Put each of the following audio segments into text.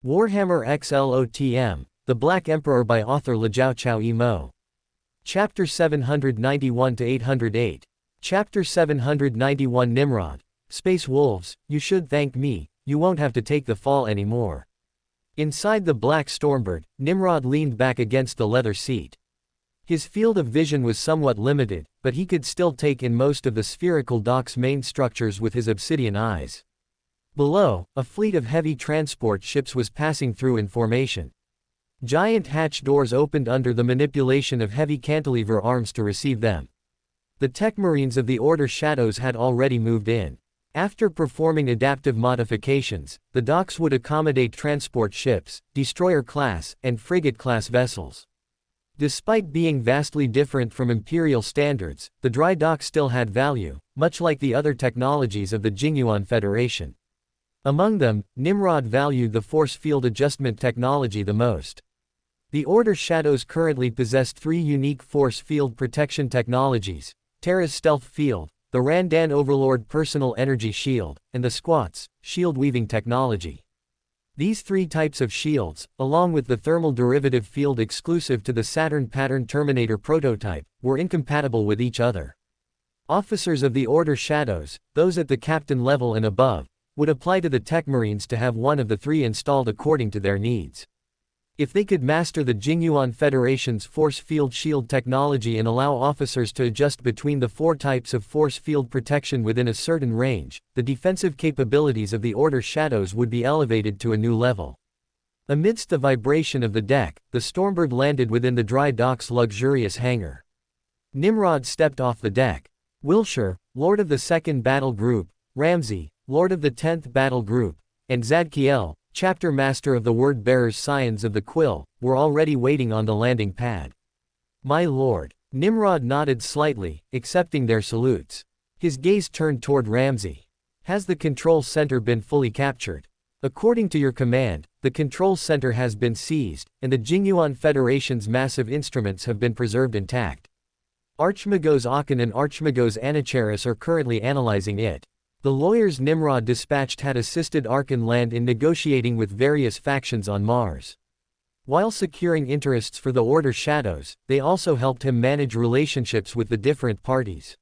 Warhammer x LOTM, The Black Emperor by author Jiao Chao Mo. Chapter 791-808. Chapter 791 Nimrod. Space Wolves, you should thank me, you won't have to take the fall anymore. Inside the Black Stormbird, Nimrod leaned back against the leather seat. His field of vision was somewhat limited, but he could still take in most of the spherical dock's main structures with his obsidian eyes. Below, a fleet of heavy transport ships was passing through in formation. Giant hatch doors opened under the manipulation of heavy cantilever arms to receive them. The tech marines of the Order Shadows had already moved in. After performing adaptive modifications, the docks would accommodate transport ships, destroyer-class, and frigate-class vessels. Despite being vastly different from Imperial standards, the dry dock still had value, much like the other technologies of the Jingyuan Federation. Among them, Nimrod valued the force field adjustment technology the most. The Order Shadows currently possessed three unique force field protection technologies: Terra's Stealth Field, the Randan Overlord Personal Energy Shield, and the Squat's Shield Weaving Technology. These three types of shields, along with the thermal derivative field exclusive to the Saturn Pattern Terminator prototype, were incompatible with each other. Officers of the Order Shadows, those at the captain level and above, would apply to the Tech Marines to have one of the three installed according to their needs. If they could master the Jingyuan Federation's force field shield technology and allow officers to adjust between the four types of force field protection within a certain range, the defensive capabilities of the Order Shadows would be elevated to a new level. Amidst the vibration of the deck, the Stormbird landed within the dry dock's luxurious hangar. Nimrod stepped off the deck. Wilshire, Lord of the 2nd Battle Group, Ramsey, Lord of the 10th Battle Group, and Zadkiel, Chapter Master of the Word-Bearers Scions of the Quill, were already waiting on the landing pad. "My lord." Nimrod nodded slightly, accepting their salutes. His gaze turned toward Ramsey. "Has the control center been fully captured?" "According to your command, the control center has been seized, and the Jingyuan Federation's massive instruments have been preserved intact. Archmagos Aachen and Archmagos Anacharis are currently analyzing it." The lawyers Nimrod dispatched had assisted Aachen land in negotiating with various factions on Mars. While securing interests for the Order Shadows, they also helped him manage relationships with the different parties.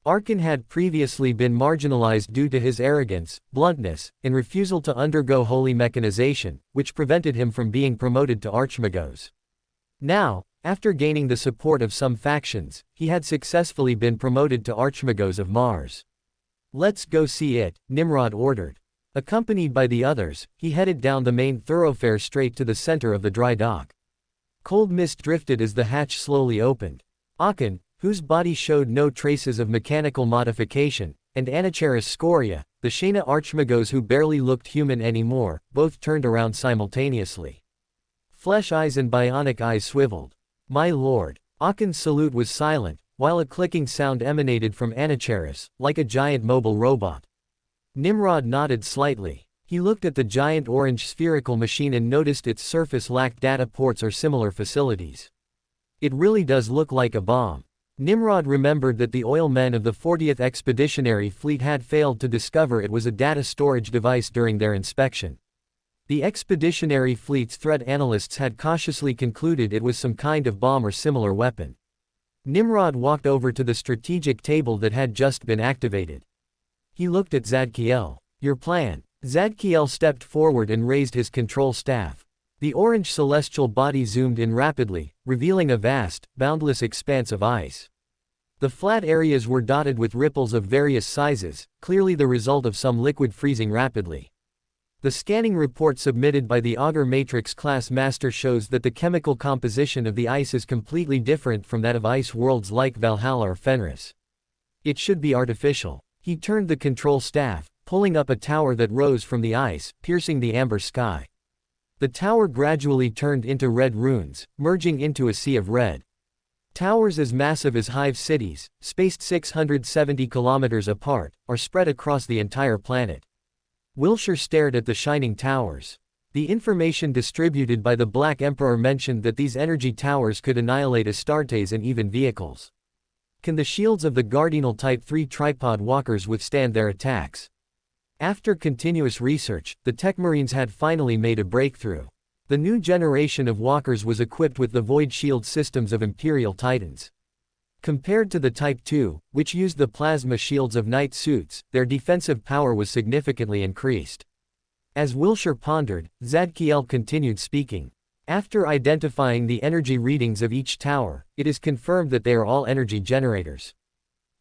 Aachen had previously been marginalized due to his arrogance, bluntness, and refusal to undergo holy mechanization, which prevented him from being promoted to Archmagos. Now, after gaining the support of some factions, he had successfully been promoted to Archmagos of Mars. "Let's go see it," Nimrod ordered. Accompanied by the others, he headed down the main thoroughfare straight to the center of the dry dock. Cold mist drifted as the hatch slowly opened. Aachen, whose body showed no traces of mechanical modification, and Anacharis Scoria, the Shayna Archmagos who barely looked human anymore, both turned around simultaneously. Flesh eyes and bionic eyes swiveled. "My lord." Aachen's salute was silent, while a clicking sound emanated from Anacharis, like a giant mobile robot. Nimrod nodded slightly. He looked at the giant orange spherical machine and noticed its surface lacked data ports or similar facilities. "It really does look like a bomb." Nimrod remembered that the oil men of the 40th Expeditionary Fleet had failed to discover it was a data storage device during their inspection. The Expeditionary Fleet's threat analysts had cautiously concluded it was some kind of bomb or similar weapon. Nimrod walked over to the strategic table that had just been activated. He looked at Zadkiel. "Your plan." Zadkiel stepped forward and raised his control staff. The orange celestial body zoomed in rapidly, revealing a vast, boundless expanse of ice. The flat areas were dotted with ripples of various sizes, clearly the result of some liquid freezing rapidly. The scanning report submitted by the Augur Matrix class master shows that the chemical composition of the ice is completely different from that of ice worlds like Valhalla or Fenris. It should be artificial. He turned the control staff, pulling up a tower that rose from the ice, piercing the amber sky. The tower gradually turned into red runes, merging into a sea of red. Towers as massive as hive cities, spaced 670 kilometers apart, are spread across the entire planet. Wilshire stared at the shining towers. The information distributed by the Black Emperor mentioned that these energy towers could annihilate Astartes and even vehicles. Can the shields of the Guardianal Type 3 tripod walkers withstand their attacks? After continuous research, the Techmarines had finally made a breakthrough. The new generation of walkers was equipped with the void shield systems of Imperial Titans. Compared to the Type II, which used the plasma shields of knight suits, their defensive power was significantly increased. As Wilshire pondered, Zadkiel continued speaking. After identifying the energy readings of each tower, it is confirmed that they are all energy generators.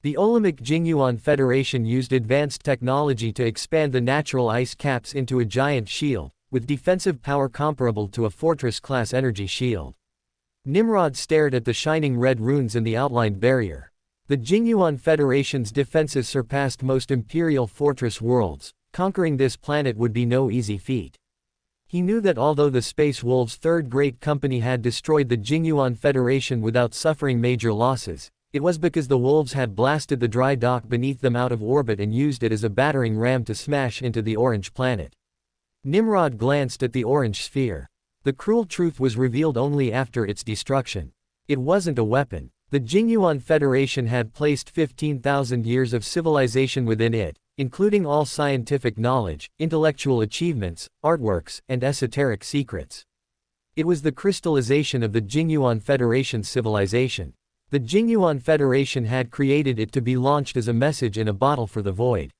The Olympic Jingyuan Federation used advanced technology to expand the natural ice caps into a giant shield, with defensive power comparable to a fortress-class energy shield. Nimrod stared at the shining red runes in the outlined barrier. The Jingyuan Federation's defenses surpassed most Imperial fortress worlds. Conquering this planet would be no easy feat. He knew that although the Space Wolves' Third Great Company had destroyed the Jingyuan Federation without suffering major losses, it was because the Wolves had blasted the dry dock beneath them out of orbit and used it as a battering ram to smash into the orange planet. Nimrod glanced at the orange sphere. The cruel truth was revealed only after its destruction. It wasn't a weapon. The Jingyuan Federation had placed 15,000 years of civilization within it, including all scientific knowledge, intellectual achievements, artworks, and esoteric secrets. It was the crystallization of the Jingyuan Federation's civilization. The Jingyuan Federation had created it to be launched as a message in a bottle for the void.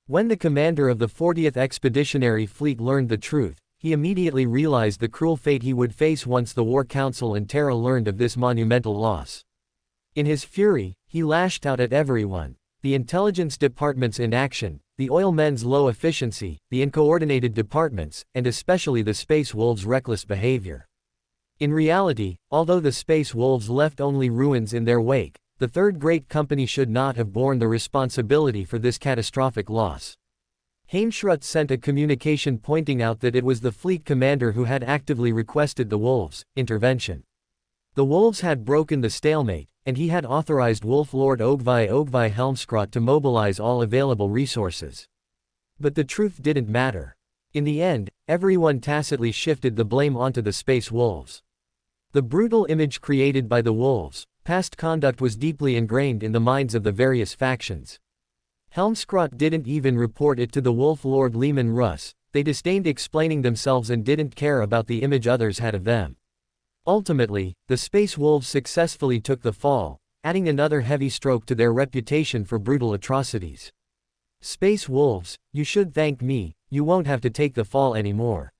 When the commander of the 40th Expeditionary Fleet learned the truth, he immediately realized the cruel fate he would face once the War Council and Terra learned of this monumental loss. In his fury, he lashed out at everyone: the intelligence department's inaction, the oil men's low efficiency, the uncoordinated departments, and especially the Space Wolves' reckless behavior. In reality, although the Space Wolves left only ruins in their wake, the Third Great Company should not have borne the responsibility for this catastrophic loss. Heimschrut sent a communication pointing out that it was the fleet commander who had actively requested the Wolves' intervention. The Wolves had broken the stalemate, and he had authorized Wolf Lord Ogvi Helmskrot to mobilize all available resources. But the truth didn't matter. In the end, everyone tacitly shifted the blame onto the Space Wolves. The brutal image created by the Wolves' past conduct was deeply ingrained in the minds of the various factions. Helmskrot didn't even report it to the Wolf Lord Lehman Russ. They disdained explaining themselves and didn't care about the image others had of them. Ultimately, the Space Wolves successfully took the fall, adding another heavy stroke to their reputation for brutal atrocities. Space Wolves, you should thank me, you won't have to take the fall anymore.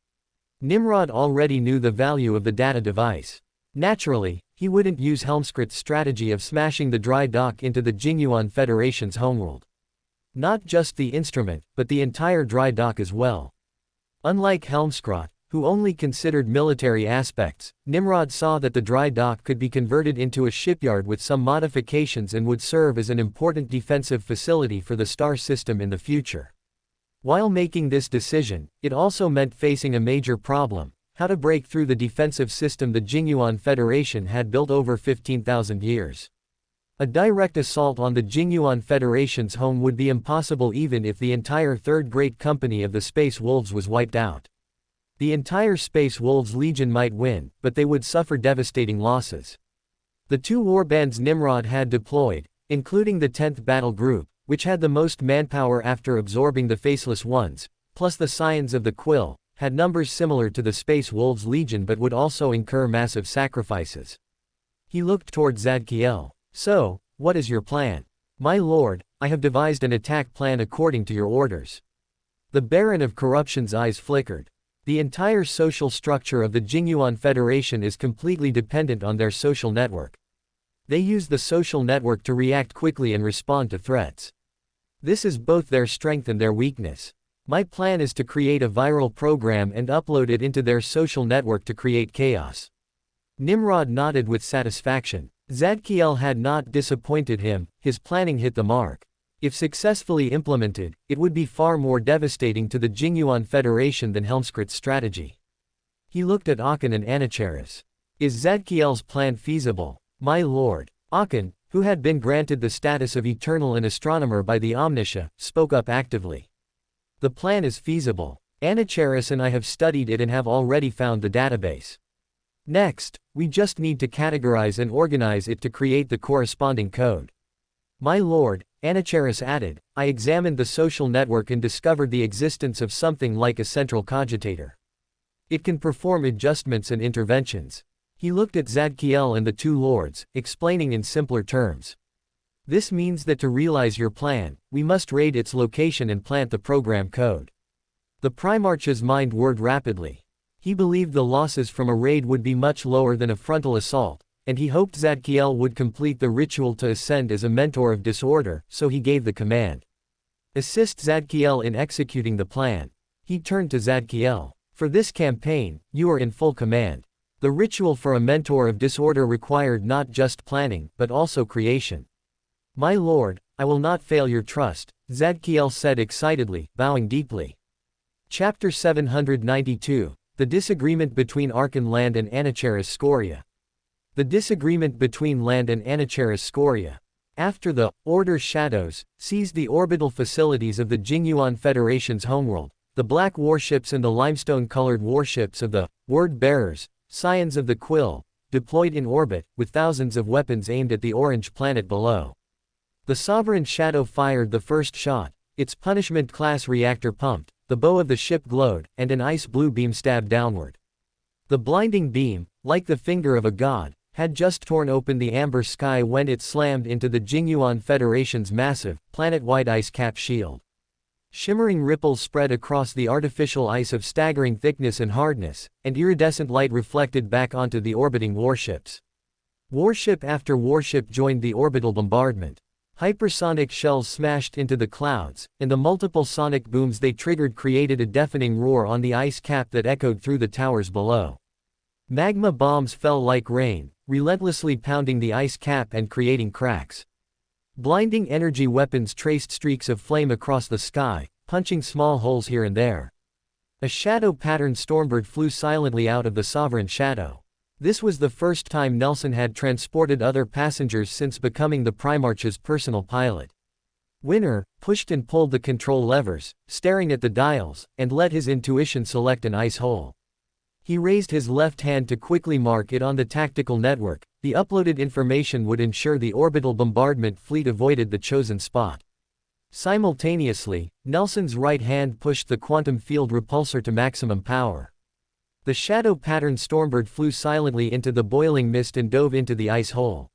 Nimrod already knew the value of the data device. Naturally, he wouldn't use Helmskrot's strategy of smashing the dry dock into the Jingyuan Federation's homeworld. Not just the instrument, but the entire dry dock as well. Unlike Helmskrot, who only considered military aspects, Nimrod saw that the dry dock could be converted into a shipyard with some modifications and would serve as an important defensive facility for the star system in the future. While making this decision, it also meant facing a major problem: how to break through the defensive system the Jingyuan Federation had built over 15,000 years. A direct assault on the Jingyuan Federation's home would be impossible even if the entire Third Great Company of the Space Wolves was wiped out. The entire Space Wolves Legion might win, but they would suffer devastating losses. The two warbands Nimrod had deployed, including the 10th Battle Group, which had the most manpower after absorbing the Faceless Ones, plus the Scions of the Quill, had numbers similar to the Space Wolves Legion but would also incur massive sacrifices. He looked toward Zadkiel. So, what is your plan? My lord, I have devised an attack plan according to your orders. The Baron of Corruption's eyes flickered. The entire social structure of the Jingyuan Federation is completely dependent on their social network. They use the social network to react quickly and respond to threats. This is both their strength and their weakness. My plan is to create a viral program and upload it into their social network to create chaos. Nimrod nodded with satisfaction. Zadkiel had not disappointed him. His planning hit the mark. If successfully implemented, it would be far more devastating to the Jingyuan Federation than Helmskrot's strategy. He looked at Aachen and Anicharis. Is Zadkiel's plan feasible? My lord. Aachen, who had been granted the status of Eternal and Astronomer by the Omniscia, spoke up actively. The plan is feasible. Anicharis and I have studied it and have already found the database. Next, we just need to categorize and organize it to create the corresponding code. My lord, Anicharis added, I examined the social network and discovered the existence of something like a central cogitator. It can perform adjustments and interventions. He looked at Zadkiel and the two lords, explaining in simpler terms. This means that to realize your plan, we must raid its location and plant the program code. The Primarch's mind whirred rapidly. He believed the losses from a raid would be much lower than a frontal assault, and he hoped Zadkiel would complete the ritual to ascend as a mentor of disorder, so he gave the command. Assist Zadkiel in executing the plan. He turned to Zadkiel. For this campaign, you are in full command. The ritual for a mentor of disorder required not just planning, but also creation. My lord, I will not fail your trust, Zadkiel said excitedly, bowing deeply. Chapter 792, The Disagreement Between Archon Land and Anicharis Scoria. The disagreement between Land and Anicharis Scoria. After the Order Shadows seized the orbital facilities of the Jingyuan Federation's homeworld, the black warships and the limestone-colored warships of the Word Bearers, Scions of the Quill, deployed in orbit, with thousands of weapons aimed at the orange planet below. The Sovereign Shadow fired the first shot, its punishment-class reactor pumped, the bow of the ship glowed, and an ice-blue beam stabbed downward. The blinding beam, like the finger of a god, had just torn open the amber sky when it slammed into the Jingyuan Federation's massive, planet-wide ice cap shield. Shimmering ripples spread across the artificial ice of staggering thickness and hardness, and iridescent light reflected back onto the orbiting warships. Warship after warship joined the orbital bombardment. Hypersonic shells smashed into the clouds, and the multiple sonic booms they triggered created a deafening roar on the ice cap that echoed through the towers below. Magma bombs fell like rain, relentlessly pounding the ice cap and creating cracks. Blinding energy weapons traced streaks of flame across the sky, punching small holes here and there. A shadow-patterned stormbird flew silently out of the Sovereign Shadow. This was the first time Nelson had transported other passengers since becoming the Primarch's personal pilot. Winner pushed and pulled the control levers, staring at the dials, and let his intuition select an ice hole. He raised his left hand to quickly mark it on the tactical network. The uploaded information would ensure the orbital bombardment fleet avoided the chosen spot. Simultaneously, Nelson's right hand pushed the quantum field repulsor to maximum power. The shadow-patterned stormbird flew silently into the boiling mist and dove into the ice hole.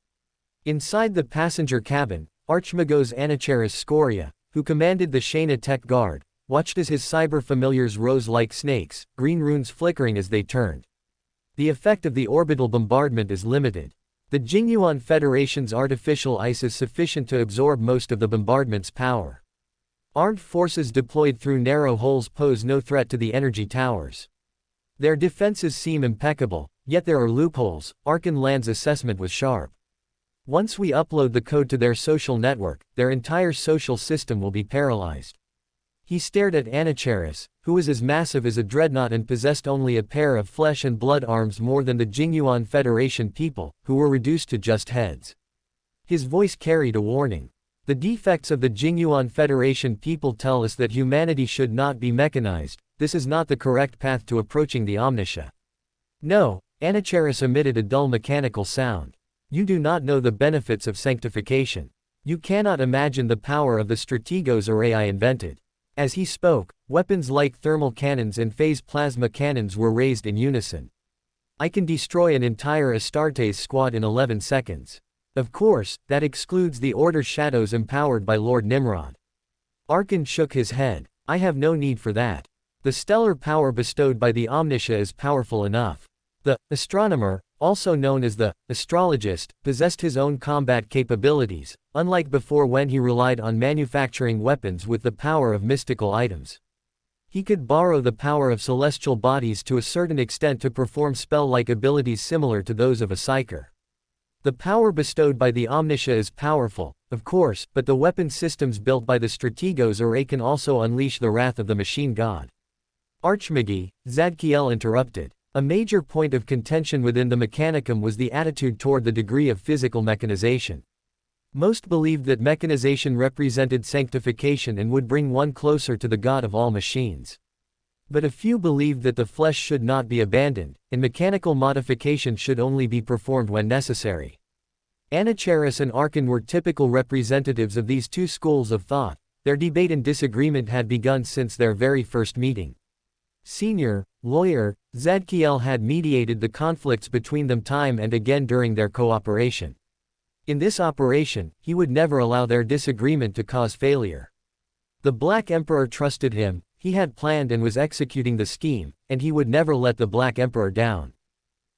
Inside the passenger cabin, Archmagos Anicharis Scoria, who commanded the Shayna Tech Guard, watched as his cyber-familiars rose like snakes, green runes flickering as they turned. The effect of the orbital bombardment is limited. The Jingyuan Federation's artificial ice is sufficient to absorb most of the bombardment's power. Armed forces deployed through narrow holes pose no threat to the energy towers. Their defenses seem impeccable, yet there are loopholes. Archon Land's assessment was sharp. Once we upload the code to their social network, their entire social system will be paralyzed. He stared at Anicharis, who was as massive as a dreadnought and possessed only a pair of flesh and blood arms more than the Jingyuan Federation people, who were reduced to just heads. His voice carried a warning. The defects of the Jingyuan Federation people tell us that humanity should not be mechanized. This is not the correct path to approaching the Omniscia. No, Anicharis emitted a dull mechanical sound. You do not know the benefits of sanctification. You cannot imagine the power of the strategos array I invented. As he spoke, weapons like thermal cannons and phase plasma cannons were raised in unison. I can destroy an entire Astartes squad in 11 seconds. Of course, that excludes the Order Shadows empowered by Lord Nimrod. Archon shook his head. I have no need for that. The stellar power bestowed by the Omniscia is powerful enough. The astronomer, also known as the astrologist, possessed his own combat capabilities, unlike before when he relied on manufacturing weapons with the power of mystical items. He could borrow the power of celestial bodies to a certain extent to perform spell-like abilities similar to those of a psyker. The power bestowed by the Omniscia is powerful, of course, but the weapon systems built by the Strategos array can also unleash the wrath of the machine god. Archmagi, Zadkiel interrupted. A major point of contention within the Mechanicum was the attitude toward the degree of physical mechanization. Most believed that mechanization represented sanctification and would bring one closer to the god of all machines. But a few believed that the flesh should not be abandoned, and mechanical modification should only be performed when necessary. Anacharis and Archon were typical representatives of these two schools of thought. Their debate and disagreement had begun since their very first meeting. Senior, lawyer, Zadkiel had mediated the conflicts between them time and again during their cooperation. In this operation, he would never allow their disagreement to cause failure. The Black Emperor trusted him, he had planned and was executing the scheme, and he would never let the Black Emperor down.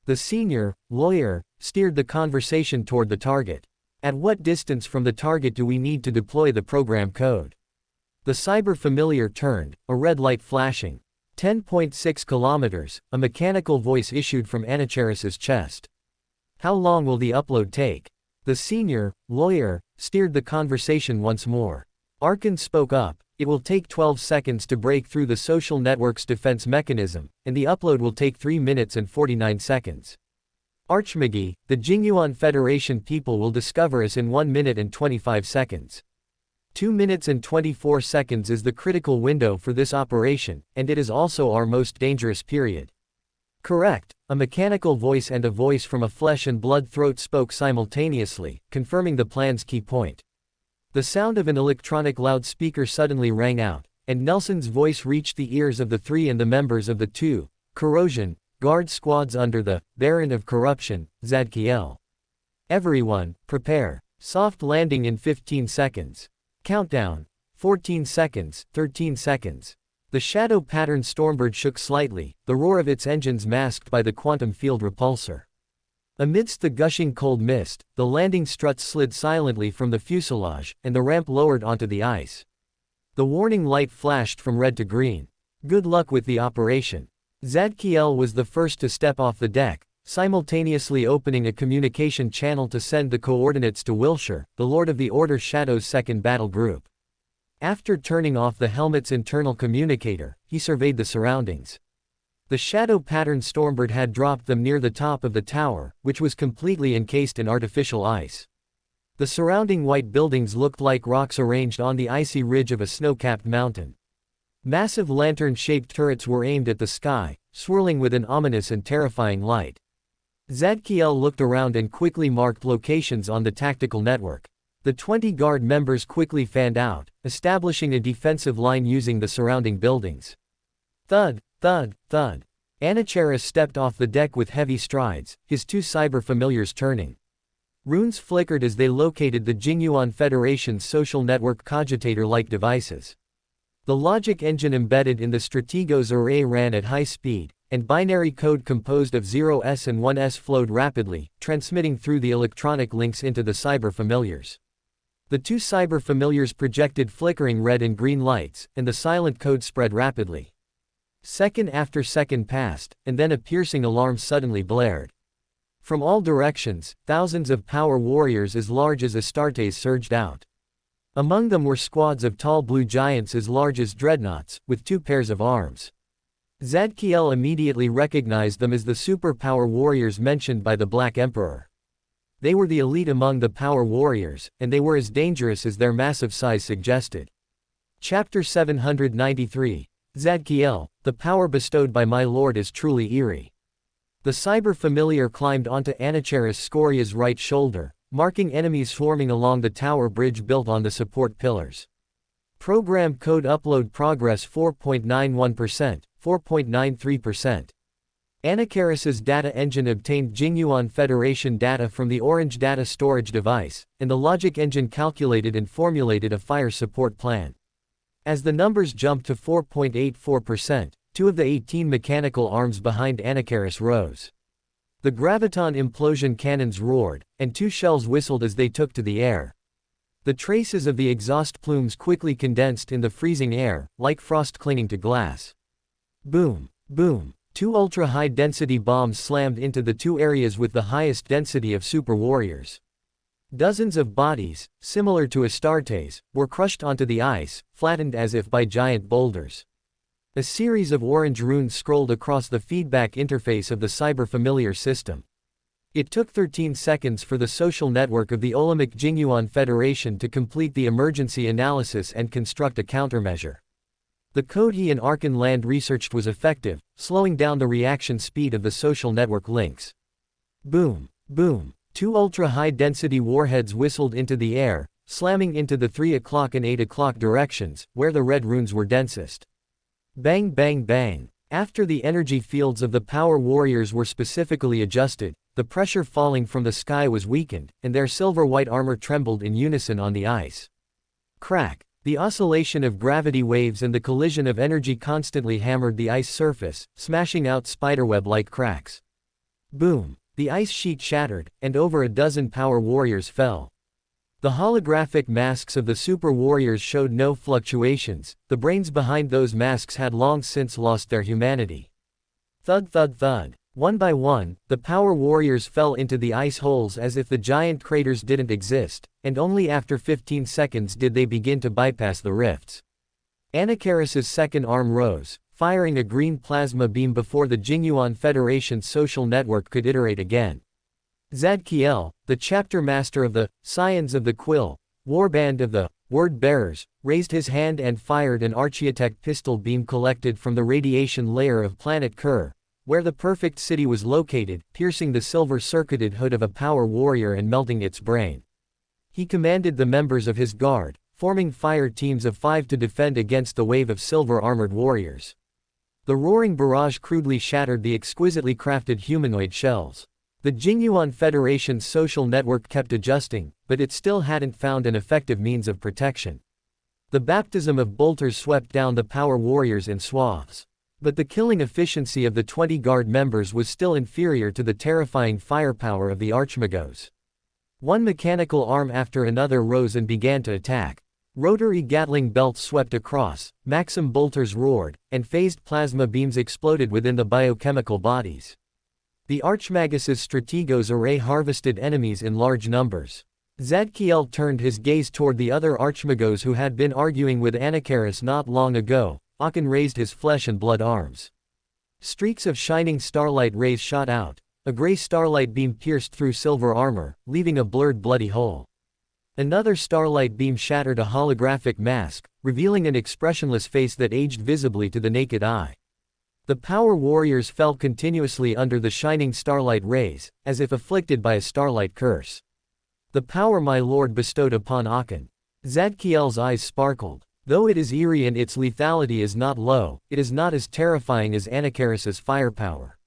The senior, lawyer, steered the conversation toward the target. At what distance from the target do we need to deploy the program code? The cyber familiar turned, a red light flashing. 10.6 kilometers, a mechanical voice issued from Anacharis's chest. How long will the upload take? The senior, lawyer, steered the conversation once more. Archon spoke up, it will take 12 seconds to break through the social network's defense mechanism, and the upload will take 3 minutes and 49 seconds. Archmagi, the Jingyuan Federation people will discover us in 1 minute and 25 seconds. 2 minutes and 24 seconds is the critical window for this operation, and it is also our most dangerous period. Correct, a mechanical voice and a voice from a flesh and blood throat spoke simultaneously, confirming the plan's key point. The sound of an electronic loudspeaker suddenly rang out, and Nelson's voice reached the ears of the three and the members of the two corrosion guard squads under the Baron of Corruption, Zadkiel. Everyone, prepare. Soft landing in 15 seconds. Countdown. 14 seconds, 13 seconds. The shadow pattern Stormbird shook slightly, the roar of its engines masked by the quantum field repulsor. Amidst the gushing cold mist, the landing struts slid silently from the fuselage, and the ramp lowered onto the ice. The warning light flashed from red to green. Good luck with the operation. Zadkiel was the first to step off the deck, simultaneously opening a communication channel to send the coordinates to Wilshire, the Lord of the Order Shadow's second battle group. After turning off the helmet's internal communicator, he surveyed the surroundings. The shadow pattern Stormbird had dropped them near the top of the tower, which was completely encased in artificial ice. The surrounding white buildings looked like rocks arranged on the icy ridge of a snow-capped mountain. Massive lantern-shaped turrets were aimed at the sky, swirling with an ominous and terrifying light. Zadkiel looked around and quickly marked locations on the tactical network. The 20 guard members quickly fanned out, establishing a defensive line using the surrounding buildings. Thud, thud, thud. Anacharis stepped off the deck with heavy strides, his two cyber familiars turning. Runes flickered as they located the Jingyuan Federation's social network cogitator-like devices. The logic engine embedded in the Strategos array ran at high speed, and binary code composed of 0s and 1s flowed rapidly, transmitting through the electronic links into the cyber familiars. The two cyber familiars projected flickering red and green lights, and the silent code spread rapidly. Second after second passed, and then a piercing alarm suddenly blared. From all directions, thousands of power warriors as large as Astartes surged out. Among them were squads of tall blue giants as large as dreadnoughts, with 2 pairs of arms. Zadkiel immediately recognized them as the superpower warriors mentioned by the Black Emperor. They were the elite among the power warriors, and they were as dangerous as their massive size suggested. Chapter 793. Zadkiel, the power bestowed by my lord is truly eerie. The cyber familiar climbed onto Anacharis Scoria's right shoulder, marking enemies swarming along the tower bridge built on the support pillars. Program code upload progress 4.91%, 4.93%. Anacharis's data engine obtained Jingyuan Federation data from the orange data storage device, and the logic engine calculated and formulated a fire support plan. As the numbers jumped to 4.84%, 2 of the 18 mechanical arms behind Anacharis rose. The graviton implosion cannons roared, and 2 shells whistled as they took to the air. The traces of the exhaust plumes quickly condensed in the freezing air, like frost clinging to glass. Boom, boom. 2 ultra-high-density bombs slammed into the 2 areas with the highest density of super warriors. Dozens of bodies, similar to Astartes, were crushed onto the ice, flattened as if by giant boulders. A series of orange runes scrolled across the feedback interface of the cyber familiar system. It took 13 seconds for the social network of the Olympic Jingyuan Federation to complete the emergency analysis and construct a countermeasure. The code he and Archon Land researched was effective, slowing down the reaction speed of the social network links. Boom, boom. Two ultra-high-density warheads whistled into the air, slamming into the 3 o'clock and 8 o'clock directions, where the red runes were densest. Bang bang bang. After the energy fields of the power warriors were specifically adjusted, the pressure falling from the sky was weakened, and their silver-white armor trembled in unison on the ice. Crack. The oscillation of gravity waves and the collision of energy constantly hammered the ice surface, smashing out spiderweb-like cracks. Boom. The ice sheet shattered, and over a dozen power warriors fell. The holographic masks of the super warriors showed no fluctuations, the brains behind those masks had long since lost their humanity. Thud thud thud. One by one, the power warriors fell into the ice holes as if the giant craters didn't exist, and only after 15 seconds did they begin to bypass the rifts. Anacharis's second arm rose, firing a green plasma beam before the Jingyuan Federation's social network could iterate again. Zadkiel, the chapter master of the Scions of the Quill, warband of the Word Bearers, raised his hand and fired an Archaeotech pistol beam collected from the radiation layer of planet Kur, where the perfect city was located, piercing the silver-circuited hood of a power warrior and melting its brain. He commanded the members of his guard, forming fire teams of 5 to defend against the wave of silver-armored warriors. The roaring barrage crudely shattered the exquisitely crafted humanoid shells. The Jingyuan Federation's social network kept adjusting, but it still hadn't found an effective means of protection. The baptism of bolters swept down the power warriors in swaths. But the killing efficiency of the 20 guard members was still inferior to the terrifying firepower of the Archmagos. One mechanical arm after another rose and began to attack. Rotary Gatling belts swept across, Maxim bolters roared, and phased plasma beams exploded within the biochemical bodies. The Archmagus's strategos array harvested enemies in large numbers. Zadkiel turned his gaze toward the other Archmagos who had been arguing with Anacharis not long ago. Akin raised his flesh and blood arms. Streaks of shining starlight rays shot out. A gray starlight beam pierced through silver armor, leaving a blurred bloody hole. Another starlight beam shattered a holographic mask, revealing an expressionless face that aged visibly to the naked eye. The power warriors fell continuously under the shining starlight rays, as if afflicted by a starlight curse. The power my lord bestowed upon Akin. Zadkiel's eyes sparkled. Though it is eerie and its lethality is not low, it is not as terrifying as Anacharis's firepower.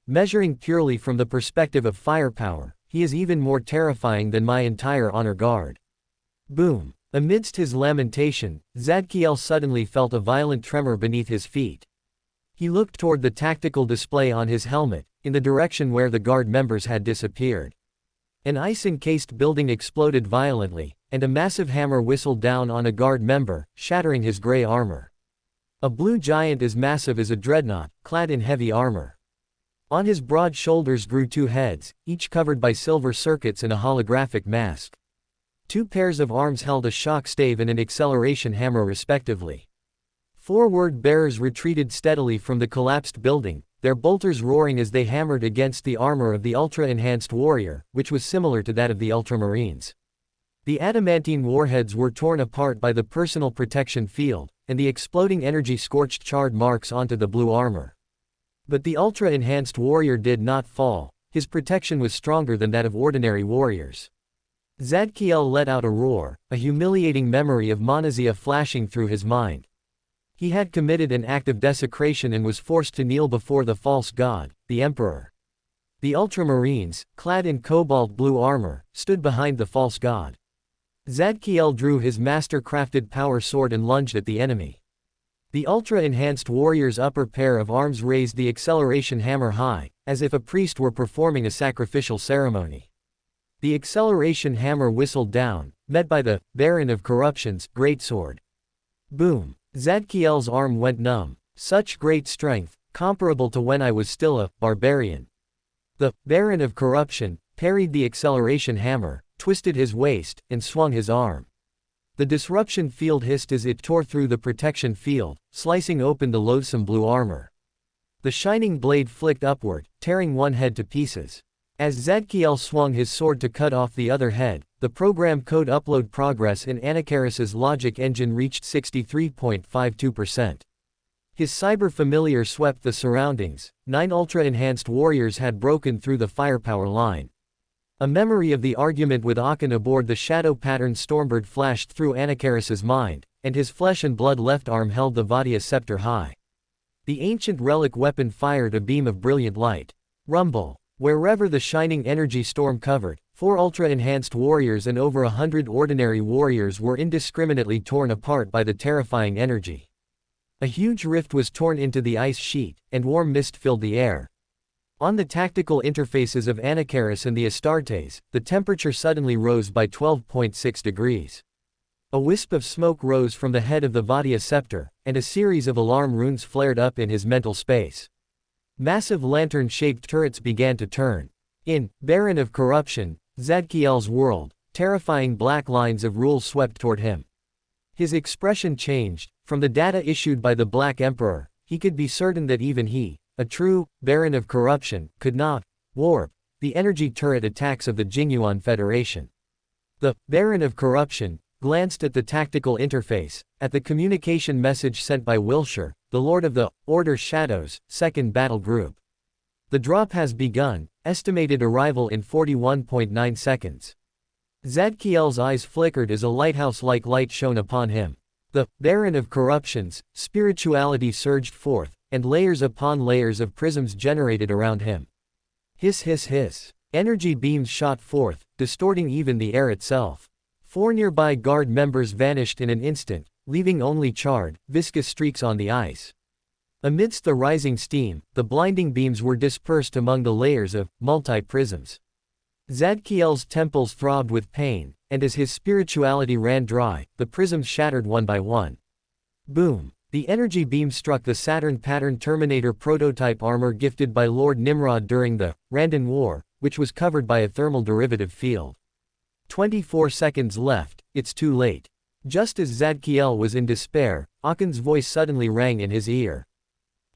Measuring purely from the perspective of firepower, he is even more terrifying than my entire honor guard. Boom. Amidst his lamentation, Zadkiel suddenly felt a violent tremor beneath his feet. He looked toward the tactical display on his helmet, in the direction where the guard members had disappeared. An ice-encased building exploded violently, and a massive hammer whistled down on a guard member, shattering his gray armor. A blue giant as massive as a dreadnought, clad in heavy armor. On his broad shoulders grew 2 heads, each covered by silver circuits and a holographic mask. 2 pairs of arms held a shock stave and an acceleration hammer respectively. 4 word bearers retreated steadily from the collapsed building, their bolters roaring as they hammered against the armor of the ultra-enhanced warrior, which was similar to that of the Ultramarines. The adamantine warheads were torn apart by the personal protection field, and the exploding energy scorched charred marks onto the blue armor. But the ultra-enhanced warrior did not fall, his protection was stronger than that of ordinary warriors. Zadkiel let out a roar, a humiliating memory of Monazia flashing through his mind. He had committed an act of desecration and was forced to kneel before the false god, the Emperor. The Ultramarines, clad in cobalt blue armor, stood behind the false god. Zadkiel drew his master-crafted power sword and lunged at the enemy. The ultra-enhanced warrior's upper pair of arms raised the acceleration hammer high, as if a priest were performing a sacrificial ceremony. The acceleration hammer whistled down, met by the Baron of Corruption's greatsword. Boom! Zadkiel's arm went numb. Such great strength, comparable to when I was still a barbarian. The Baron of Corruption parried the acceleration hammer, twisted his waist, and swung his arm. The disruption field hissed as it tore through the protection field, slicing open the loathsome blue armor. The shining blade flicked upward, tearing one head to pieces. As Zadkiel swung his sword to cut off the other head, the program code upload progress in Anacharis's logic engine reached 63.52%. His cyber familiar swept the surroundings. 9 ultra-enhanced warriors had broken through the firepower line. A memory of the argument with Aachen aboard the shadow-patterned Stormbird flashed through Anacharis's mind, and his flesh and blood left arm held the Vadia scepter high. The ancient relic weapon fired a beam of brilliant light. Rumble. Wherever the shining energy storm covered, 4 ultra-enhanced warriors and over 100 ordinary warriors were indiscriminately torn apart by the terrifying energy. A huge rift was torn into the ice sheet, and warm mist filled the air. On the tactical interfaces of Anacharis and the Astartes, the temperature suddenly rose by 12.6 degrees. A wisp of smoke rose from the head of the Vadia scepter, and a series of alarm runes flared up in his mental space. Massive lantern-shaped turrets began to turn. In Baron of Corruption, Zadkiel's world, terrifying black lines of rule swept toward him. His expression changed. From the data issued by the Black Emperor, he could be certain that even he, a true Baron of Corruption, could not warp the energy turret attacks of the Jingyuan Federation. The Baron of Corruption glanced at the tactical interface, at the communication message sent by Wilshire, the Lord of the Order Shadows, 2nd Battle Group. The drop has begun, estimated arrival in 41.9 seconds. Zadkiel's eyes flickered as a lighthouse-like light shone upon him. The Baron of Corruption's spirituality surged forth, and layers upon layers of prisms generated around him. Hiss hiss hiss. Energy beams shot forth, distorting even the air itself. 4 nearby guard members vanished in an instant, leaving only charred, viscous streaks on the ice. Amidst the rising steam, the blinding beams were dispersed among the layers of multi-prisms. Zadkiel's temples throbbed with pain, and as his spirituality ran dry, the prisms shattered one by one. Boom! The energy beam struck the Saturn-patterned Terminator prototype armor gifted by Lord Nimrod during the Randan War, which was covered by a thermal derivative field. 24 seconds left, it's too late. Just as Zadkiel was in despair, Aachen's voice suddenly rang in his ear.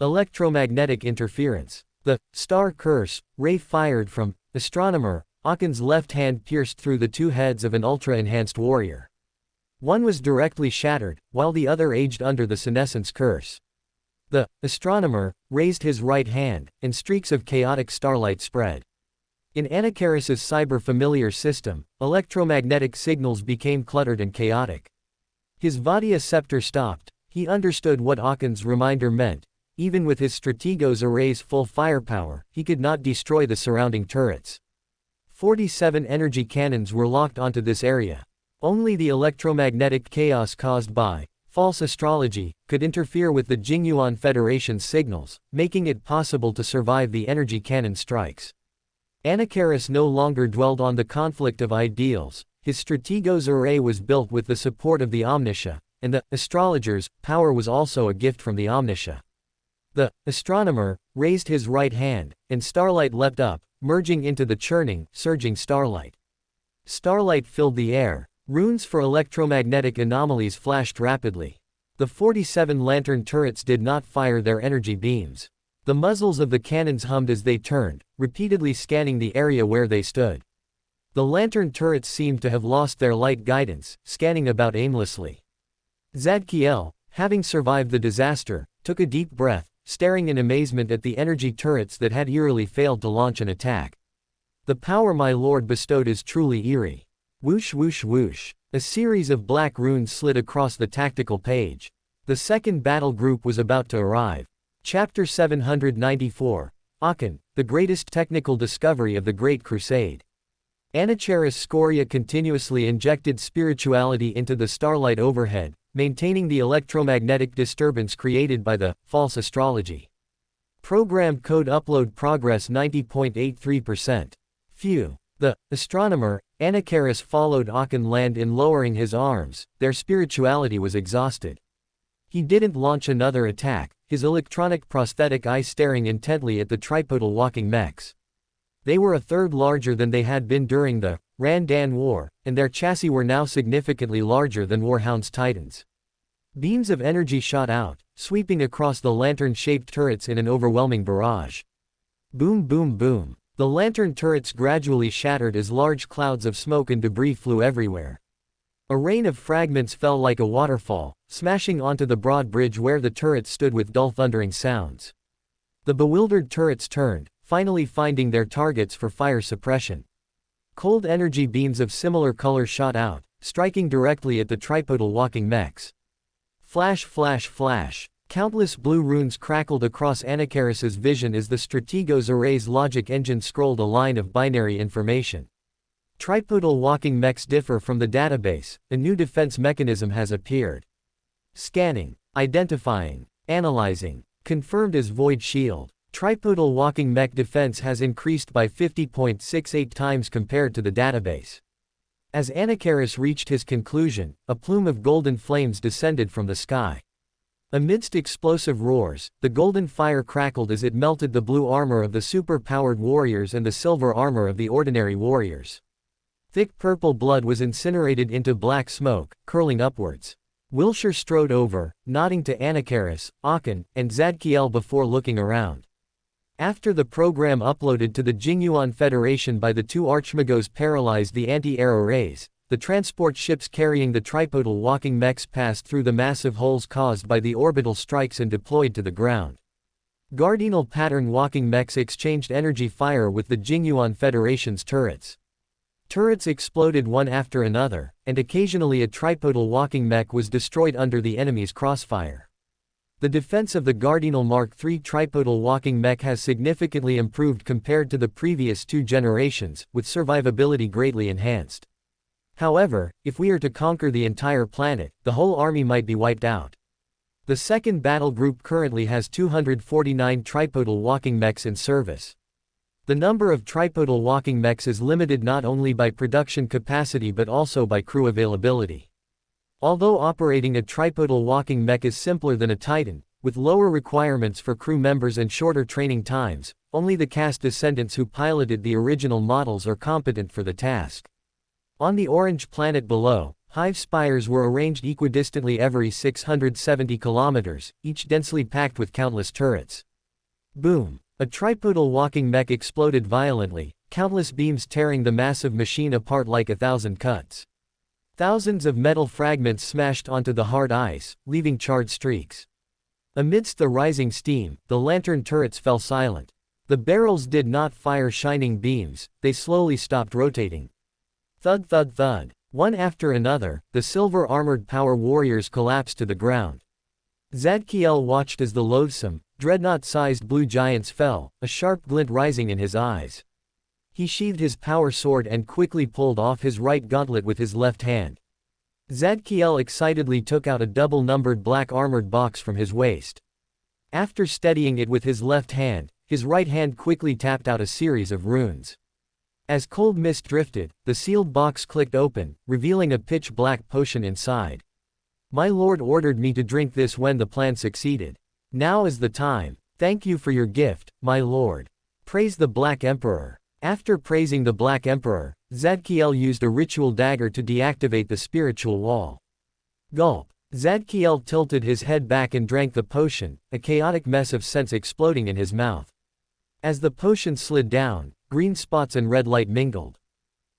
Electromagnetic interference. The star curse ray fired from Astronomer. Aachen's left hand pierced through the 2 heads of an ultra-enhanced warrior. One was directly shattered, while the other aged under the senescence curse. The Astronomer raised his right hand, and streaks of chaotic starlight spread. In Anacharis's cyber-familiar system, electromagnetic signals became cluttered and chaotic. His Vadia scepter stopped. He understood what Aachen's reminder meant. Even with his Strategos array's full firepower, he could not destroy the surrounding turrets. 47 energy cannons were locked onto this area. Only the electromagnetic chaos caused by false astrology could interfere with the Jingyuan Federation's signals, making it possible to survive the energy cannon strikes. Anacharis no longer dwelled on the conflict of ideals. His Strategos array was built with the support of the Omniscia, and the astrologer's power was also a gift from the Omniscia. The Astronomer raised his right hand, and starlight leapt up, merging into the churning, surging starlight. Starlight filled the air. Runes for electromagnetic anomalies flashed rapidly. The 47 lantern turrets did not fire their energy beams. The muzzles of the cannons hummed as they turned, repeatedly scanning the area where they stood. The lantern turrets seemed to have lost their light guidance, scanning about aimlessly. Zadkiel, having survived the disaster, took a deep breath, staring in amazement at the energy turrets that had eerily failed to launch an attack. The power my lord bestowed is truly eerie. Whoosh whoosh whoosh. A series of black runes slid across the tactical page. The 2nd battle group was about to arrive. Chapter 794. Aachen, the greatest technical discovery of the Great Crusade. Anacharis Scoria continuously injected spirituality into the starlight overhead, maintaining the electromagnetic disturbance created by the false astrology. Programmed code upload progress 90.83%. Phew. The Astronomer, Anacharis followed Aachen land in lowering his arms. Their spirituality was exhausted. He didn't launch another attack, his electronic prosthetic eye staring intently at the tripodal walking mechs. They were a third larger than they had been during the Randan War, and their chassis were now significantly larger than Warhound's Titans. Beams of energy shot out, sweeping across the lantern-shaped turrets in an overwhelming barrage. Boom boom boom. The lantern turrets gradually shattered as large clouds of smoke and debris flew everywhere. A rain of fragments fell like a waterfall, smashing onto the broad bridge where the turrets stood with dull thundering sounds. The bewildered turrets turned, finally finding their targets for fire suppression. Cold energy beams of similar color shot out, striking directly at the tripodal walking mechs. Flash flash flash. Countless blue runes crackled across Anacharis's vision as the Strategos Array's logic engine scrolled a line of binary information. Tripodal walking mechs differ from the database, a new defense mechanism has appeared. Scanning. Identifying. Analyzing. Confirmed as Void Shield. Tripodal walking mech defense has increased by 50.68 times compared to the database. As Anacharis reached his conclusion, a plume of golden flames descended from the sky. Amidst explosive roars, the golden fire crackled as it melted the blue armor of the super-powered warriors and the silver armor of the ordinary warriors. Thick purple blood was incinerated into black smoke, curling upwards. Wilshire strode over, nodding to Anacharis, Aachen, and Zadkiel before looking around. After the program uploaded to the Jingyuan Federation by the two Archmagos paralyzed the anti-air arrays, the transport ships carrying the tripodal walking mechs passed through the massive holes caused by the orbital strikes and deployed to the ground. Guardianal pattern walking mechs exchanged energy fire with the Jingyuan Federation's turrets. Turrets exploded one after another, and occasionally a tripodal walking mech was destroyed under the enemy's crossfire. The defense of the Guardianal Mark III tripodal walking mech has significantly improved compared to the previous two generations, with survivability greatly enhanced. However, if we are to conquer the entire planet, the whole army might be wiped out. The second battle group currently has 249 tripodal walking mechs in service. The number of tripodal walking mechs is limited not only by production capacity but also by crew availability. Although operating a tripodal walking mech is simpler than a Titan, with lower requirements for crew members and shorter training times, only the caste descendants who piloted the original models are competent for the task. On the orange planet below, hive spires were arranged equidistantly every 670 kilometers, each densely packed with countless turrets. Boom! A tripodal walking mech exploded violently, countless beams tearing the massive machine apart like 1,000 cuts. Thousands of metal fragments smashed onto the hard ice, leaving charred streaks. Amidst the rising steam, the lantern turrets fell silent. The barrels did not fire shining beams, they slowly stopped rotating. Thud thud thud. One after another, the silver-armored power warriors collapsed to the ground. Zadkiel watched as the loathsome, dreadnought-sized blue giants fell, a sharp glint rising in his eyes. He sheathed his power sword and quickly pulled off his right gauntlet with his left hand. Zadkiel excitedly took out a double-numbered black armored box from his waist. After steadying it with his left hand, his right hand quickly tapped out a series of runes. As cold mist drifted, the sealed box clicked open, revealing a pitch-black potion inside. My lord ordered me to drink this when the plan succeeded. Now is the time. Thank you for your gift, my lord. Praise the Black Emperor. After praising the Black Emperor, Zadkiel used a ritual dagger to deactivate the spiritual wall. Gulp. Zadkiel tilted his head back and drank the potion, a chaotic mess of scents exploding in his mouth. As the potion slid down, green spots and red light mingled.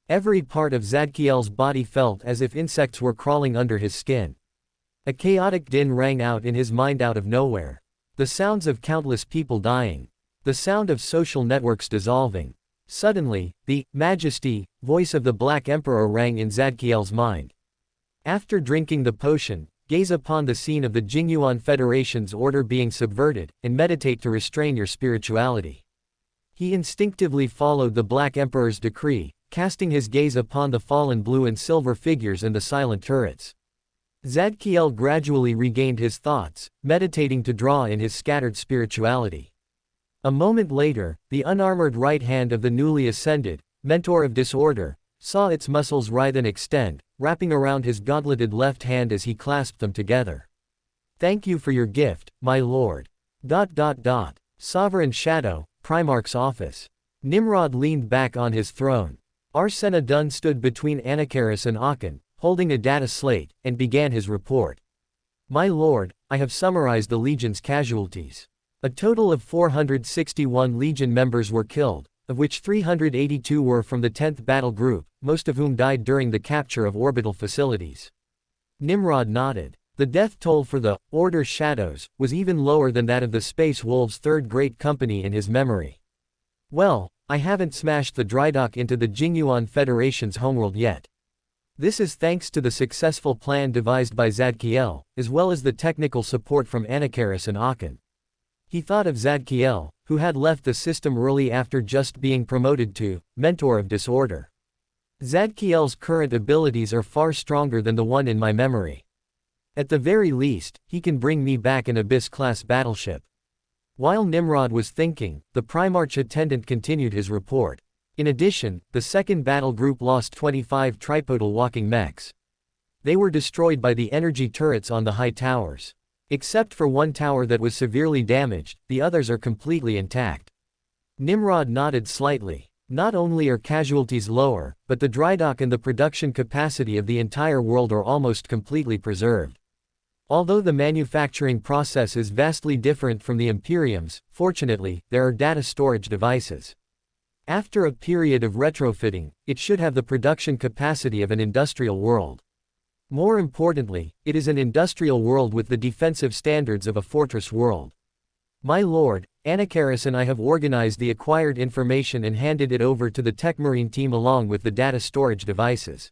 Every part of Zadkiel's body felt as if insects were crawling under his skin. A chaotic din rang out in his mind out of nowhere. The sounds of countless people dying. The sound of social networks dissolving. Suddenly, the Majesty voice of the Black Emperor rang in Zadkiel's mind. After drinking the potion, gaze upon the scene of the Jingyuan Federation's order being subverted, and meditate to restrain your spirituality. He instinctively followed the Black Emperor's decree, casting his gaze upon the fallen blue and silver figures and the silent turrets. Zadkiel gradually regained his thoughts, meditating to draw in his scattered spirituality. A moment later, the unarmored right hand of the newly ascended, Mentor of Disorder, saw its muscles writhe and extend, wrapping around his gauntleted left hand as he clasped them together. Thank you for your gift, my lord. Sovereign Shadow, Primarch's office. Nimrod leaned back on his throne. Arsena Dun stood between Anacharis and Aachen, holding a data slate, and began his report. My lord, I have summarized the Legion's casualties. A total of 461 Legion members were killed, of which 382 were from the 10th Battle Group, most of whom died during the capture of orbital facilities. Nimrod nodded. The death toll for the Order Shadows was even lower than that of the Space Wolves' Third Great Company in his memory. Well, I haven't smashed the drydock into the Jingyuan Federation's homeworld yet. This is thanks to the successful plan devised by Zadkiel, as well as the technical support from Anakaris and Akin. He thought of Zadkiel, who had left the system early after just being promoted to Mentor of Disorder. Zadkiel's current abilities are far stronger than the one in my memory. At the very least, he can bring me back an Abyss-class battleship. While Nimrod was thinking, the Primarch attendant continued his report. In addition, the second battle group lost 25 tripodal walking mechs. They were destroyed by the energy turrets on the high towers. Except for one tower that was severely damaged, the others are completely intact. Nimrod nodded slightly. Not only are casualties lower, but the drydock and the production capacity of the entire world are almost completely preserved. Although the manufacturing process is vastly different from the Imperium's, fortunately, there are data storage devices. After a period of retrofitting, it should have the production capacity of an industrial world. More importantly, it is an industrial world with the defensive standards of a fortress world. My lord, Anakaris and I have organized the acquired information and handed it over to the TechMarine team along with the data storage devices.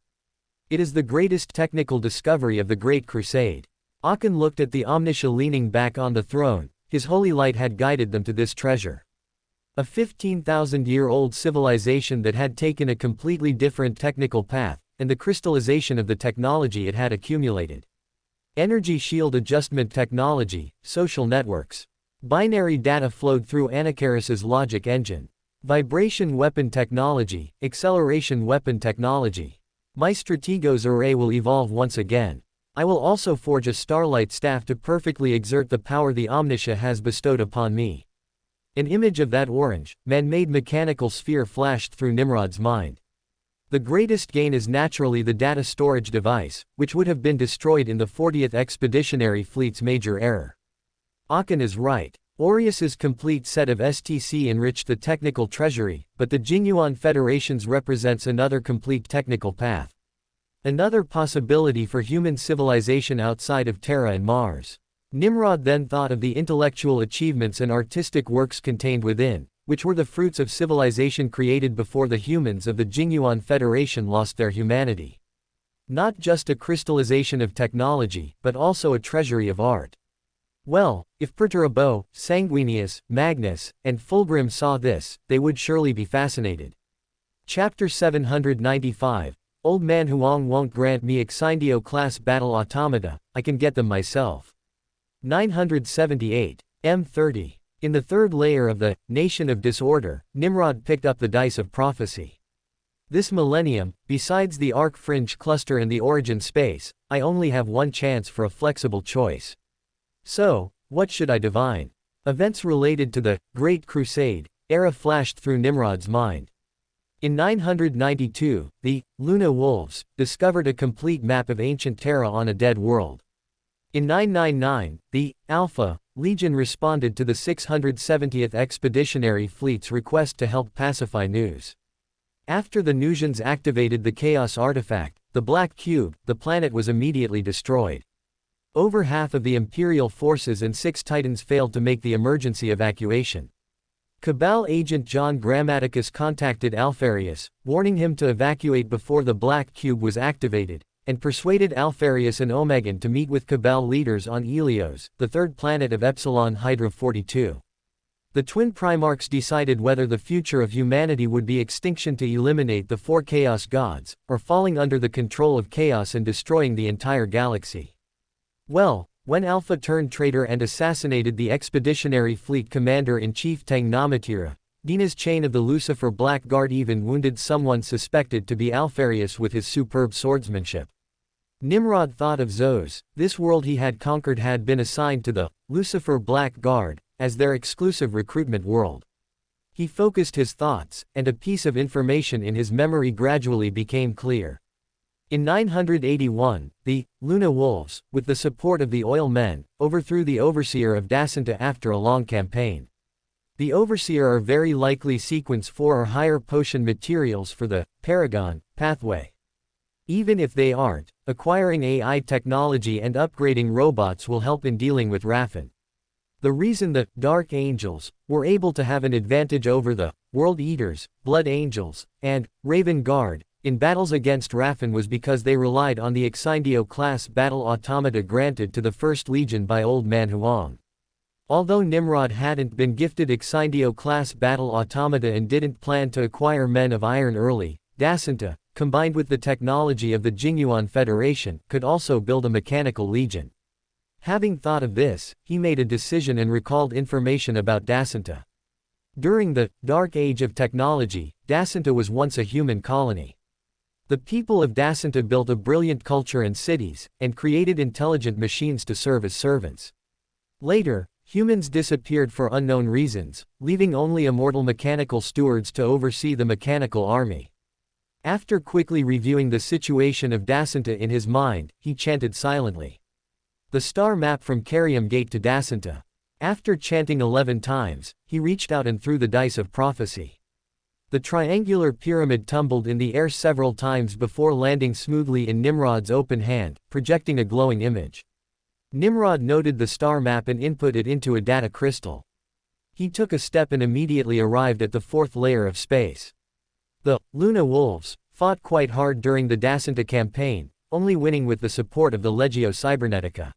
It is the greatest technical discovery of the Great Crusade. Akin looked at the Omniscia leaning back on the throne. His holy light had guided them to this treasure. A 15,000-year-old civilization that had taken a completely different technical path, and the crystallization of the technology it had accumulated. Energy shield adjustment technology, social networks. Binary data flowed through Anakaris's logic engine. Vibration weapon technology, acceleration weapon technology. My Strategos array will evolve once again. I will also forge a starlight staff to perfectly exert the power the Omniscia has bestowed upon me. An image of that orange, man-made mechanical sphere flashed through Nimrod's mind. The greatest gain is naturally the data storage device, which would have been destroyed in the 40th Expeditionary Fleet's major error. Akin is right. Orius's complete set of STC enriched the technical treasury, but the Jingyuan Federation's represents another complete technical path. Another possibility for human civilization outside of Terra and Mars. Nimrod then thought of the intellectual achievements and artistic works contained within, which were the fruits of civilization created before the humans of the Jingyuan Federation lost their humanity. Not just a crystallization of technology, but also a treasury of art. Well, if Perturabo, Sanguinius, Magnus, and Fulgrim saw this, they would surely be fascinated. Chapter 795. Old Man Huang won't grant me Exindio-class battle automata, I can get them myself. 978. M30. In the third layer of the Nation of Disorder, Nimrod picked up the dice of prophecy. This millennium, besides the Arc Fringe cluster and the origin space, I only have one chance for a flexible choice. So, what should I divine? Events related to the Great Crusade era flashed through Nimrod's mind. In 992, the Luna Wolves discovered a complete map of ancient Terra on a dead world. In 999, the Alpha Legion responded to the 670th Expeditionary Fleet's request to help pacify News. After the Nusians activated the Chaos Artifact, the Black Cube, the planet was immediately destroyed. Over half of the Imperial forces and 6 Titans failed to make the emergency evacuation. Cabal agent John Grammaticus contacted Alfarius, warning him to evacuate before the Black Cube was activated, and persuaded Alfarius and Omegan to meet with Cabal leaders on Helios, the third planet of Epsilon Hydra 42. The twin Primarchs decided whether the future of humanity would be extinction to eliminate the 4 Chaos Gods, or falling under the control of Chaos and destroying the entire galaxy. Well, when Alpha turned traitor and assassinated the Expeditionary Fleet Commander-in-Chief Teng Namatira, Dina's chain of the Lucifer Black Guard even wounded someone suspected to be Alfarius with his superb swordsmanship. Nimrod thought of Zos. This world he had conquered had been assigned to the Lucifer Black Guard as their exclusive recruitment world. He focused his thoughts, and a piece of information in his memory gradually became clear. In 981, the Luna Wolves, with the support of the Oil Men, overthrew the Overseer of Dacinta after a long campaign. The Overseer are very likely sequence 4 or higher potion materials for the Paragon pathway. Even if they aren't, acquiring AI technology and upgrading robots will help in dealing with Raffen. The reason the Dark Angels were able to have an advantage over the World Eaters, Blood Angels, and Raven Guard in battles against Raffen was because they relied on the Exindio-class battle automata granted to the First Legion by Old Man Huang. Although Nimrod hadn't been gifted Exindio-class battle automata and didn't plan to acquire Men of Iron early, Dacinta, combined with the technology of the Jingyuan Federation, could also build a mechanical legion. Having thought of this, he made a decision and recalled information about Dacinta. During the Dark Age of Technology, Dacinta was once a human colony. The people of Dacinta built a brilliant culture and cities, and created intelligent machines to serve as servants. Later, humans disappeared for unknown reasons, leaving only immortal mechanical stewards to oversee the mechanical army. After quickly reviewing the situation of Dacinta in his mind, he chanted silently the star map from Carium Gate to Dacinta. After chanting 11 times, he reached out and threw the dice of prophecy. The triangular pyramid tumbled in the air several times before landing smoothly in Nimrod's open hand, projecting a glowing image. Nimrod noted the star map and input it into a data crystal. He took a step and immediately arrived at the fourth layer of space. The Luna Wolves fought quite hard during the Dacinta campaign, only winning with the support of the Legio Cybernetica.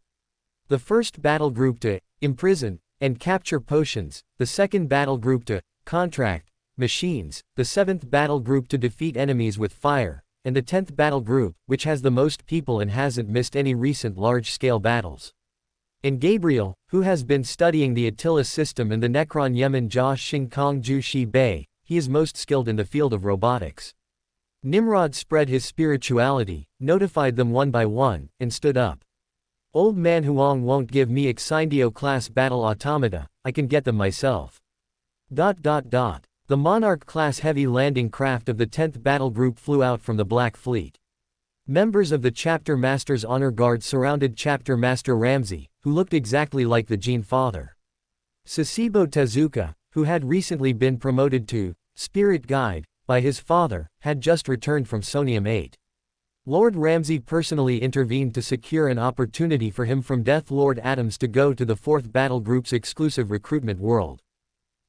The first battle group to imprison and capture potions, the second battle group to contract machines, the seventh battle group to defeat enemies with fire, and the 10th battle group, which has the most people and hasn't missed any recent large-scale battles. And Gabriel, who has been studying the Attila system and the Necron Yemen Jia Xingkong Ju Shi Bei, he is most skilled in the field of robotics. Nimrod spread his spirituality, notified them one by one, and stood up. Old Man Huang won't give me Exindio-class battle automata, I can get them myself. The Monarch-class heavy landing craft of the 10th Battle Group flew out from the Black Fleet. Members of the Chapter Master's Honor Guard surrounded Chapter Master Ramsey, who looked exactly like the Gene Father. Sasebo Tezuka, who had recently been promoted to Spirit Guide by his father, had just returned from Sonium 8. Lord Ramsey personally intervened to secure an opportunity for him from Death Lord Adams to go to the 4th Battle Group's exclusive recruitment world.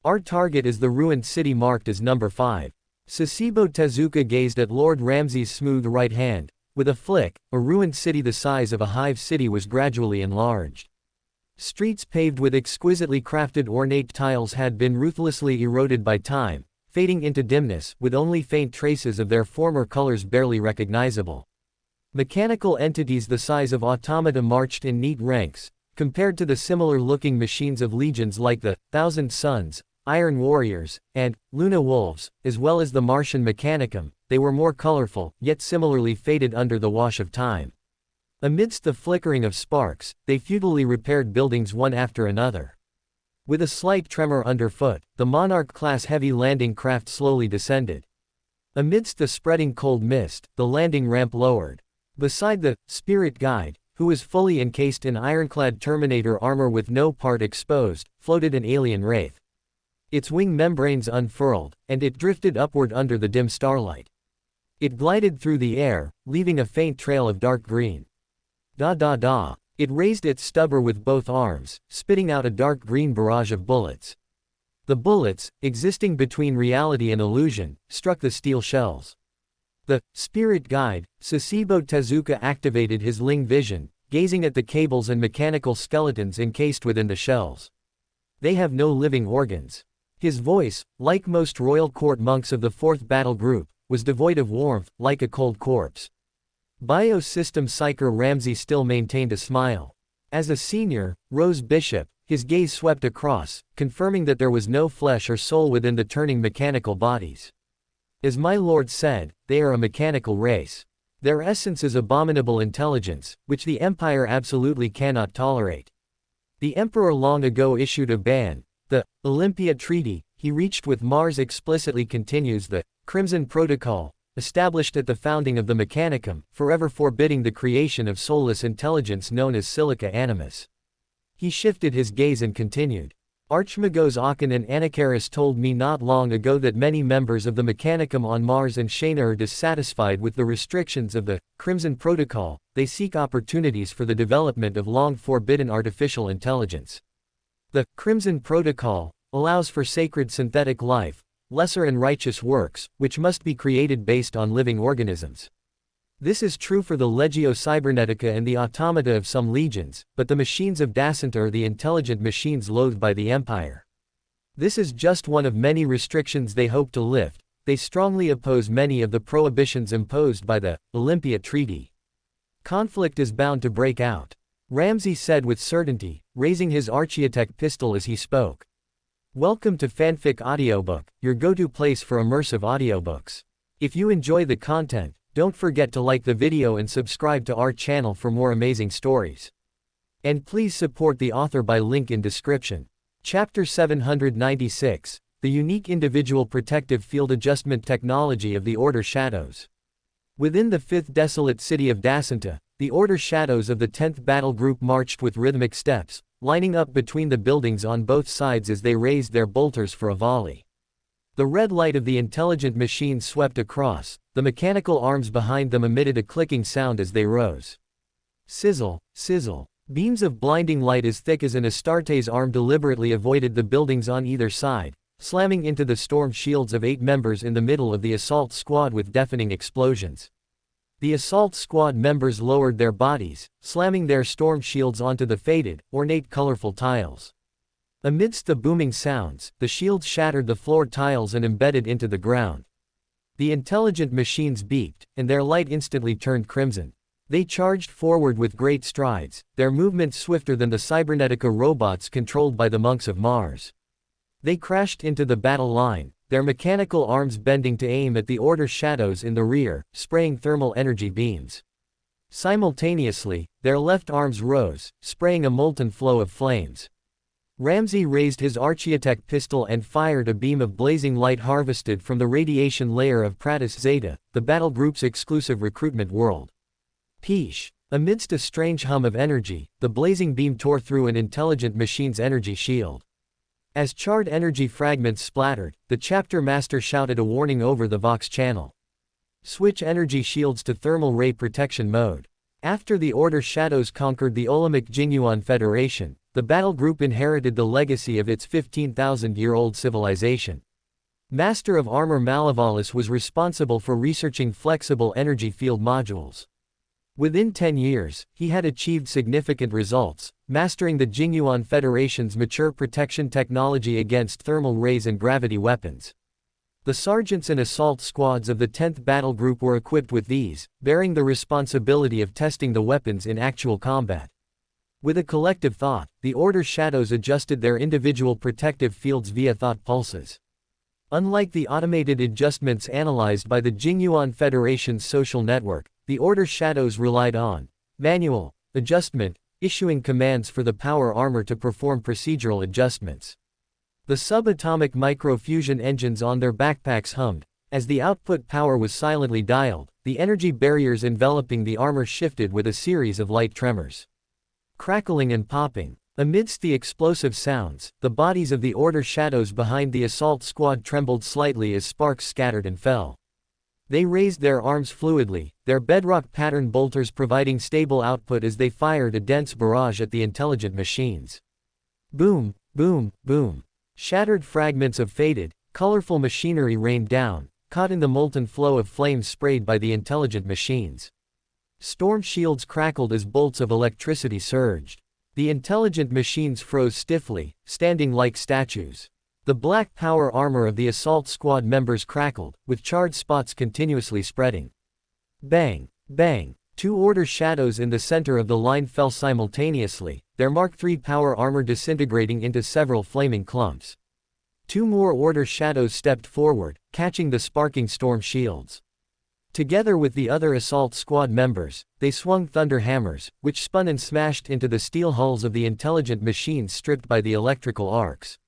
Our target is the ruined city marked as number 5. Sasebo Tezuka gazed at Lord Ramsey's smooth right hand. With a flick, a ruined city the size of a hive city was gradually enlarged. Streets paved with exquisitely crafted ornate tiles had been ruthlessly eroded by time, fading into dimness, with only faint traces of their former colors barely recognizable. Mechanical entities the size of automata marched in neat ranks, compared to the similar-looking machines of legions like the Thousand Suns, Iron Warriors, and Luna Wolves, as well as the Martian Mechanicum. They were more colorful, yet similarly faded under the wash of time. Amidst the flickering of sparks, they futilely repaired buildings one after another. With a slight tremor underfoot, the Monarch-class heavy landing craft slowly descended. Amidst the spreading cold mist, the landing ramp lowered. Beside the Spirit Guide, who was fully encased in ironclad Terminator armor with no part exposed, floated an alien wraith. Its wing membranes unfurled, and it drifted upward under the dim starlight. It glided through the air, leaving a faint trail of dark green. It raised its stubber with both arms, spitting out a dark green barrage of bullets. The bullets, existing between reality and illusion, struck the steel shells. The Spirit Guide, Sasebo Tezuka activated his Ling vision, gazing at the cables and mechanical skeletons encased within the shells. They have no living organs. His voice, like most royal court monks of the 4th Battle Group, was devoid of warmth, like a cold corpse. Biosystem Psyker Ramsey still maintained a smile. As a senior, Rose Bishop, his gaze swept across, confirming that there was no flesh or soul within the turning mechanical bodies. As my lord said, they are a mechanical race. Their essence is abominable intelligence, which the Empire absolutely cannot tolerate. The Emperor long ago issued a ban, the Olympia Treaty he reached with Mars explicitly continues the Crimson Protocol, established at the founding of the Mechanicum, forever forbidding the creation of soulless intelligence known as Silica Animus. He shifted his gaze and continued. Archmagos Aachen and Anacharis told me not long ago that many members of the Mechanicum on Mars and Shana are dissatisfied with the restrictions of the Crimson Protocol. They seek opportunities for the development of long-forbidden artificial intelligence. The Crimson Protocol allows for sacred synthetic life, lesser and righteous works, which must be created based on living organisms. This is true for the Legio Cybernetica and the automata of some legions, but the machines of Dacenta are the intelligent machines loathed by the Empire. This is just one of many restrictions they hope to lift. They strongly oppose many of the prohibitions imposed by the Olympia Treaty. Conflict is bound to break out, Ramsey said with certainty, raising his Archiatech pistol as he spoke. Welcome to Fanfic Audiobook, your go-to place for immersive audiobooks. If you enjoy the content, don't forget to like the video and subscribe to our channel for more amazing stories. And please support the author by link in description. Chapter 796, The Unique Individual Protective Field Adjustment Technology of the Order Shadows. Within the 5th desolate city of Dacenta, the Order Shadows of the 10th Battle Group marched with rhythmic steps, lining up between the buildings on both sides as they raised their bolters for a volley. The red light of the intelligent machines swept across, the mechanical arms behind them emitted a clicking sound as they rose. Sizzle, sizzle. Beams of blinding light as thick as an Astarte's arm deliberately avoided the buildings on either side, slamming into the storm shields of 8 members in the middle of the assault squad with deafening explosions. The assault squad members lowered their bodies, slamming their storm shields onto the faded, ornate colorful tiles. Amidst the booming sounds, the shields shattered the floor tiles and embedded into the ground. The intelligent machines beeped, and their light instantly turned crimson. They charged forward with great strides, their movements swifter than the Cybernetica robots controlled by the monks of Mars. They crashed into the battle line, their mechanical arms bending to aim at the Order Shadows in the rear, spraying thermal energy beams. Simultaneously, their left arms rose, spraying a molten flow of flames. Ramsey raised his Archiatech pistol and fired a beam of blazing light harvested from the radiation layer of Pratis Zeta, the battle group's exclusive recruitment world. Peesh! Amidst a strange hum of energy, the blazing beam tore through an intelligent machine's energy shield. As charred energy fragments splattered, the chapter master shouted a warning over the Vox channel. Switch energy shields to thermal ray protection mode. After the Order Shadows conquered the Olympic Jinyuan Federation, the battle group inherited the legacy of its 15,000-year-old civilization. Master of Armor Malavalis was responsible for researching flexible energy field modules. Within 10 years, he had achieved significant results, mastering the Jinyuan Federation's mature protection technology against thermal rays and gravity weapons. The sergeants and assault squads of the 10th Battle Group were equipped with these, bearing the responsibility of testing the weapons in actual combat. With a collective thought, the Order Shadows adjusted their individual protective fields via thought pulses. Unlike the automated adjustments analyzed by the Jinyuan Federation's social network, the Order Shadows relied on manual adjustment, issuing commands for the power armor to perform procedural adjustments. The subatomic micro-fusion engines on their backpacks hummed. As the output power was silently dialed, the energy barriers enveloping the armor shifted with a series of light tremors. Crackling and popping. Amidst the explosive sounds, the bodies of the Order Shadows behind the assault squad trembled slightly as sparks scattered and fell. They raised their arms fluidly, their bedrock pattern bolters providing stable output as they fired a dense barrage at the intelligent machines. Boom, boom, boom. Shattered fragments of faded, colorful machinery rained down, caught in the molten flow of flames sprayed by the intelligent machines. Storm shields crackled as bolts of electricity surged. The intelligent machines froze stiffly, standing like statues. The black power armor of the assault squad members crackled, with charred spots continuously spreading. Bang! Bang! 2 Order Shadows in the center of the line fell simultaneously, their Mark III power armor disintegrating into several flaming clumps. 2 more Order Shadows stepped forward, catching the sparking storm shields. Together with the other assault squad members, they swung thunder hammers, which spun and smashed into the steel hulls of the intelligent machines stripped by the electrical arcs.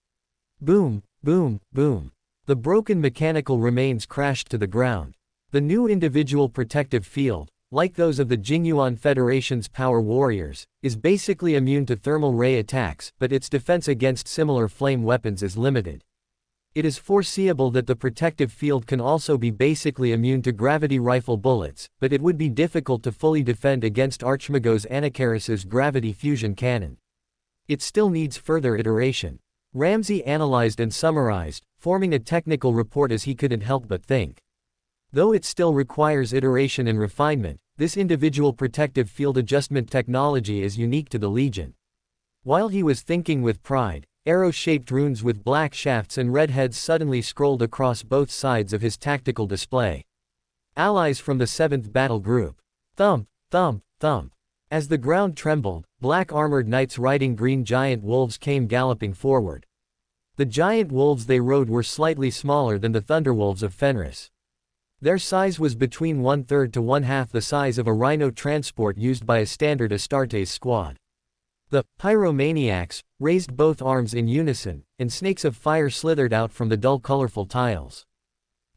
Boom, boom, boom. The broken mechanical remains crashed to the ground. The new individual protective field, like those of the Jinyuan Federation's power warriors, is basically immune to thermal ray attacks, but its defense against similar flame weapons is limited. It is foreseeable that the protective field can also be basically immune to gravity rifle bullets, but it would be difficult to fully defend against Archmagos Anacharis's gravity fusion cannon. It still needs further iteration. Ramsay analyzed and summarized, forming a technical report as he couldn't help but think. Though it still requires iteration and refinement, this individual protective field adjustment technology is unique to the Legion. While he was thinking with pride, arrow-shaped runes with black shafts and red heads suddenly scrolled across both sides of his tactical display. Allies from the 7th Battle Group. Thump, thump, thump. As the ground trembled, black armored knights riding green giant wolves came galloping forward. The giant wolves they rode were slightly smaller than the thunderwolves of Fenris. Their size was between 1/3 to 1/2 the size of a rhino transport used by a standard Astartes squad. The pyromaniacs raised both arms in unison, and snakes of fire slithered out from the dull colorful tiles.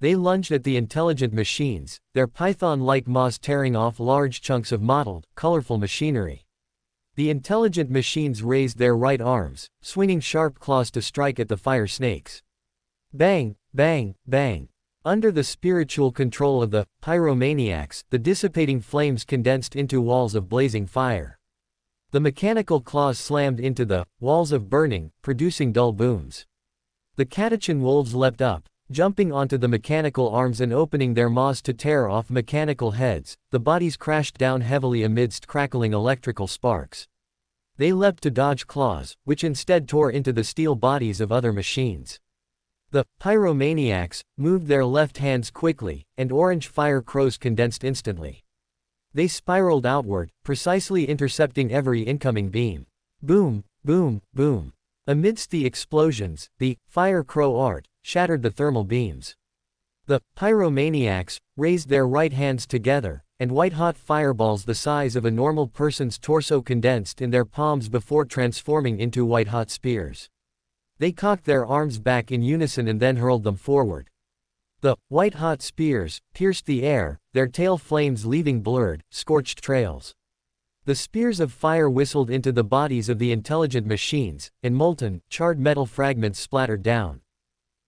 They lunged at the intelligent machines, their python-like maws tearing off large chunks of mottled, colorful machinery. The intelligent machines raised their right arms, swinging sharp claws to strike at the fire snakes. Bang, bang, bang. Under the spiritual control of the pyromaniacs, the dissipating flames condensed into walls of blazing fire. The mechanical claws slammed into the walls of burning, producing dull booms. The Catachan wolves leapt up, jumping onto the mechanical arms and opening their maws to tear off mechanical heads. The bodies crashed down heavily amidst crackling electrical sparks. They leapt to dodge claws, which instead tore into the steel bodies of other machines. The pyromaniacs moved their left hands quickly, and orange fire crows condensed instantly. They spiraled outward, precisely intercepting every incoming beam. Boom, boom, boom. Amidst the explosions, the fire crow art shattered the thermal beams. The pyromaniacs raised their right hands together, and white-hot fireballs the size of a normal person's torso condensed in their palms before transforming into white-hot spears. They cocked their arms back in unison and then hurled them forward. The white-hot spears pierced the air, their tail flames leaving blurred, scorched trails. The spears of fire whistled into the bodies of the intelligent machines, and molten, charred metal fragments splattered down.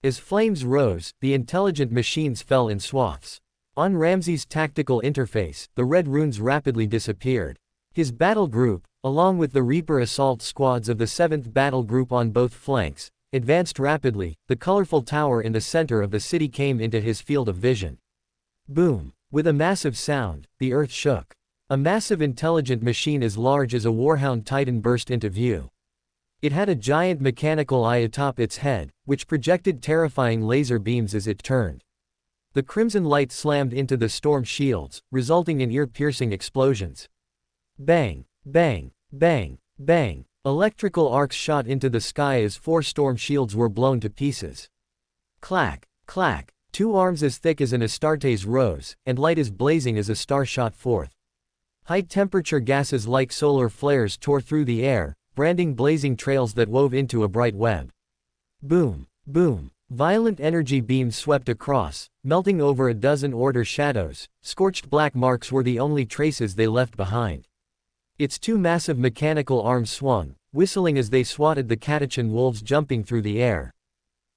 As flames rose, the intelligent machines fell in swaths. On Ramsay's tactical interface, the red runes rapidly disappeared. His battle group, along with the Reaper assault squads of the 7th Battle Group on both flanks, advanced rapidly. The colorful tower in the center of the city came into his field of vision. Boom! With a massive sound, the earth shook. A massive intelligent machine as large as a Warhound Titan burst into view. It had a giant mechanical eye atop its head, which projected terrifying laser beams as it turned. The crimson light slammed into the storm shields, resulting in ear-piercing explosions. Bang, bang, bang, bang. Electrical arcs shot into the sky as 4 storm shields were blown to pieces. Clack, clack. 2 arms as thick as an Astartes rose, and light as blazing as a star shot forth. High-temperature gases like solar flares tore through the air, branding blazing trails that wove into a bright web. Boom, boom. Violent energy beams swept across, melting over a dozen order shadows. Scorched black marks were the only traces they left behind. Its 2 massive mechanical arms swung, whistling as they swatted the Catachan wolves jumping through the air.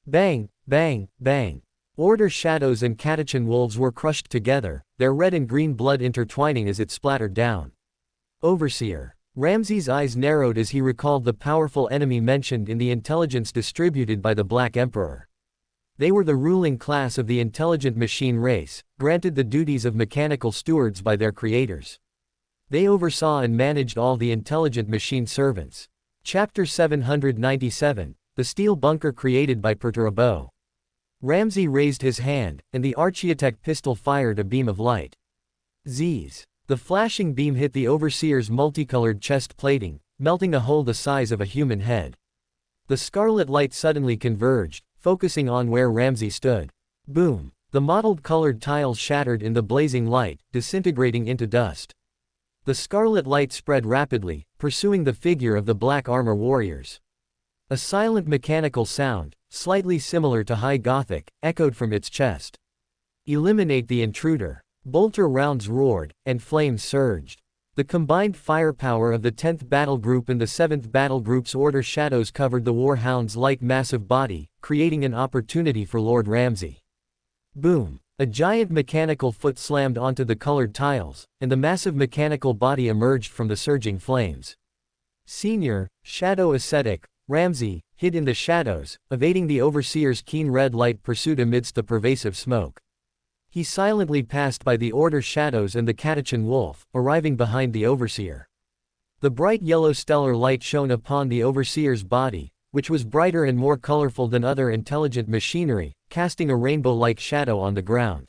Bang, bang, bang. Order shadows and Catachan wolves were crushed together, their red and green blood intertwining as it splattered down. Overseer. Ramsay's eyes narrowed as he recalled the powerful enemy mentioned in the intelligence distributed by the Black Emperor. They were the ruling class of the intelligent machine race, granted the duties of mechanical stewards by their creators. They oversaw and managed all the intelligent machine servants. Chapter 797, The Steel Bunker Created by Perturabo. Ramsay raised his hand, and the Archaeotech pistol fired a beam of light. Zzz. The flashing beam hit the Overseer's multicolored chest plating, melting a hole the size of a human head. The scarlet light suddenly converged, focusing on where Ramsay stood. Boom. The mottled colored tiles shattered in the blazing light, disintegrating into dust. The scarlet light spread rapidly, pursuing the figure of the black armor warriors. A silent mechanical sound, slightly similar to High Gothic, echoed from its chest. Eliminate the intruder. Bolter rounds roared, and flames surged. The combined firepower of the 10th Battle Group and the 7th Battle Group's order shadows covered the Warhound's light massive body, creating an opportunity for Lord Ramsay. Boom. A giant mechanical foot slammed onto the colored tiles, and the massive mechanical body emerged from the surging flames. Senior, Shadow Ascetic, Ramsey, hid in the shadows, evading the Overseer's keen red light pursuit amidst the pervasive smoke. He silently passed by the Order shadows and the Catachan wolf, arriving behind the Overseer. The bright yellow stellar light shone upon the Overseer's body, which was brighter and more colorful than other intelligent machinery, casting a rainbow-like shadow on the ground.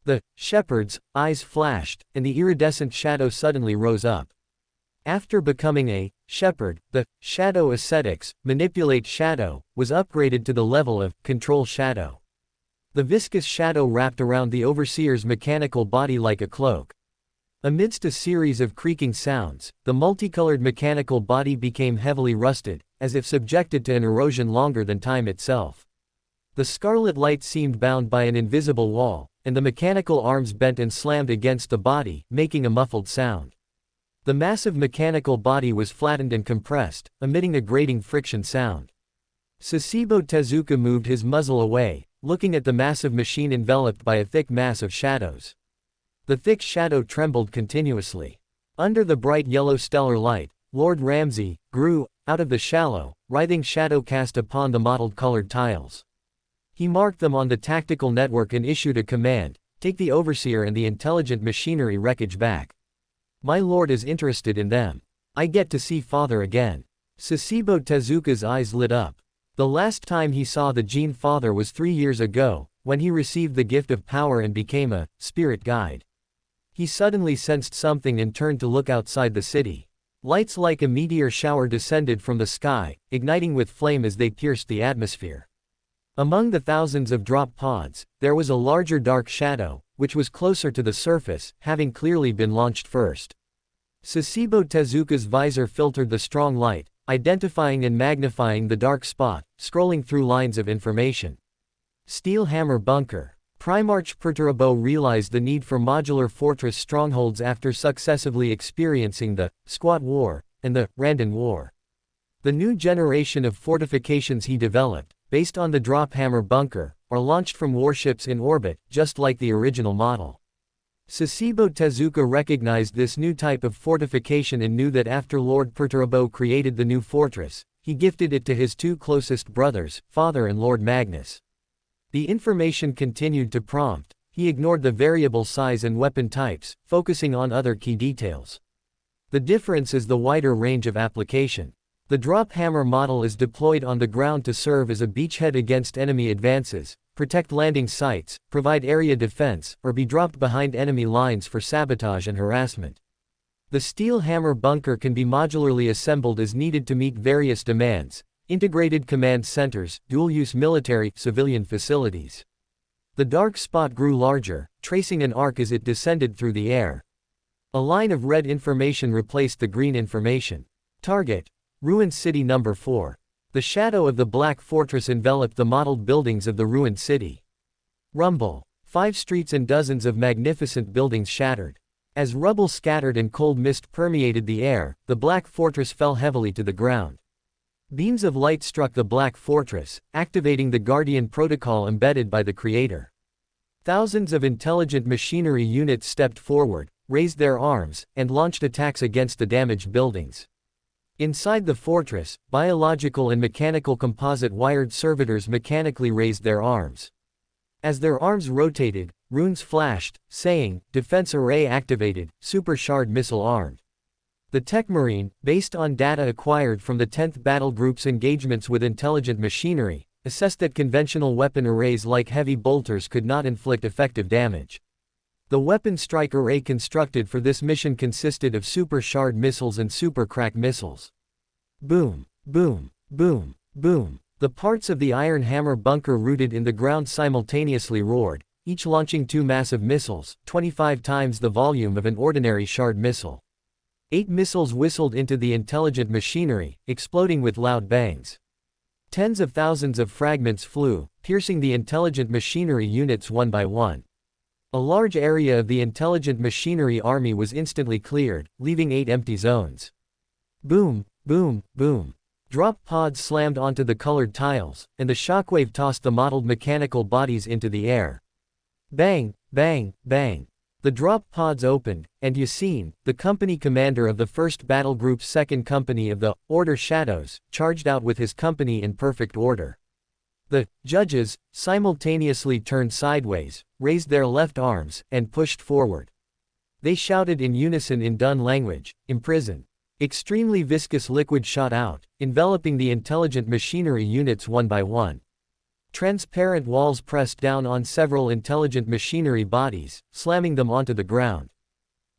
The shepherd's eyes flashed, and the iridescent shadow suddenly rose up. After becoming a shepherd, the Shadow Ascetics, Manipulate Shadow, was upgraded to the level of Control Shadow. The viscous shadow wrapped around the Overseer's mechanical body like a cloak. Amidst a series of creaking sounds, the multicolored mechanical body became heavily rusted, as if subjected to an erosion longer than time itself. The scarlet light seemed bound by an invisible wall, and the mechanical arms bent and slammed against the body, making a muffled sound. The massive mechanical body was flattened and compressed, emitting a grating friction sound. Sasebo Tezuka moved his muzzle away, looking at the massive machine enveloped by a thick mass of shadows. The thick shadow trembled continuously. Under the bright yellow stellar light, Lord Ramsey grew out of the shallow, writhing shadow cast upon the mottled colored tiles. He marked them on the tactical network and issued a command: take the Overseer and the intelligent machinery wreckage back. My lord is interested in them. I get to see father again. Sasebo Tezuka's eyes lit up. The last time he saw the Gene Father was 3 years ago, when he received the gift of power and became a spirit guide. He suddenly sensed something and turned to look outside the city. Lights like a meteor shower descended from the sky, igniting with flame as they pierced the atmosphere. Among the thousands of drop pods, there was a larger dark shadow, which was closer to the surface, having clearly been launched first. Sasebo Tezuka's visor filtered the strong light, identifying and magnifying the dark spot, scrolling through lines of information. Steel Hammer Bunker. Primarch Perturabo realized the need for modular fortress strongholds after successively experiencing the Squat War and the Randan War. The new generation of fortifications he developed, based on the Drop Hammer Bunker, are launched from warships in orbit, just like the original model. Sasebo Tezuka recognized this new type of fortification and knew that after Lord Perturabo created the new fortress, he gifted it to his two closest brothers, Father and Lord Magnus. The information continued to prompt. He ignored the variable size and weapon types, focusing on other key details. The difference is the wider range of application. The drop hammer model is deployed on the ground to serve as a beachhead against enemy advances, protect landing sites, provide area defense, or be dropped behind enemy lines for sabotage and harassment. The steel hammer bunker can be modularly assembled as needed to meet various demands: integrated command centers, dual-use military, civilian facilities. The dark spot grew larger, tracing an arc as it descended through the air. A line of red information replaced the green information. Target: Ruined City Number 4. The shadow of the Black Fortress enveloped the modeled buildings of the ruined city. Rumble. 5 streets and dozens of magnificent buildings shattered. As rubble scattered and cold mist permeated the air, the Black Fortress fell heavily to the ground. Beams of light struck the Black Fortress, activating the Guardian Protocol embedded by the Creator. Thousands of intelligent machinery units stepped forward, raised their arms, and launched attacks against the damaged buildings. Inside the fortress, biological and mechanical composite wired servitors mechanically raised their arms. As their arms rotated, runes flashed, saying, "Defense Array activated, Super Shard Missile armed." The Techmarine, based on data acquired from the 10th Battle Group's engagements with intelligent machinery, assessed that conventional weapon arrays like heavy bolters could not inflict effective damage. The weapon strike array constructed for this mission consisted of Super Shard missiles and Super Crack missiles. Boom, boom, boom, boom. The parts of the iron hammer bunker rooted in the ground simultaneously roared, each launching 2 massive missiles, 25 times the volume of an ordinary shard missile. 8 missiles whistled into the intelligent machinery, exploding with loud bangs. Tens of thousands of fragments flew, piercing the intelligent machinery units one by one. A large area of the intelligent machinery army was instantly cleared, leaving 8 empty zones. Boom, boom, boom. Drop pods slammed onto the colored tiles, and the shockwave tossed the mottled mechanical bodies into the air. Bang, bang, bang. The drop pods opened, and Yassine, the company commander of the 1st Battle Group's 2nd Company of the Order Shadows, charged out with his company in perfect order. The judges simultaneously turned sideways, raised their left arms, and pushed forward. They shouted in unison in Dun language, "Imprison." Extremely viscous liquid shot out, enveloping the intelligent machinery units one by one. Transparent walls pressed down on several intelligent machinery bodies, slamming them onto the ground.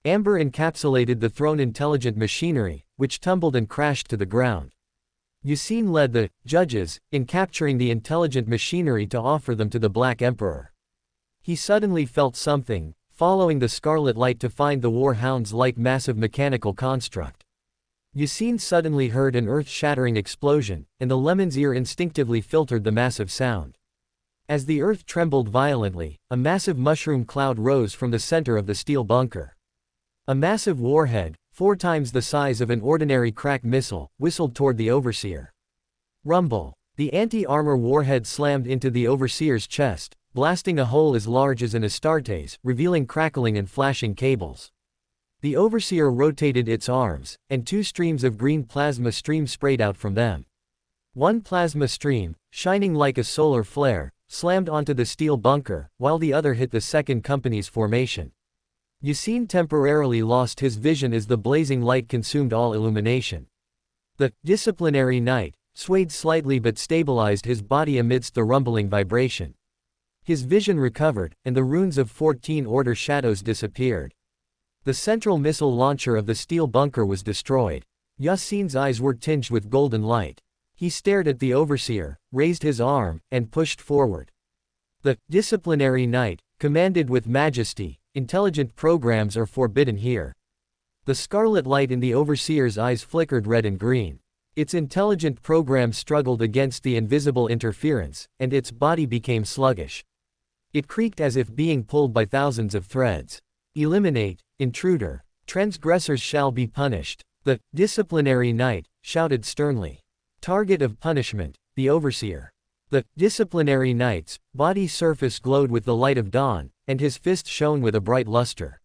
Amber encapsulated the thrown intelligent machinery, which tumbled and crashed to the ground. Yassine led the judges in capturing the intelligent machinery to offer them to the Black Emperor. He suddenly felt something, following the scarlet light to find the Warhounds-like massive mechanical construct. Yassine suddenly heard an earth-shattering explosion, and the lemon's ear instinctively filtered the massive sound. As the earth trembled violently, a massive mushroom cloud rose from the center of the steel bunker. A massive warhead, 4 times the size of an ordinary crack missile, whistled toward the overseer. Rumble. The anti-armor warhead slammed into the overseer's chest, blasting a hole as large as an Astartes, revealing crackling and flashing cables. The overseer rotated its arms, and 2 streams of green plasma stream sprayed out from them. One plasma stream, shining like a solar flare, slammed onto the steel bunker, while the other hit the 2nd Company's formation. Yassine temporarily lost his vision as the blazing light consumed all illumination. The disciplinary knight swayed slightly but stabilized his body amidst the rumbling vibration. His vision recovered, and the runes of 14 Order Shadows disappeared. The central missile launcher of the steel bunker was destroyed. Yassine's eyes were tinged with golden light. He stared at the overseer, raised his arm, and pushed forward. The disciplinary knight commanded with majesty, "Intelligent programs are forbidden here." The scarlet light in the overseer's eyes flickered red and green. Its intelligent program struggled against the invisible interference, and its body became sluggish. It creaked as if being pulled by thousands of threads. "Eliminate, intruder. Transgressors shall be punished." The disciplinary knight shouted sternly. Target of punishment, the overseer. The disciplinary knight's body surface glowed with the light of dawn, and his fist shone with a bright luster.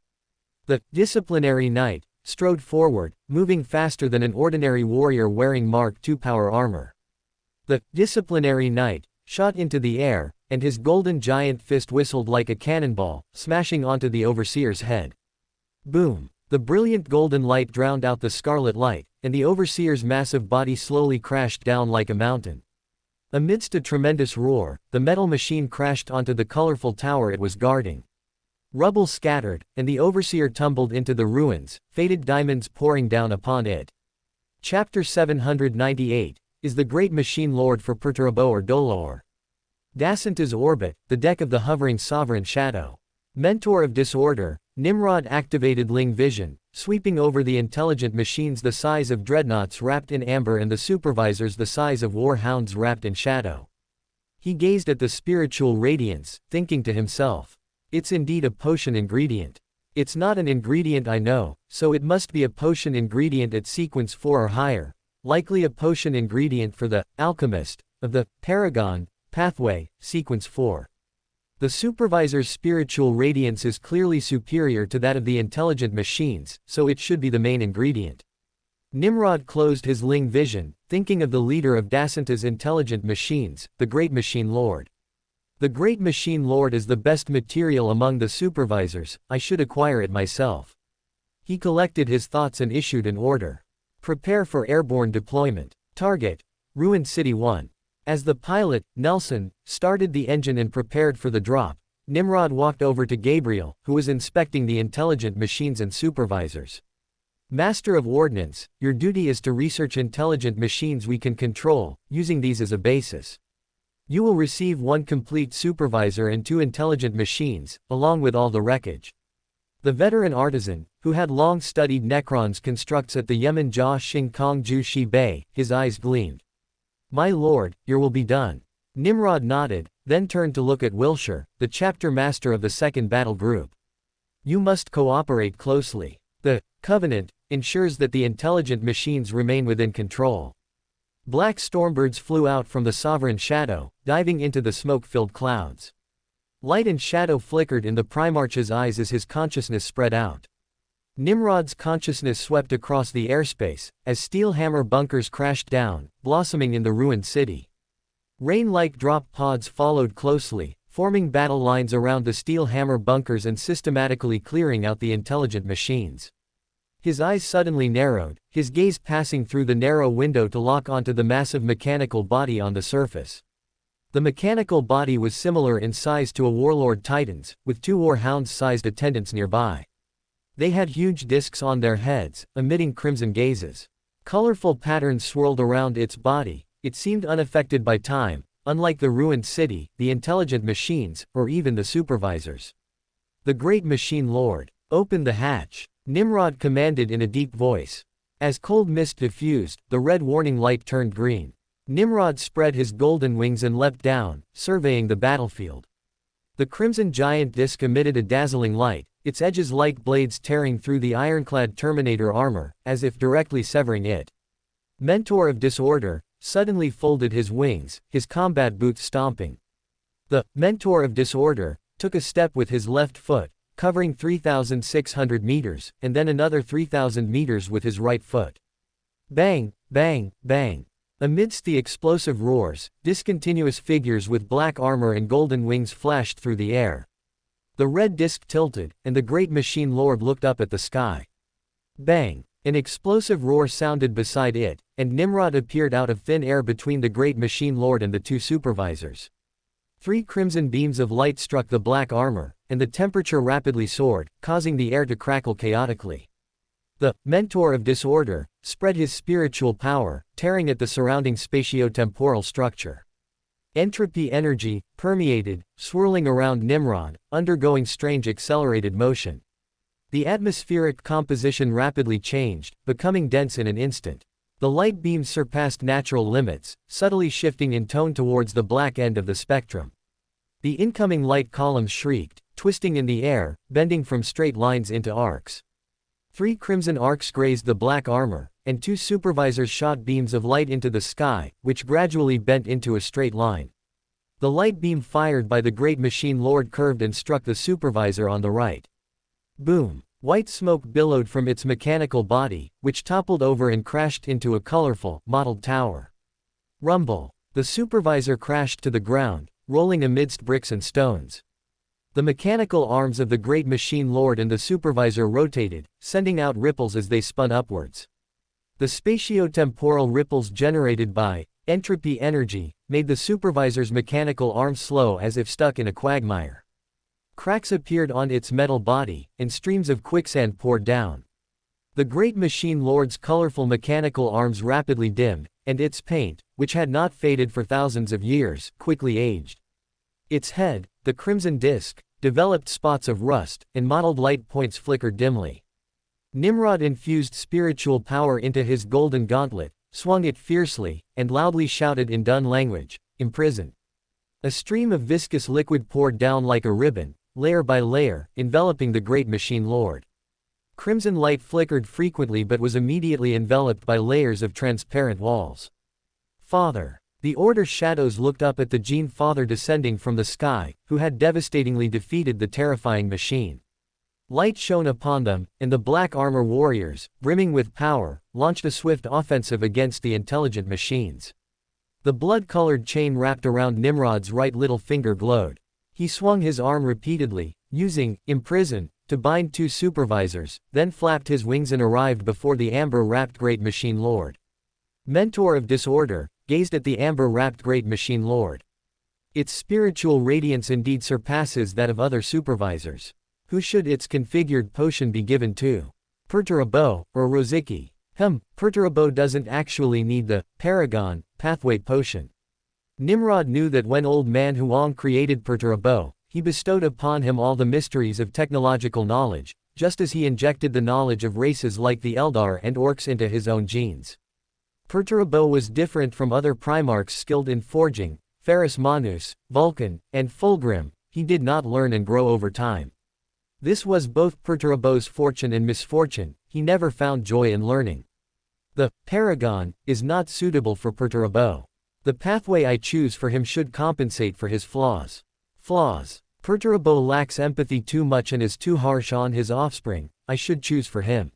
The disciplinary knight strode forward, moving faster than an ordinary warrior wearing Mark II power armor. The disciplinary knight shot into the air, and his golden giant fist whistled like a cannonball, smashing onto the overseer's head. Boom! The brilliant golden light drowned out the scarlet light, and the overseer's massive body slowly crashed down like a mountain. Amidst a tremendous roar, the metal machine crashed onto the colorful tower it was guarding. Rubble scattered, and the overseer tumbled into the ruins, faded diamonds pouring down upon it. Chapter 798 is the Great Machine Lord for Perturbo or Dolor. Dacinta's orbit, the deck of the hovering sovereign shadow. Mentor of disorder, Nimrod activated Ling vision, sweeping over the intelligent machines the size of dreadnoughts wrapped in amber and the supervisors the size of warhounds wrapped in shadow. He gazed at the spiritual radiance, thinking to himself, "It's indeed a potion ingredient. It's not an ingredient I know, so it must be a potion ingredient at sequence 4 or higher, likely a potion ingredient for the alchemist of the Paragon pathway, sequence 4. The supervisor's spiritual radiance is clearly superior to that of the intelligent machines, so it should be the main ingredient." Nimrod closed his Ling vision, thinking of the leader of Dacinta's intelligent machines, the Great Machine Lord. The Great Machine Lord is the best material among the supervisors, I should acquire it myself. He collected his thoughts and issued an order. Prepare for airborne deployment. Target: Ruined City 1. As the pilot, Nelson, started the engine and prepared for the drop, Nimrod walked over to Gabriel, who was inspecting the intelligent machines and supervisors. "Master of Ordnance, your duty is to research intelligent machines we can control, using these as a basis. You will receive 1 complete supervisor and 2 intelligent machines, along with all the wreckage." The veteran artisan, who had long studied Necrons constructs at the Yemen Jia Xing Kong Ju Shi Bei, his eyes gleamed. "My lord, your will be done." Nimrod nodded, then turned to look at Wilshire, the chapter master of the 2nd Battle Group. "You must cooperate closely. The Covenant ensures that the intelligent machines remain within control." Black stormbirds flew out from the sovereign shadow, diving into the smoke-filled clouds. Light and shadow flickered in the Primarch's eyes as his consciousness spread out. Nimrod's consciousness swept across the airspace, as steel hammer bunkers crashed down, blossoming in the ruined city. Rain-like drop pods followed closely, forming battle lines around the steel hammer bunkers and systematically clearing out the intelligent machines. His eyes suddenly narrowed, his gaze passing through the narrow window to lock onto the massive mechanical body on the surface. The mechanical body was similar in size to a warlord titan's, with 2 warhounds-sized attendants nearby. They had huge discs on their heads, emitting crimson gazes. Colorful patterns swirled around its body. It seemed unaffected by time, unlike the ruined city, the intelligent machines, or even the supervisors. The Great Machine Lord, open the hatch, Nimrod commanded in a deep voice. As cold mist diffused, the red warning light turned green. Nimrod spread his golden wings and leapt down, surveying the battlefield. The crimson giant disk emitted a dazzling light, its edges like blades tearing through the ironclad Terminator armor, as if directly severing it. Mentor of Disorder suddenly folded his wings, his combat boots stomping. The Mentor of Disorder took a step with his left foot, covering 3,600 meters, and then another 3,000 meters with his right foot. Bang, bang, bang. Amidst the explosive roars, discontinuous figures with black armor and golden wings flashed through the air. The red disc tilted, and the Great Machine Lord looked up at the sky. Bang! An explosive roar sounded beside it, and Nimrod appeared out of thin air between the Great Machine Lord and the 2 supervisors. 3 crimson beams of light struck the black armor, and the temperature rapidly soared, causing the air to crackle chaotically. The Mentor of Disorder spread his spiritual power, tearing at the surrounding spatio-temporal structure. Entropy energy permeated, swirling around Nimrod, undergoing strange accelerated motion. The atmospheric composition rapidly changed, becoming dense in an instant. The light beams surpassed natural limits, subtly shifting in tone towards the black end of the spectrum. The incoming light columns shrieked, twisting in the air, bending from straight lines into arcs. 3 crimson arcs grazed the black armor, and 2 supervisors shot beams of light into the sky, which gradually bent into a straight line. The light beam fired by the Great Machine Lord curved and struck the supervisor on the right. Boom! White smoke billowed from its mechanical body, which toppled over and crashed into a colorful, mottled tower. Rumble! The supervisor crashed to the ground, rolling amidst bricks and stones. The mechanical arms of the Great Machine Lord and the supervisor rotated, sending out ripples as they spun upwards. The spatio-temporal ripples generated by entropy energy made the supervisor's mechanical arms slow as if stuck in a quagmire. Cracks appeared on its metal body, and streams of quicksand poured down. The Great Machine Lord's colorful mechanical arms rapidly dimmed, and its paint, which had not faded for thousands of years, quickly aged. Its head, the crimson disk, developed spots of rust, and mottled light points flickered dimly. Nimrod infused spiritual power into his golden gauntlet, swung it fiercely, and loudly shouted in Dun language, "Imprison." A stream of viscous liquid poured down like a ribbon, layer by layer, enveloping the Great Machine Lord. Crimson light flickered frequently but was immediately enveloped by layers of transparent walls. Father. The Order shadows looked up at the Gene Father descending from the sky, who had devastatingly defeated the terrifying machine. Light shone upon them, and the black armor warriors, brimming with power, launched a swift offensive against the intelligent machines. The blood-colored chain wrapped around Nimrod's right little finger glowed. He swung his arm repeatedly, using "imprison" to bind 2 supervisors, then flapped his wings and arrived before the amber-wrapped Great Machine Lord. Mentor of Disorder gazed at the amber-wrapped Great Machine Lord. Its spiritual radiance indeed surpasses that of other supervisors. Who should its configured potion be given to? Perturabo, or Roziki? Perturabo doesn't actually need the Paragon pathway potion. Nimrod knew that when Old Man Huang created Perturabo, he bestowed upon him all the mysteries of technological knowledge, just as he injected the knowledge of races like the Eldar and Orcs into his own genes. Perturabo was different from other Primarchs skilled in forging, Ferrus Manus, Vulcan, and Fulgrim. He did not learn and grow over time. This was both Perturabo's fortune and misfortune. He never found joy in learning. The Paragon is not suitable for Perturabo. The pathway I choose for him should compensate for his flaws. Flaws. Perturabo lacks empathy too much and is too harsh on his offspring, I should choose for him.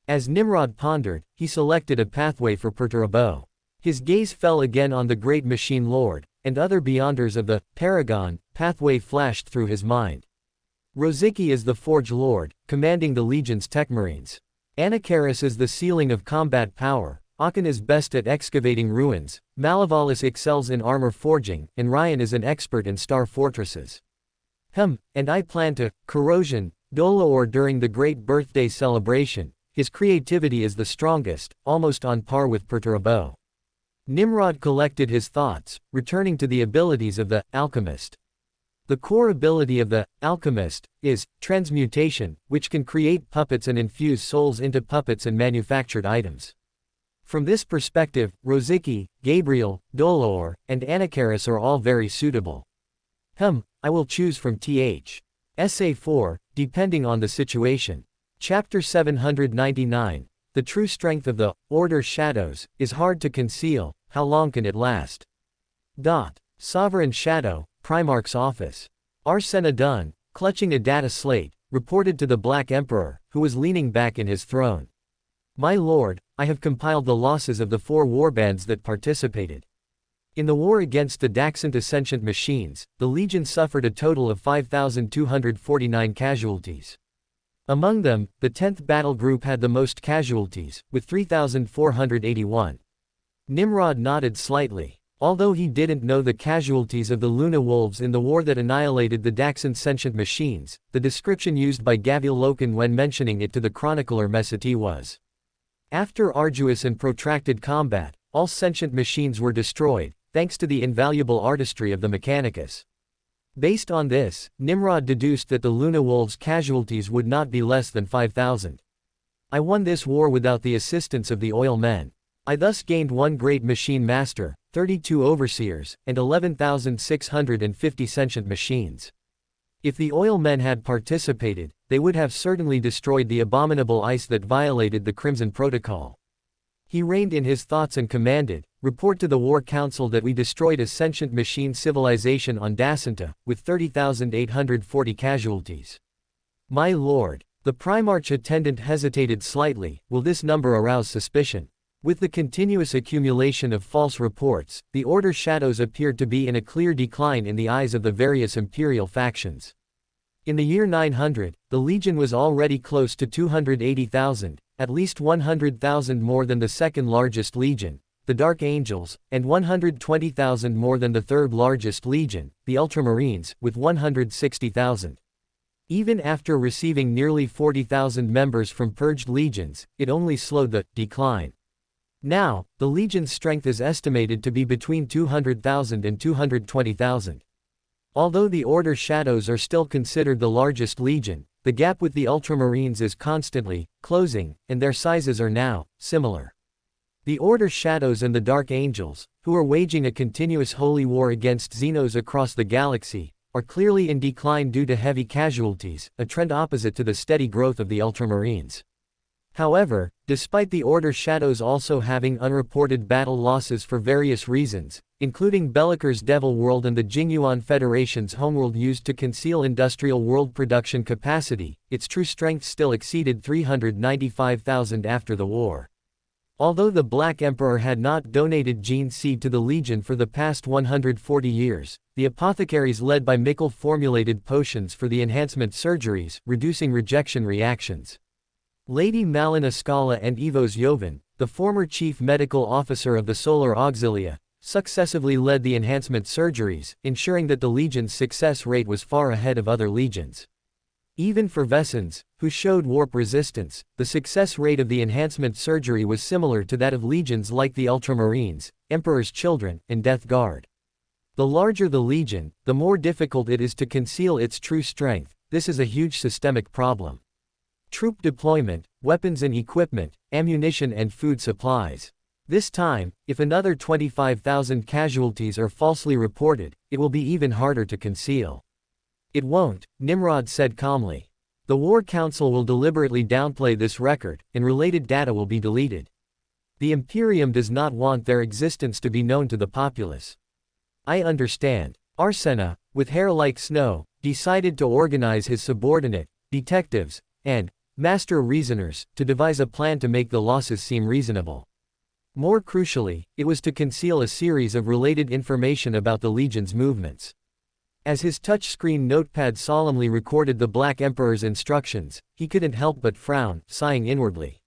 As Nimrod pondered, he selected a pathway for Perturabo. His gaze fell again on the great machine lord, and other beyonders of the Paragon pathway flashed through his mind. Roziki is the Forge Lord, commanding the Legion's Techmarines. Anacharis is the ceiling of combat power, Akan is best at excavating ruins, Malavalis excels in armor forging, and Ryan is an expert in star fortresses. And I plan to, corrosion, Doloor during the great birthday celebration, his creativity is the strongest, almost on par with Perturabo. Nimrod collected his thoughts, returning to the abilities of the alchemist. The core ability of the alchemist is transmutation, which can create puppets and infuse souls into puppets and manufactured items. From this perspective, Roziki, Gabriel, Doloor, and Anacharis are all very suitable. I will choose from Th. Essay 4, depending on the situation. Chapter 799. The true strength of the Order Shadows is hard to conceal, how long can it last? Sovereign Shadow, Primarch's office. Arsena Dun, clutching a data slate, reported to the Black Emperor, who was leaning back in his throne. My lord, I have compiled the losses of the 4 warbands that participated. In the war against the Daxant Ascendant machines, the Legion suffered a total of 5,249 casualties. Among them, the 10th Battle Group had the most casualties, with 3,481. Nimrod nodded slightly. Although he didn't know the casualties of the Luna Wolves in the war that annihilated the Daxant sentient machines, the description used by Gaviel Loken when mentioning it to the chronicler Mesiti was: after arduous and protracted combat, all sentient machines were destroyed, thanks to the invaluable artistry of the Mechanicus. Based on this, Nimrod deduced that the Luna Wolves' casualties would not be less than 5,000. I won this war without the assistance of the Oil Men. I thus gained 1 great machine master, 32 overseers, and 11,650 sentient machines. If the Oil Men had participated, they would have certainly destroyed the abominable ice that violated the Crimson Protocol. He reined in his thoughts and commanded, report to the War Council that we destroyed a sentient machine civilization on Dacenta, with 30,840 casualties. My lord. The Primarch attendant hesitated slightly, will this number arouse suspicion? With the continuous accumulation of false reports, the Order Shadows appeared to be in a clear decline in the eyes of the various Imperial factions. In the year 900, the Legion was already close to 280,000, at least 100,000 more than the second largest Legion, the Dark Angels, and 120,000 more than the third largest Legion, the Ultramarines, with 160,000. Even after receiving nearly 40,000 members from purged legions, it only slowed the decline. Now, the Legion's strength is estimated to be between 200,000 and 220,000. Although the Order Shadows are still considered the largest Legion, the gap with the Ultramarines is constantly closing, and their sizes are now similar. The Order Shadows and the Dark Angels, who are waging a continuous holy war against Xenos across the galaxy, are clearly in decline due to heavy casualties, a trend opposite to the steady growth of the Ultramarines. However, despite the Order Shadows also having unreported battle losses for various reasons, including Belliker's Devil World and the Jingyuan Federation's homeworld used to conceal industrial world production capacity, its true strength still exceeded 395,000 after the war. Although the Black Emperor had not donated gene seed to the Legion for the past 140 years, the apothecaries led by Mikkel formulated potions for the enhancement surgeries, reducing rejection reactions. Lady Malina Scala and Evos Jovan, the former chief medical officer of the Solar Auxilia, successively led the enhancement surgeries, ensuring that the Legion's success rate was far ahead of other legions. Even for Vessens, who showed warp resistance, the success rate of the enhancement surgery was similar to that of legions like the Ultramarines, Emperor's Children, and Death Guard. The larger the legion, the more difficult it is to conceal its true strength. This is a huge systemic problem. Troop deployment, weapons and equipment, ammunition and food supplies. This time, if another 25,000 casualties are falsely reported, it will be even harder to conceal. It won't, Nimrod said calmly. The War Council will deliberately downplay this record, and related data will be deleted. The Imperium does not want their existence to be known to the populace. I understand. Arsena, with hair like snow, decided to organize his subordinate, detectives, and master reasoners, to devise a plan to make the losses seem reasonable. More crucially, it was to conceal a series of related information about the Legion's movements. As his touchscreen notepad solemnly recorded the Black Emperor's instructions, he couldn't help but frown, sighing inwardly.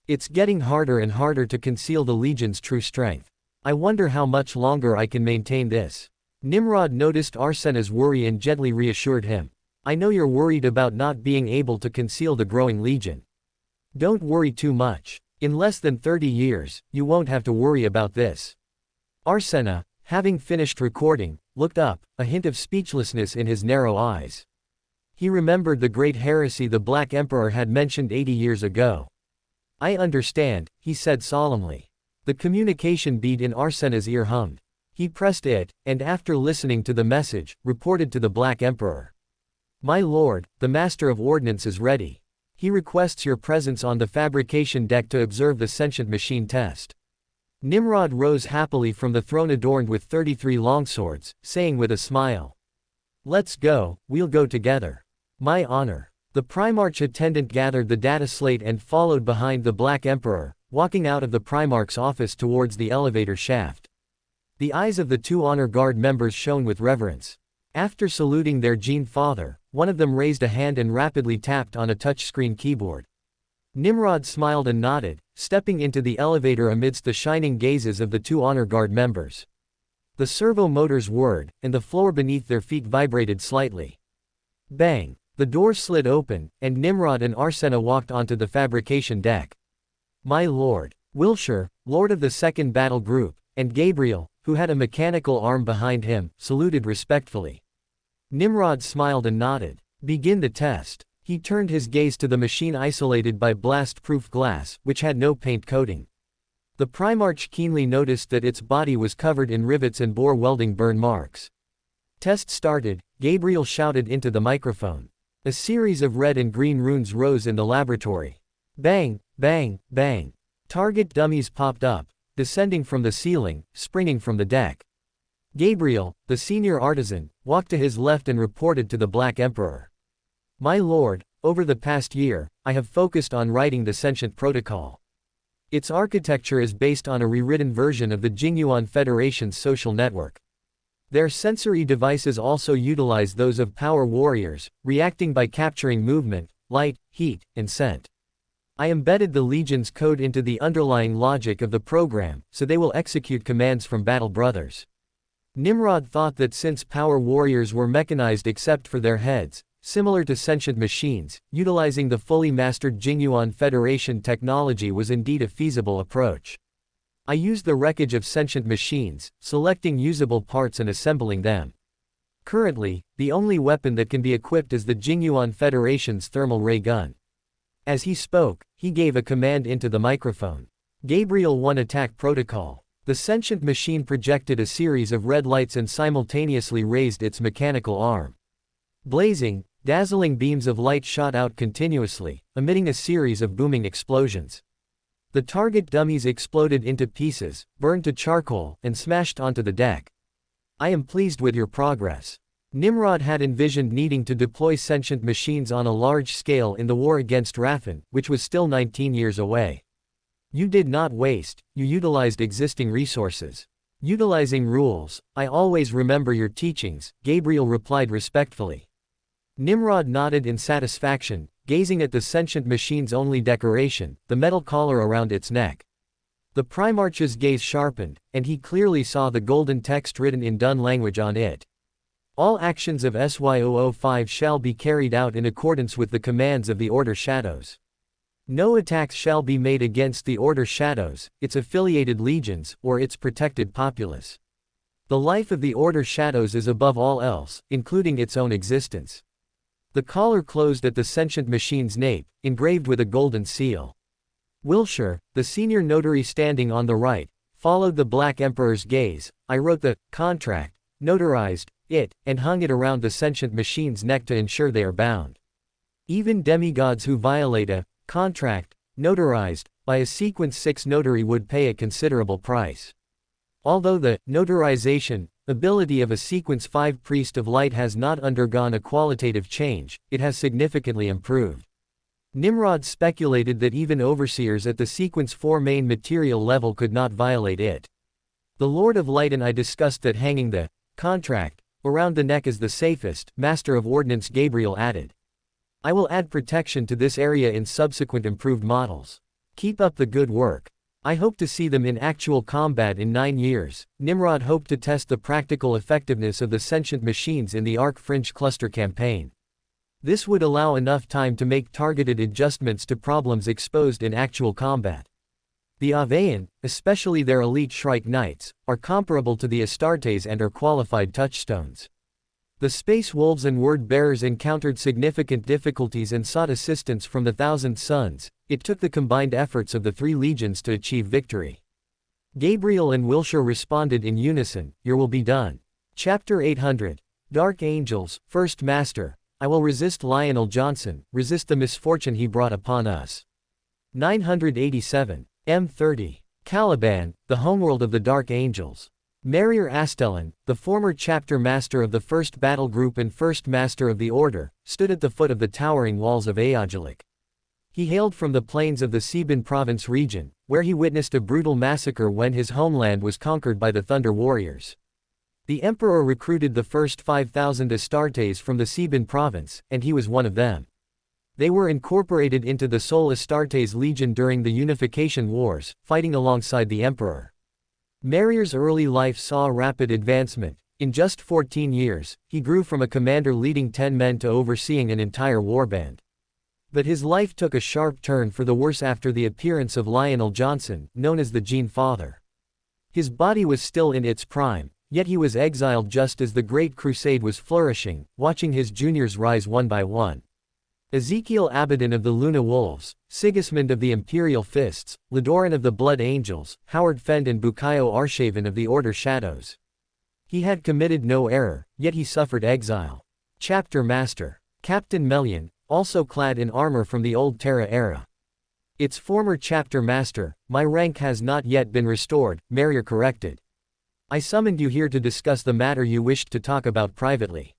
It's getting harder and harder to conceal the Legion's true strength. I wonder how much longer I can maintain this. Nimrod noticed Arsena's worry and gently reassured him. I know you're worried about not being able to conceal the growing Legion. Don't worry too much. In less than 30 years, you won't have to worry about this. Arsena, having finished recording, looked up, a hint of speechlessness in his narrow eyes. He remembered the Great Heresy the Black Emperor had mentioned 80 years ago. I understand, he said solemnly. The communication bead in Arsena's ear hummed. He pressed it, and after listening to the message, reported to the Black Emperor. My lord, the Master of Ordnance is ready. He requests your presence on the fabrication deck to observe the sentient machine test. Nimrod rose happily from the throne adorned with 33 longswords, saying with a smile. Let's go, we'll go together. My honor. The Primarch attendant gathered the data slate and followed behind the Black Emperor, walking out of the Primarch's office towards the elevator shaft. The eyes of the two honor guard members shone with reverence. After saluting their Gene Father, one of them raised a hand and rapidly tapped on a touchscreen keyboard. Nimrod smiled and nodded, stepping into the elevator amidst the shining gazes of the two honor guard members. The servo motors whirred, and the floor beneath their feet vibrated slightly. Bang! The door slid open, and Nimrod and Arsena walked onto the fabrication deck. My lord, Wilshire, lord of the 2nd Battle Group, and Gabriel, who had a mechanical arm behind him, saluted respectfully. Nimrod smiled and nodded. Begin the test. He turned his gaze to the machine isolated by blast-proof glass, which had no paint coating. The Primarch keenly noticed that its body was covered in rivets and bore welding burn marks. Test started, Gabriel shouted into the microphone. A series of red and green runes rose in the laboratory. Bang, bang, bang. Target dummies popped up, descending from the ceiling, springing from the deck. Gabriel, the senior artisan, walked to his left and reported to the Black Emperor. My lord, over the past year, I have focused on writing the Sentient Protocol. Its architecture is based on a rewritten version of the Jingyuan Federation's social network. Their sensory devices also utilize those of power warriors, reacting by capturing movement, light, heat, and scent. I embedded the Legion's code into the underlying logic of the program, so they will execute commands from Battle Brothers. Nimrod thought that since power warriors were mechanized except for their heads, similar to sentient machines, utilizing the fully mastered Jingyuan Federation technology was indeed a feasible approach. I used the wreckage of sentient machines, selecting usable parts and assembling them. Currently, the only weapon that can be equipped is the Jingyuan Federation's thermal ray gun. As he spoke, he gave a command into the microphone. Gabriel 1 attack protocol. The sentient machine projected a series of red lights and simultaneously raised its mechanical arm. Blazing, dazzling beams of light shot out continuously, emitting a series of booming explosions. The target dummies exploded into pieces, burned to charcoal, and smashed onto the deck. I am pleased with your progress. Nimrod had envisioned needing to deploy sentient machines on a large scale in the war against Raffen, which was still 19 years away. You did not waste, you utilized existing resources. Utilizing rules, I always remember your teachings, Gabriel replied respectfully. Nimrod nodded in satisfaction, gazing at the sentient machine's only decoration, the metal collar around its neck. The Primarch's gaze sharpened, and he clearly saw the golden text written in Dun language on it. All actions of SY005 shall be carried out in accordance with the commands of the Order Shadows. No attacks shall be made against the Order Shadows, its affiliated legions, or its protected populace. The life of the Order Shadows is above all else, including its own existence. The collar closed at the sentient machine's nape, engraved with a golden seal. Wilshire, the senior notary standing on the right, followed the Black Emperor's gaze. I wrote the contract, notarized it, and hung it around the sentient machine's neck to ensure they are bound. Even demigods who violate a contract, notarized by a Sequence 6 notary would pay a considerable price. Although the notarization ability of a Sequence 5 Priest of Light has not undergone a qualitative change, it has significantly improved. Nimrod speculated that even overseers at the Sequence 4 main material level could not violate it. The Lord of Light and I discussed that hanging the contract around the neck is the safest, Master of Ordnance Gabriel added. I will add protection to this area in subsequent improved models. Keep up the good work. I hope to see them in actual combat in 9 years. Nimrod hoped to test the practical effectiveness of the sentient machines in the Arc Fringe Cluster campaign. This would allow enough time to make targeted adjustments to problems exposed in actual combat. The Avean, especially their elite Shrike Knights, are comparable to the Astartes and are qualified touchstones. The Space Wolves and Word Bearers encountered significant difficulties and sought assistance from the Thousand Sons. It took the combined efforts of the 3 legions to achieve victory. Gabriel and Wilshire responded in unison, "Your will be done." Chapter 800. Dark Angels, First Master. I will resist Lionel Johnson, resist the misfortune he brought upon us. 987. M30. Caliban, the homeworld of the Dark Angels. Marier Astellan, the former chapter master of the First Battle Group and First Master of the Order, stood at the foot of the towering walls of Aeogilic. He hailed from the plains of the Seban province region, where he witnessed a brutal massacre when his homeland was conquered by the Thunder Warriors. The Emperor recruited the first 5,000 Astartes from the Seban province, and he was one of them. They were incorporated into the Sol Astartes Legion during the Unification Wars, fighting alongside the Emperor. Marier's early life saw a rapid advancement. In just 14 years, he grew from a commander leading 10 men to overseeing an entire warband. But his life took a sharp turn for the worse after the appearance of Lionel Johnson, known as the Gene Father. His body was still in its prime, yet he was exiled just as the Great Crusade was flourishing, watching his juniors rise one by one. Ezekiel Abaddon of the Luna Wolves, Sigismund of the Imperial Fists, Ladoran of the Blood Angels, Howard Fend and Bukayo Arshaven of the Order Shadows. He had committed no error, yet he suffered exile. Chapter Master. Captain Melian, also clad in armor from the Old Terra era. Its former chapter master, my rank has not yet been restored, Marier corrected. I summoned you here to discuss the matter you wished to talk about privately.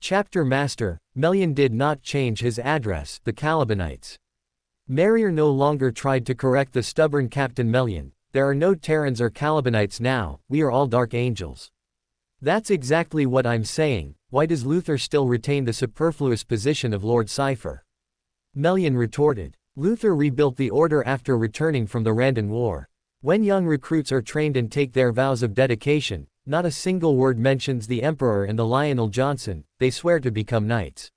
Chapter Master, Melian did not change his address, the Calibanites. Marier no longer tried to correct the stubborn Captain Melian. There are no Terrans or Calibanites now, we are all Dark Angels. That's exactly what I'm saying. Why does Luther still retain the superfluous position of Lord Cypher? Melian retorted. Luther rebuilt the order after returning from the Randan War. When young recruits are trained and take their vows of dedication, not a single word mentions the Emperor and the Lionel Johnson, they swear to become knights.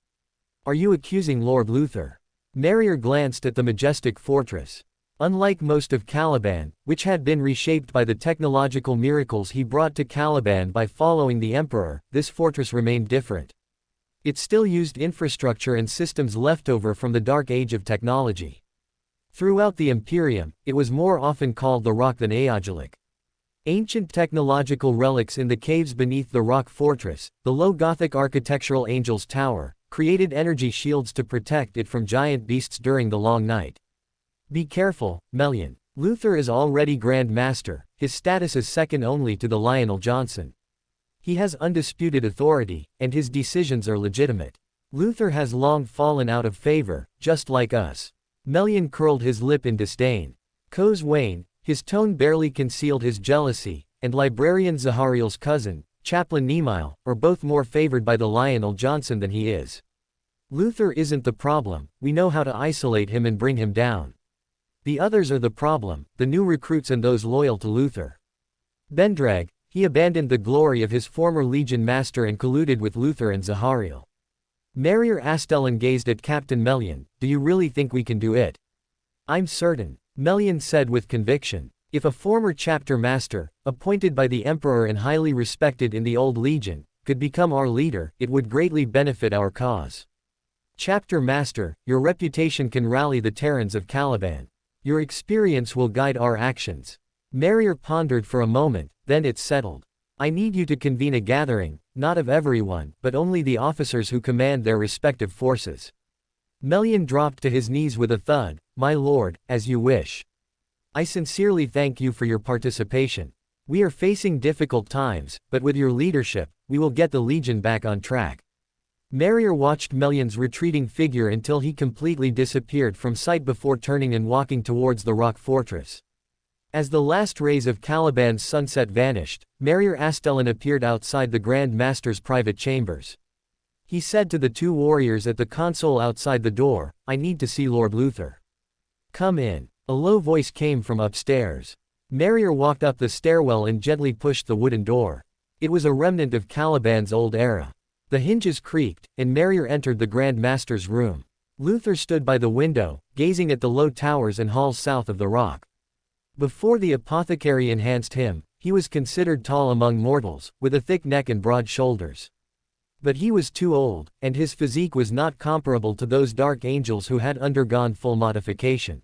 Are you accusing Lord Luther? Marier glanced at the majestic fortress. Unlike most of Caliban, which had been reshaped by the technological miracles he brought to Caliban by following the Emperor, this fortress remained different. It still used infrastructure and systems left over from the Dark Age of technology. Throughout the Imperium, it was more often called the Rock than Aeogilic. Ancient technological relics in the caves beneath the rock fortress, the low Gothic architectural Angel's Tower, created energy shields to protect it from giant beasts during the long night. Be careful, Melian. Luther is already Grand Master, his status is second only to the Lionel Johnson. He has undisputed authority, and his decisions are legitimate. Luther has long fallen out of favor, just like us. Melian curled his lip in disdain. Koz Wayne, his tone barely concealed his jealousy, and librarian Zahariel's cousin, Chaplain Nemile, are both more favored by the Lionel Johnson than he is. Luther isn't the problem, we know how to isolate him and bring him down. The others are the problem, the new recruits and those loyal to Luther. Bendrag, he abandoned the glory of his former legion master and colluded with Luther and Zahariel. Marier Astellan gazed at Captain Melian. Do you really think we can do it? I'm certain, Melian said with conviction. If a former chapter master, appointed by the Emperor and highly respected in the Old Legion, could become our leader, it would greatly benefit our cause. Chapter Master, your reputation can rally the Terrans of Caliban. Your experience will guide our actions. Marier pondered for a moment, then it's settled. I need you to convene a gathering, not of everyone, but only the officers who command their respective forces. Melian dropped to his knees with a thud. My lord, as you wish. I sincerely thank you for your participation. We are facing difficult times, but with your leadership, we will get the Legion back on track. Marrier watched Melian's retreating figure until he completely disappeared from sight before turning and walking towards the rock fortress. As the last rays of Caliban's sunset vanished, Marrier Astellan appeared outside the Grand Master's private chambers. He said to the two warriors at the console outside the door, "I need to see Lord Luther." "Come in." A low voice came from upstairs. Marrier walked up the stairwell and gently pushed the wooden door. It was a remnant of Caliban's old era. The hinges creaked, and Marrier entered the Grand Master's room. Luther stood by the window, gazing at the low towers and halls south of the rock. Before the apothecary enhanced him, he was considered tall among mortals, with a thick neck and broad shoulders. But he was too old, and his physique was not comparable to those dark angels who had undergone full modification.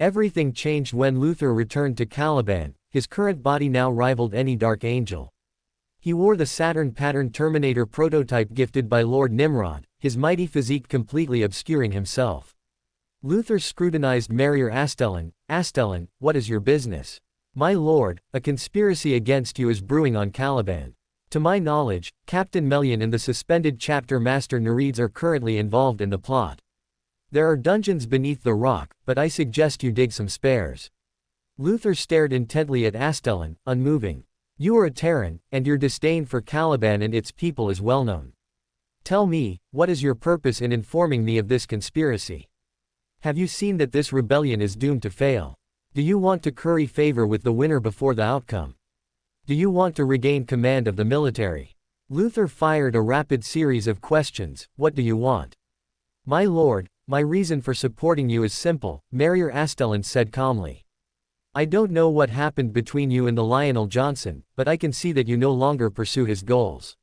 Everything changed when Luther returned to Caliban. His current body now rivaled any dark angel. He wore the Saturn pattern Terminator prototype gifted by Lord Nimrod, his mighty physique completely obscuring himself. Luther scrutinized Marrier Astellan. "Astellan, what is your business?" "My lord, a conspiracy against you is brewing on Caliban. To my knowledge, Captain Melian and the suspended chapter master Nereids are currently involved in the plot. There are dungeons beneath the rock, but I suggest you dig some spares." Luther stared intently at Astellan, unmoving. "You are a Terran, and your disdain for Caliban and its people is well known. Tell me, what is your purpose in informing me of this conspiracy? Have you seen that this rebellion is doomed to fail? Do you want to curry favor with the winner before the outcome? Do you want to regain command of the military?" Luther fired a rapid series of questions. "What do you want?" "My lord, my reason for supporting you is simple," Marrier Astellan said calmly. "I don't know what happened between you and the Lionel Johnson, but I can see that you no longer pursue his goals.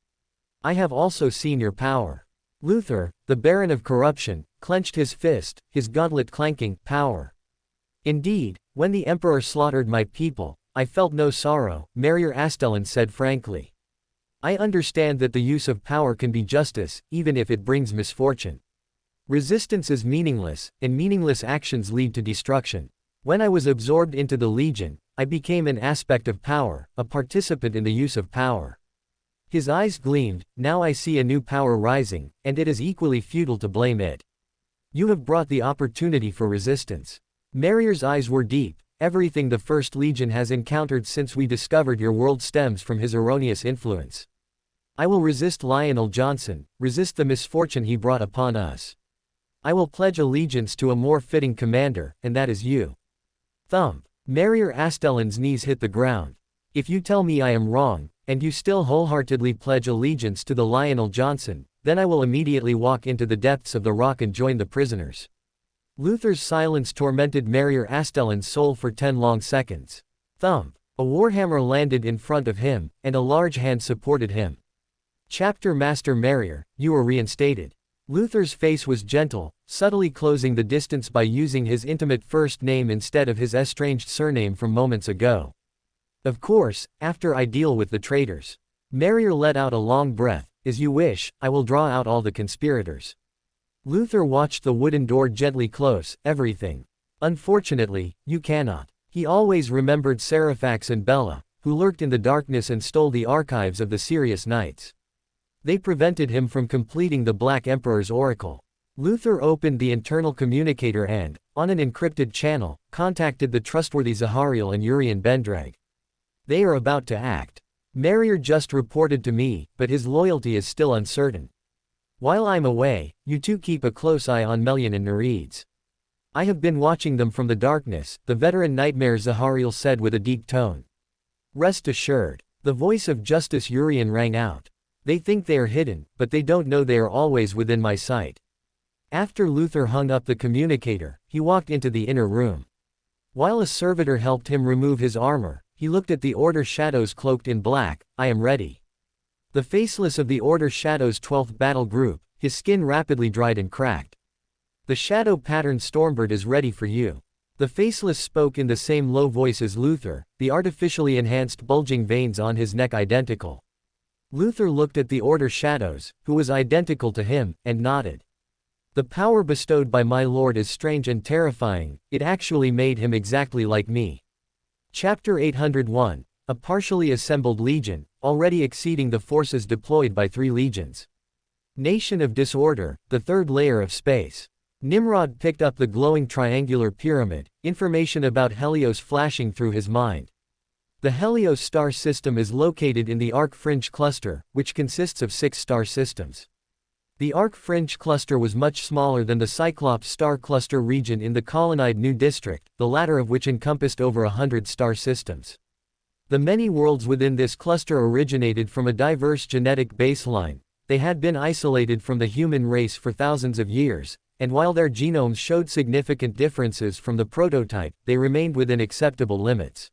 I have also seen your power." Luther, the Baron of Corruption, clenched his fist, his gauntlet clanking. "Power. Indeed, when the Emperor slaughtered my people, I felt no sorrow," Marrier Astellan said frankly. "I understand that the use of power can be justice, even if it brings misfortune. Resistance is meaningless, and meaningless actions lead to destruction. When I was absorbed into the Legion, I became an aspect of power, a participant in the use of power." His eyes gleamed. "Now I see a new power rising, and it is equally futile to blame it. You have brought the opportunity for resistance." Marrier's eyes were deep. "Everything the First Legion has encountered since we discovered your world stems from his erroneous influence. I will resist Lionel Johnson, resist the misfortune he brought upon us. I will pledge allegiance to a more fitting commander, and that is you." Thump. Marrier Astellan's knees hit the ground. "If you tell me I am wrong, and you still wholeheartedly pledge allegiance to the Lionel Johnson, then I will immediately walk into the depths of the rock and join the prisoners." Luther's silence tormented Marrier Astellan's soul for 10 long seconds. Thump. A warhammer landed in front of him, and a large hand supported him. "Chapter Master Marrier, you are reinstated." Luther's face was gentle, subtly closing the distance by using his intimate first name instead of his estranged surname from moments ago. "Of course, after I deal with the traitors." Marrier let out a long breath. "As you wish, I will draw out all the conspirators." Luther watched the wooden door gently close. "Everything. Unfortunately, you cannot." He always remembered Seraphax and Bella, who lurked in the darkness and stole the archives of the Sirius Knights. They prevented him from completing the Black Emperor's oracle. Luther opened the internal communicator and, on an encrypted channel, contacted the trustworthy Zahariel and Urian Bendrag. "They are about to act. Marrier just reported to me, but his loyalty is still uncertain. While I'm away, you two keep a close eye on Melian and Nereids." "I have been watching them from the darkness," the veteran nightmare Zahariel said with a deep tone. "Rest assured." The voice of Justice Urian rang out. "They think they are hidden, but they don't know they are always within my sight." After Luther hung up the communicator, he walked into the inner room. While a servitor helped him remove his armor, he looked at the Order Shadows cloaked in black. "I am ready." The faceless of the Order Shadows' 12th battle group, his skin rapidly dried and cracked. "The shadow pattern Stormbird is ready for you." The faceless spoke in the same low voice as Luther, the artificially enhanced bulging veins on his neck identical. Luther looked at the Order Shadows, who was identical to him, and nodded. "The power bestowed by my lord is strange and terrifying, it actually made him exactly like me." Chapter 801. a partially assembled legion, already exceeding the forces deployed by 3 legions. Nation of Disorder, the third layer of space. Nimrod picked up the glowing triangular pyramid, information about Helios flashing through his mind. The Helios star system is located in the Arc Fringe cluster, which consists of 6 star systems. The Arc Fringe cluster was much smaller than the Cyclops star cluster region in the colonized New District, the latter of which encompassed over 100 star systems. The many worlds within this cluster originated from a diverse genetic baseline. They had been isolated from the human race for thousands of years, and while their genomes showed significant differences from the prototype, they remained within acceptable limits.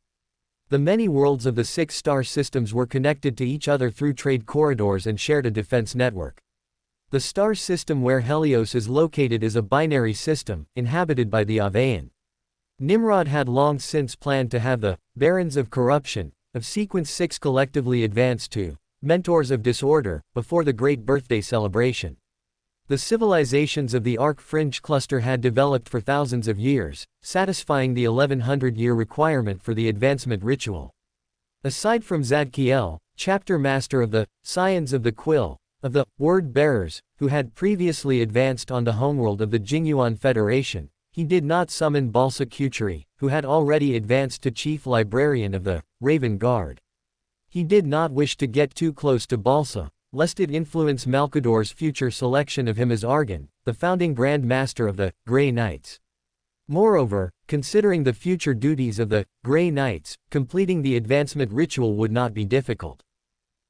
The many worlds of the 6 star systems were connected to each other through trade corridors and shared a defense network. The star system where Helios is located is a binary system, inhabited by the Avian. Nimrod had long since planned to have the Barons of Corruption, of Sequence 6 collectively advance to Mentors of Disorder, before the Great Birthday Celebration. The civilizations of the Arc Fringe cluster had developed for thousands of years, satisfying the 1100-year requirement for the advancement ritual. Aside from Zadkiel, chapter master of the Scions of the Quill, of the Word Bearers, who had previously advanced on the homeworld of the Jingyuan Federation, he did not summon Balsa Kuturi, who had already advanced to chief librarian of the Raven Guard. He did not wish to get too close to Balsa, lest it influence Malkador's future selection of him as Argon, the founding Grand Master of the Grey Knights. Moreover, considering the future duties of the Grey Knights, completing the advancement ritual would not be difficult.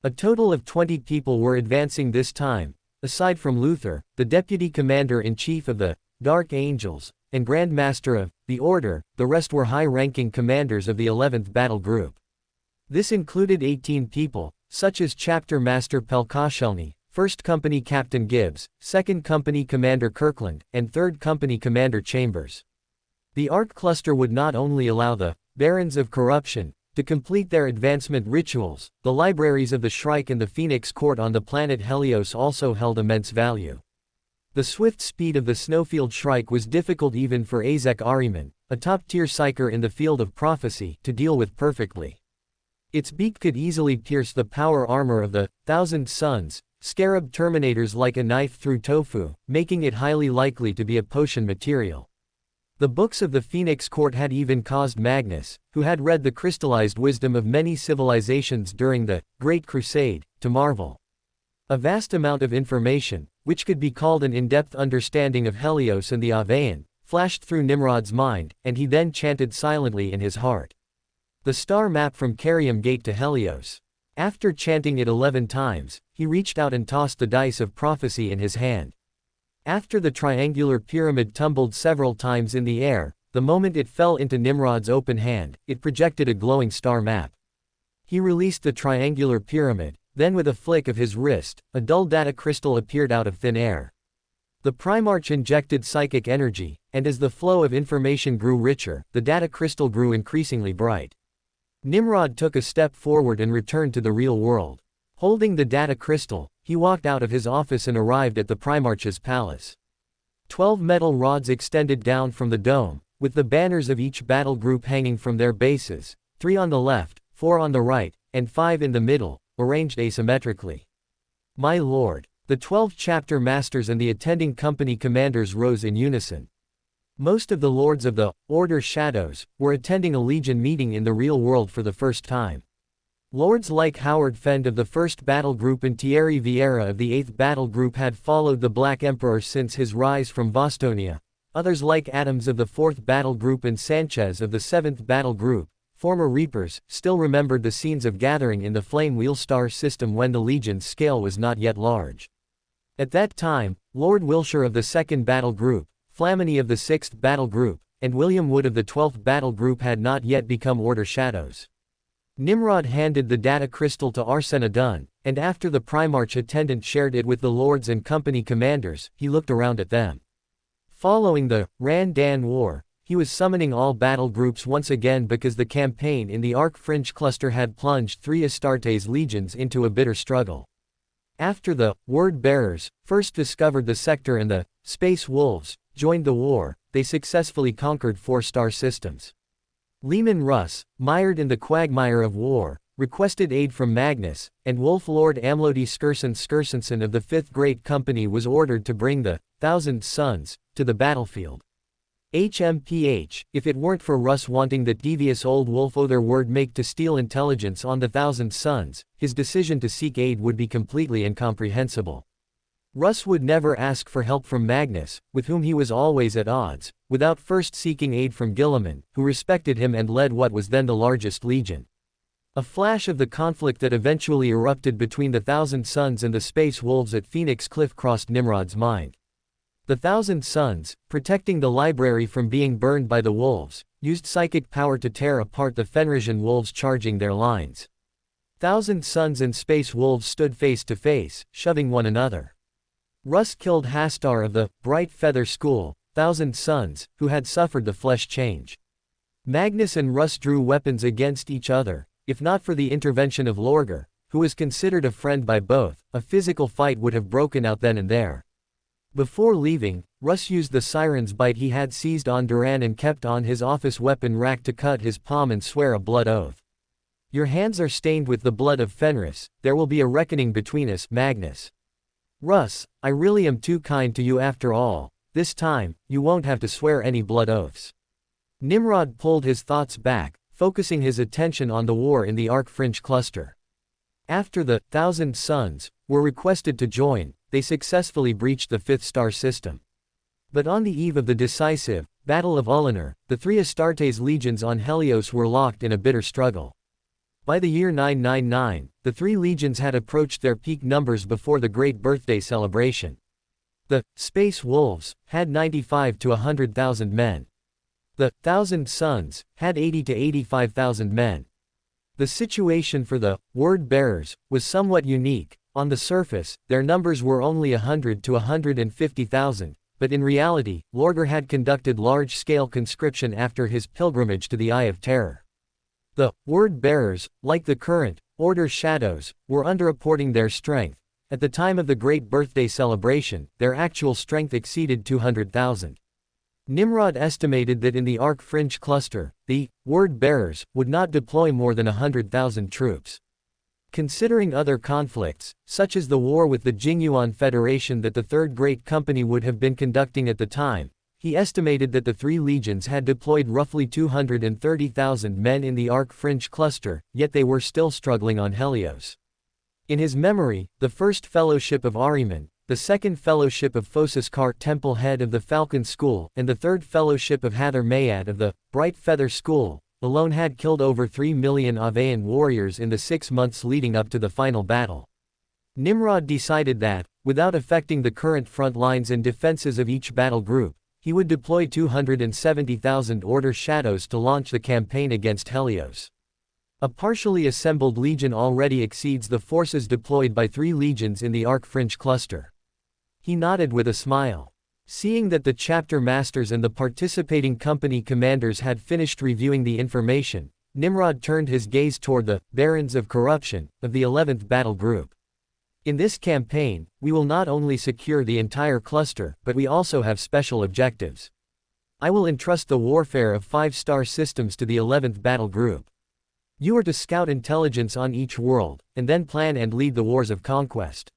A total of 20 people were advancing this time, aside from Luther, the Deputy Commander-in-Chief of the Dark Angels, and Grand Master of the Order. The rest were high-ranking commanders of the 11th Battle Group. This included 18 people, such as Chapter Master Pelkashelny, 1st Company Captain Gibbs, 2nd Company Commander Kirkland, and 3rd Company Commander Chambers. The Arc Cluster would not only allow the Barons of Corruption to complete their advancement rituals, the libraries of the Shrike and the Phoenix Court on the planet Helios also held immense value. The swift speed of the Snowfield Shrike was difficult even for Azek Ariman, a top-tier psyker in the field of prophecy, to deal with perfectly. Its beak could easily pierce the power armor of the Thousand Suns, scarab terminators like a knife through tofu, making it highly likely to be a potion material. The books of the Phoenix Court had even caused Magnus, who had read the crystallized wisdom of many civilizations during the Great Crusade, to marvel. A vast amount of information, which could be called an in-depth understanding of Helios and the Avian, flashed through Nimrod's mind, and he then chanted silently in his heart. The star map from Carium Gate to Helios. After chanting it 11 times, he reached out and tossed the dice of prophecy in his hand. After the triangular pyramid tumbled several times in the air, the moment it fell into Nimrod's open hand, it projected a glowing star map. He released the triangular pyramid, then with a flick of his wrist, a dull data crystal appeared out of thin air. The Primarch injected psychic energy, and as the flow of information grew richer, the data crystal grew increasingly bright. Nimrod took a step forward and returned to the real world. Holding the data crystal, he walked out of his office and arrived at the Primarch's palace. 12 metal rods extended down from the dome, with the banners of each battle group hanging from their bases, 3 on the left, 4 on the right, and 5 in the middle, arranged asymmetrically. My lord, the 12 chapter masters and the attending company commanders rose in unison. Most of the lords of the Order Shadows were attending a Legion meeting in the real world for the first time. Lords like Howard Fend of the 1st Battle Group and Thierry Vieira of the 8th Battle Group had followed the Black Emperor since his rise from Vostonia. Others like Adams of the 4th Battle Group and Sanchez of the 7th Battle Group, former Reapers, still remembered the scenes of gathering in the Flame Wheel Star system when the Legion's scale was not yet large. At that time, Lord Wilshire of the 2nd Battle Group, Flamini of the 6th Battle Group, and William Wood of the 12th Battle Group had not yet become Order Shadows. Nimrod handed the data crystal to Arsena Dunn, and after the Primarch attendant shared it with the lords and company commanders, he looked around at them. Following the Randan War, he was summoning all battle groups once again because the campaign in the Arc Fringe cluster had plunged 3 Astartes legions into a bitter struggle. After the Word Bearers first discovered the sector and the Space Wolves joined the war, they successfully conquered 4 star systems. Leman Russ, mired in the quagmire of war, requested aid from Magnus, and Wolf Lord Amlodi Skursenson of the Fifth Great Company was ordered to bring the Thousand Sons to the battlefield. HMPH, if it weren't for Russ wanting that devious old wolf other word make to steal intelligence on the Thousand Sons, his decision to seek aid would be completely incomprehensible. Russ would never ask for help from Magnus, with whom he was always at odds, without first seeking aid from Guilliman, who respected him and led what was then the largest legion. A flash of the conflict that eventually erupted between the Thousand Sons and the Space Wolves at Phoenix Cliff crossed Nimrod's mind. The Thousand Sons, protecting the library from being burned by the wolves, used psychic power to tear apart the Fenrisian wolves charging their lines. Thousand Sons and Space Wolves stood face to face, shoving one another. Russ killed Hastar of the Bright Feather School, Thousand Sons, who had suffered the flesh change. Magnus and Russ drew weapons against each other. If not for the intervention of Lorgar, who was considered a friend by both, a physical fight would have broken out then and there. Before leaving, Russ used the siren's bite he had seized on Duran and kept on his office weapon rack to cut his palm and swear a blood oath. Your hands are stained with the blood of Fenris, there will be a reckoning between us, Magnus. Russ, I really am too kind to you after all, this time, you won't have to swear any blood oaths. Nimrod pulled his thoughts back, focusing his attention on the war in the Arc Fringe cluster. After the Thousand Sons were requested to join, they successfully breached the Fifth Star System. But on the eve of the decisive Battle of Ullanor, the three Astartes legions on Helios were locked in a bitter struggle. By the year 999, the three legions had approached their peak numbers before the Great Birthday celebration. The Space Wolves had 95 to 100,000 men. The Thousand Sons had 80 to 85,000 men. The situation for the Word Bearers was somewhat unique. On the surface, their numbers were only 100 to 150,000, but in reality, Lorgar had conducted large-scale conscription after his pilgrimage to the Eye of Terror. The Word Bearers, like the current Order Shadows, were underreporting their strength. At the time of the Great Birthday celebration, their actual strength exceeded 200,000. Nimrod estimated that in the Arc Fringe cluster, the Word Bearers would not deploy more than 100,000 troops. Considering other conflicts, such as the war with the Jingyuan Federation that the Third Great Company would have been conducting at the time, he estimated that the three legions had deployed roughly 230,000 men in the Arc Fringe cluster, yet they were still struggling on Helios. In his memory, the First Fellowship of Ahriman, the Second Fellowship of Phocis Kar, Temple Head of the Falcon School, and the Third Fellowship of Hather Mayad of the Bright Feather School, alone had killed over 3 million Avayan warriors in the 6 months leading up to the final battle. Nimrod decided that, without affecting the current front lines and defenses of each battle group, he would deploy 270,000 Order Shadows to launch the campaign against Helios. A partially assembled legion already exceeds the forces deployed by 3 legions in the Arc Fringe cluster. He nodded with a smile. Seeing that the chapter masters and the participating company commanders had finished reviewing the information, Nimrod turned his gaze toward the Barons of Corruption of the 11th Battle Group. In this campaign, we will not only secure the entire cluster, but we also have special objectives. I will entrust the warfare of 5-star systems to the 11th Battle Group. You are to scout intelligence on each world, and then plan and lead the wars of conquest.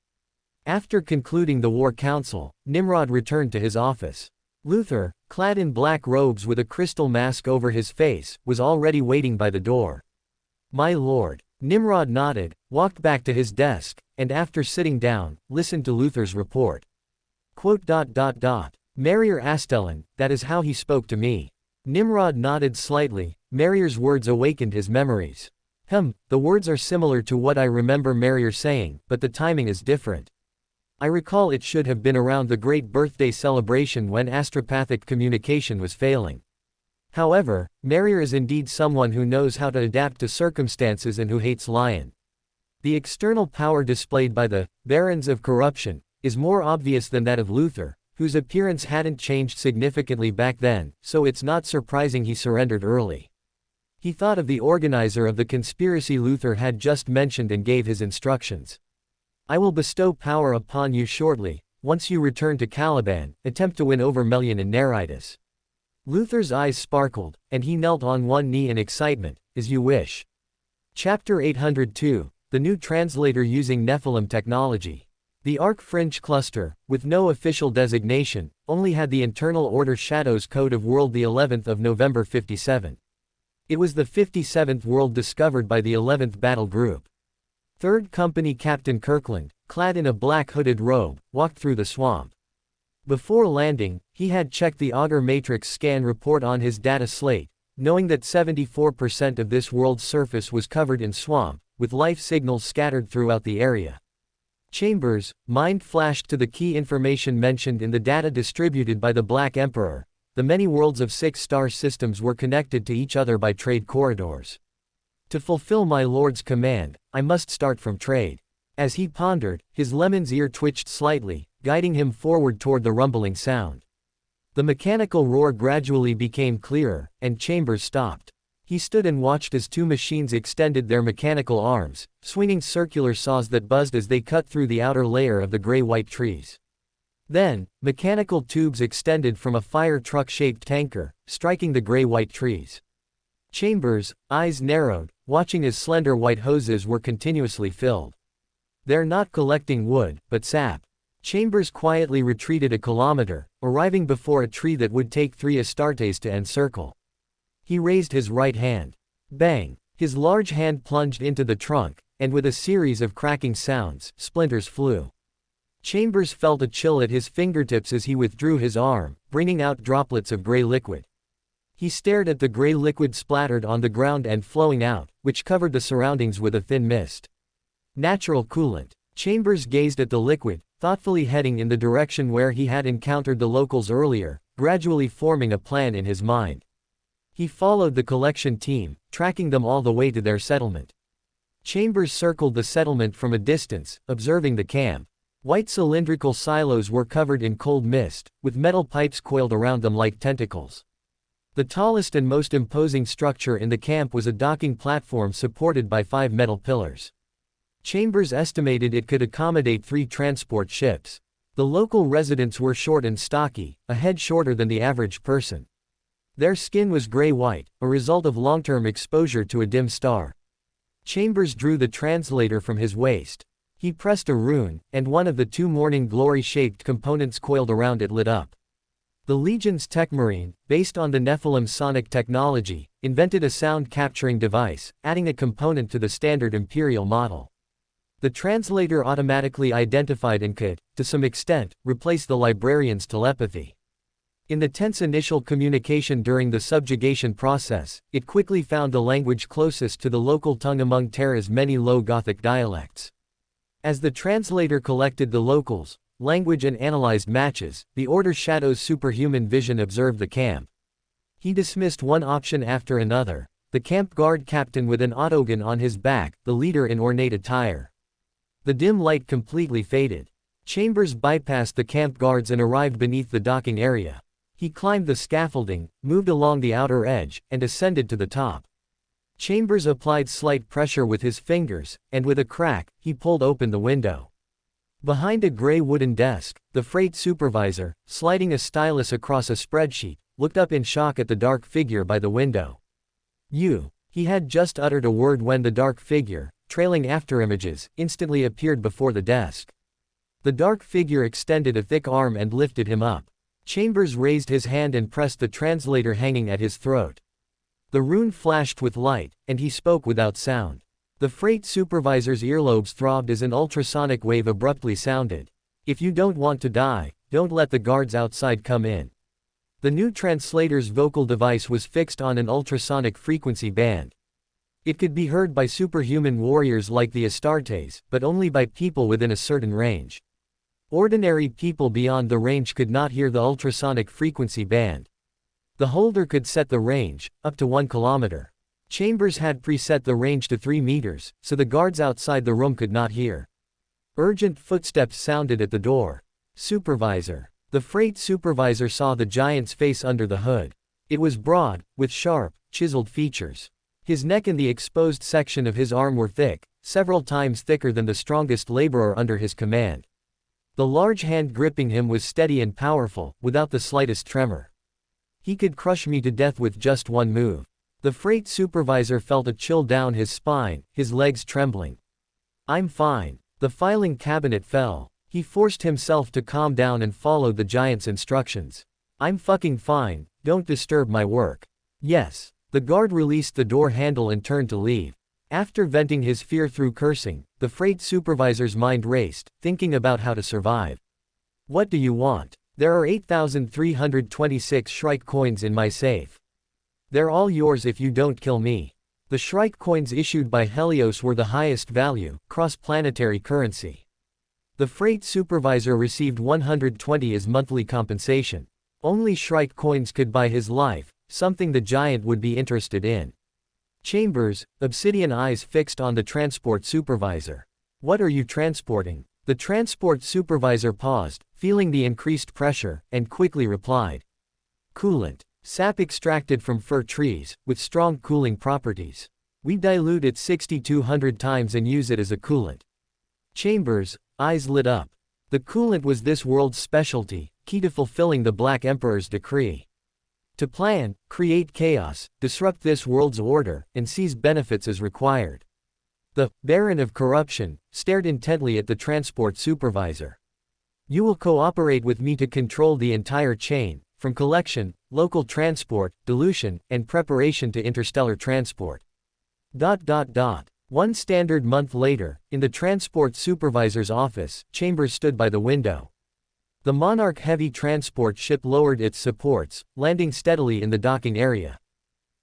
After concluding the war council, Nimrod returned to his office. Luther, clad in black robes with a crystal mask over his face, was already waiting by the door. My lord. Nimrod nodded, walked back to his desk, and after sitting down, listened to Luther's report. Marier Astellan, that is how he spoke to me. Nimrod nodded slightly. Marier's words awakened his memories. The words are similar to what I remember Marier saying, but the timing is different. I recall it should have been around the Great Birthday celebration when astropathic communication was failing. However, Marier is indeed someone who knows how to adapt to circumstances and who hates lying. The external power displayed by the Barons of Corruption is more obvious than that of Luther, whose appearance hadn't changed significantly back then, so it's not surprising he surrendered early. He thought of the organizer of the conspiracy Luther had just mentioned and gave his instructions. I will bestow power upon you shortly. Once you return to Caliban, attempt to win over Melian and Nereides. Luther's eyes sparkled, and he knelt on one knee in excitement. As you wish. Chapter 802, The New Translator Using Nephilim Technology. The Arc Fringe Cluster, with no official designation, only had the Internal Order Shadows Code of World the 11th of November 57. It was the 57th world discovered by the 11th Battle Group. 3rd Company Captain Kirkland, clad in a black hooded robe, walked through the swamp. Before landing, he had checked the Augur Matrix scan report on his data slate, knowing that 74% of this world's surface was covered in swamp, with life signals scattered throughout the area. Chambers' mind flashed to the key information mentioned in the data distributed by the Black Emperor. The many worlds of 6-star systems were connected to each other by trade corridors. To fulfill my lord's command, I must start from trade. As he pondered, his lemon's ear twitched slightly, guiding him forward toward the rumbling sound. The mechanical roar gradually became clearer, and Chambers stopped. He stood and watched as two machines extended their mechanical arms, swinging circular saws that buzzed as they cut through the outer layer of the gray-white trees. Then, mechanical tubes extended from a fire truck-shaped tanker, striking the gray-white trees. Chambers' eyes narrowed, watching as slender white hoses were continuously filled. They're not collecting wood, but sap. Chambers quietly retreated a kilometer, arriving before a tree that would take 3 Astartes to encircle. He raised his right hand. Bang! His large hand plunged into the trunk, and with a series of cracking sounds, splinters flew. Chambers felt a chill at his fingertips as he withdrew his arm, bringing out droplets of gray liquid. He stared at the gray liquid splattered on the ground and flowing out, which covered the surroundings with a thin mist. Natural coolant. Chambers gazed at the liquid, thoughtfully heading in the direction where he had encountered the locals earlier, gradually forming a plan in his mind. He followed the collection team, tracking them all the way to their settlement. Chambers circled the settlement from a distance, observing the camp. White cylindrical silos were covered in cold mist, with metal pipes coiled around them like tentacles. The tallest and most imposing structure in the camp was a docking platform supported by 5 metal pillars. Chambers estimated it could accommodate 3 transport ships. The local residents were short and stocky, a head shorter than the average person. Their skin was gray-white, a result of long-term exposure to a dim star. Chambers drew the translator from his waist. He pressed a rune, and one of the 2 morning glory-shaped components coiled around it lit up. The Legion's Techmarine, based on the Nephilim sonic technology, invented a sound-capturing device, adding a component to the standard Imperial model. The translator automatically identified and could, to some extent, replace the librarian's telepathy. In the tense initial communication during the subjugation process, it quickly found the language closest to the local tongue among Terra's many low Gothic dialects. As the translator collected the locals' language and analyzed matches, the Order Shadow's superhuman vision observed the camp. He dismissed one option after another: the camp guard captain with an autogun on his back, the leader in ornate attire. The dim light completely faded. Chambers bypassed the camp guards and arrived beneath the docking area. He climbed the scaffolding, moved along the outer edge, and ascended to the top. Chambers applied slight pressure with his fingers, and with a crack, he pulled open the window. Behind a gray wooden desk, the freight supervisor, sliding a stylus across a spreadsheet, looked up in shock at the dark figure by the window. He had just uttered a word when the dark figure, trailing afterimages, instantly appeared before the desk. The dark figure extended a thick arm and lifted him up. Chambers raised his hand and pressed the translator hanging at his throat. The rune flashed with light, and he spoke without sound. The freight supervisor's earlobes throbbed as an ultrasonic wave abruptly sounded. "If you don't want to die, don't let the guards outside come in." The new translator's vocal device was fixed on an ultrasonic frequency band. It could be heard by superhuman warriors like the Astartes, but only by people within a certain range. Ordinary people beyond the range could not hear the ultrasonic frequency band. The holder could set the range, up to 1 kilometer. Chambers had preset the range to 3 meters, so the guards outside the room could not hear. Urgent footsteps sounded at the door. "Supervisor." The freight supervisor saw the giant's face under the hood. It was broad, with sharp, chiseled features. His neck and the exposed section of his arm were thick, several times thicker than the strongest laborer under his command. The large hand gripping him was steady and powerful, without the slightest tremor. He could crush me to death with just one move. The freight supervisor felt a chill down his spine, his legs trembling. I'm fine. The filing cabinet fell. He forced himself to calm down and follow the giant's instructions. I'm fucking fine, don't disturb my work. Yes. The guard released the door handle and turned to leave. After venting his fear through cursing, the freight supervisor's mind raced, thinking about how to survive. What do you want? There are 8,326 Shrike coins in my safe. They're all yours if you don't kill me. The Shrike coins issued by Helios were the highest value, cross-planetary currency. The freight supervisor received 120 as monthly compensation. Only Shrike coins could buy his life, something the giant would be interested in. Chambers, obsidian eyes fixed on the transport supervisor. What are you transporting? The transport supervisor paused, feeling the increased pressure, and quickly replied. Coolant. Sap extracted from fir trees, with strong cooling properties. We dilute it 6,200 times and use it as a coolant. Chambers, eyes lit up. The coolant was this world's specialty, key to fulfilling the Black Emperor's decree. To plan, create chaos, disrupt this world's order, and seize benefits as required. The Baron of Corruption stared intently at the transport supervisor. You will cooperate with me to control the entire chain, from collection, local transport, dilution, and preparation to interstellar transport. One standard month later, in the transport supervisor's office, Chambers stood by the window. The Monarch heavy transport ship lowered its supports, landing steadily in the docking area.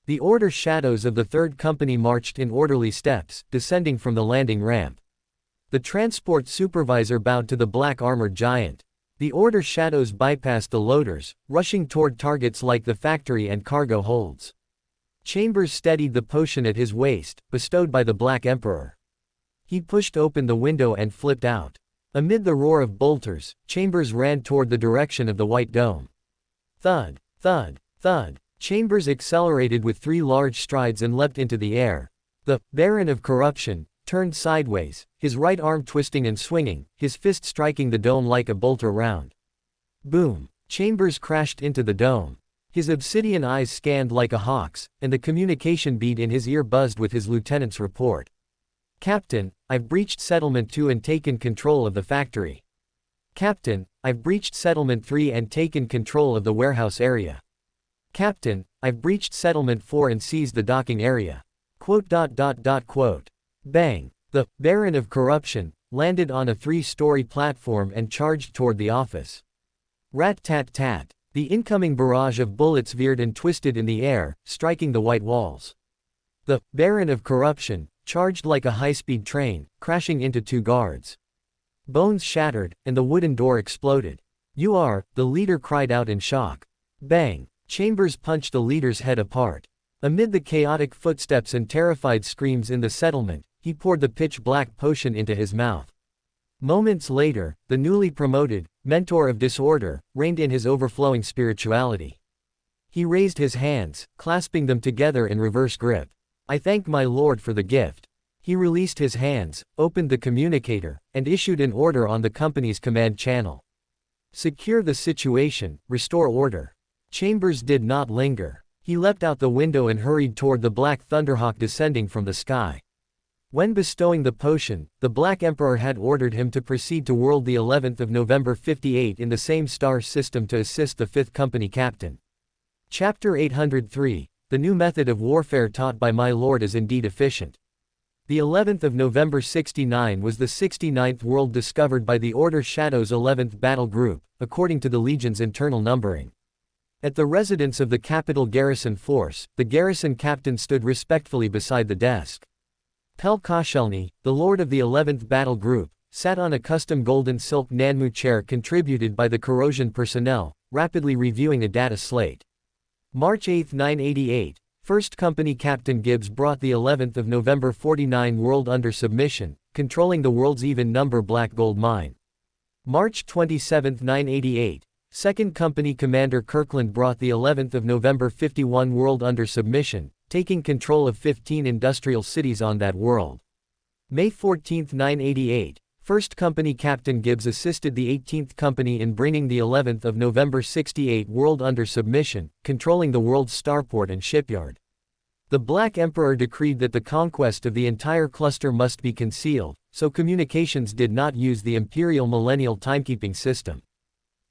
The order shadows of the third company marched in orderly steps, descending from the landing ramp. The transport supervisor bowed to the black armored giant. The order shadows bypassed the loaders, rushing toward targets like the factory and cargo holds. Chambers steadied the potion at his waist, bestowed by the Black Emperor. He pushed open the window and flipped out. Amid the roar of bolters, Chambers ran toward the direction of the White Dome. Thud, thud, thud. Chambers accelerated with 3 large strides and leapt into the air. The Baron of Corruption turned sideways, his right arm twisting and swinging, his fist striking the dome like a bolter round. Boom! Chambers crashed into the dome. His obsidian eyes scanned like a hawk's, and the communication bead in his ear buzzed with his lieutenant's report. Captain, I've breached Settlement 2 and taken control of the factory. Captain, I've breached Settlement 3 and taken control of the warehouse area. Captain, I've breached Settlement 4 and seized the docking area. Bang! The Baron of Corruption landed on a 3-story platform and charged toward the office. Rat-tat-tat. The incoming barrage of bullets veered and twisted in the air, striking the white walls. The Baron of Corruption charged like a high-speed train, crashing into 2 guards. Bones shattered, and the wooden door exploded. You are, the leader cried out in shock. Bang! Chambers punched the leader's head apart. Amid the chaotic footsteps and terrified screams in the settlement, he poured the pitch-black potion into his mouth. Moments later, the newly promoted Mentor of Disorder reigned in his overflowing spirituality. He raised his hands, clasping them together in reverse grip. I thank my lord for the gift. He released his hands, opened the communicator, and issued an order on the company's command channel. Secure the situation, restore order. Chambers did not linger. He leapt out the window and hurried toward the Black Thunderhawk descending from the sky. When bestowing the potion, the Black Emperor had ordered him to proceed to World the 11th of November 58 in the same star system to assist the 5th Company Captain. Chapter 803. The new method of warfare taught by my lord is indeed efficient. The 11th of November 69 was the 69th world discovered by the Order Shadow's 11th Battle Group, according to the Legion's internal numbering. At the residence of the capital garrison force, the garrison captain stood respectfully beside the desk. Pel Koshelny, the lord of the 11th Battle Group, sat on a custom golden silk Nanmu chair contributed by the corrosion personnel, rapidly reviewing a data slate. March 8, 988, 1st Company Captain Gibbs brought the 11th of November 49 world under submission, controlling the world's even number black gold mine. March 27, 988, 2nd Company Commander Kirkland brought the 11th of November 51 world under submission, taking control of 15 industrial cities on that world. May 14, 988, First Company Captain Gibbs assisted the 18th Company in bringing the 11th of November 68 world under submission, controlling the world's starport and shipyard. The Black Emperor decreed that the conquest of the entire cluster must be concealed, so communications did not use the Imperial Millennial timekeeping system.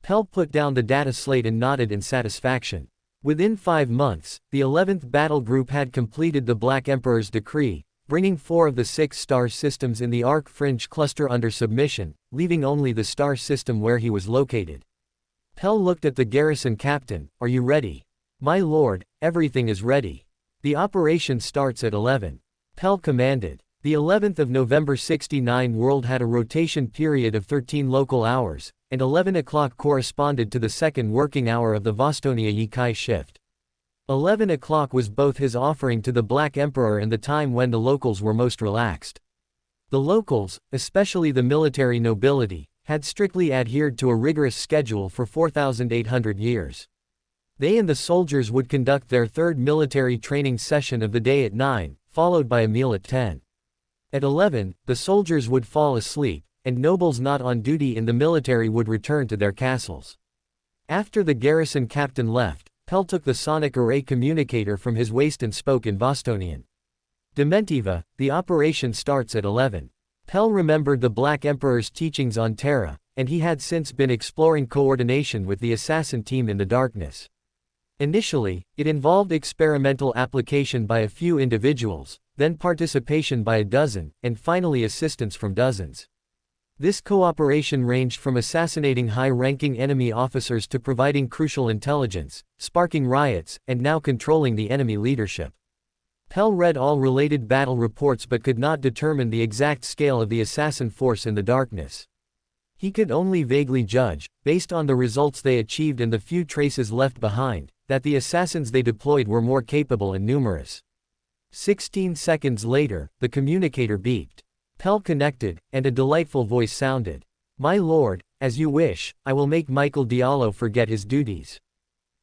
Pell put down the data slate and nodded in satisfaction. Within 5 months, the 11th Battle Group had completed the Black Emperor's decree, bringing 4 of the 6 star systems in the Arc Fringe cluster under submission, leaving only the star system where he was located. Pell looked at the garrison captain. "Are you ready?" "My lord, everything is ready. The operation starts at 11. Pell commanded. The 11th of November 69 world had a rotation period of 13 local hours, and 11 o'clock corresponded to the second working hour of the Vostonia Yikai shift. 11 o'clock was both his offering to the Black Emperor and the time when the locals were most relaxed. The locals, especially the military nobility, had strictly adhered to a rigorous schedule for 4,800 years. They and the soldiers would conduct their third military training session of the day at 9, followed by a meal at 10. At 11, the soldiers would fall asleep, and nobles not on duty in the military would return to their castles. After the garrison captain left, Pell took the sonic array communicator from his waist and spoke in Vostonian. "Dementiva, the operation starts at 11. Pell remembered the Black Emperor's teachings on Terra, and he had since been exploring coordination with the assassin team in the darkness. Initially, it involved experimental application by a few individuals, then participation by a dozen, and finally assistance from dozens. This cooperation ranged from assassinating high-ranking enemy officers to providing crucial intelligence, sparking riots, and now controlling the enemy leadership. Pell read all related battle reports but could not determine the exact scale of the assassin force in the darkness. He could only vaguely judge, based on the results they achieved and the few traces left behind, that the assassins they deployed were more capable and numerous. 16 seconds later, the communicator beeped. Pell connected, and a delightful voice sounded. "My lord, as you wish, I will make Michael Diallo forget his duties."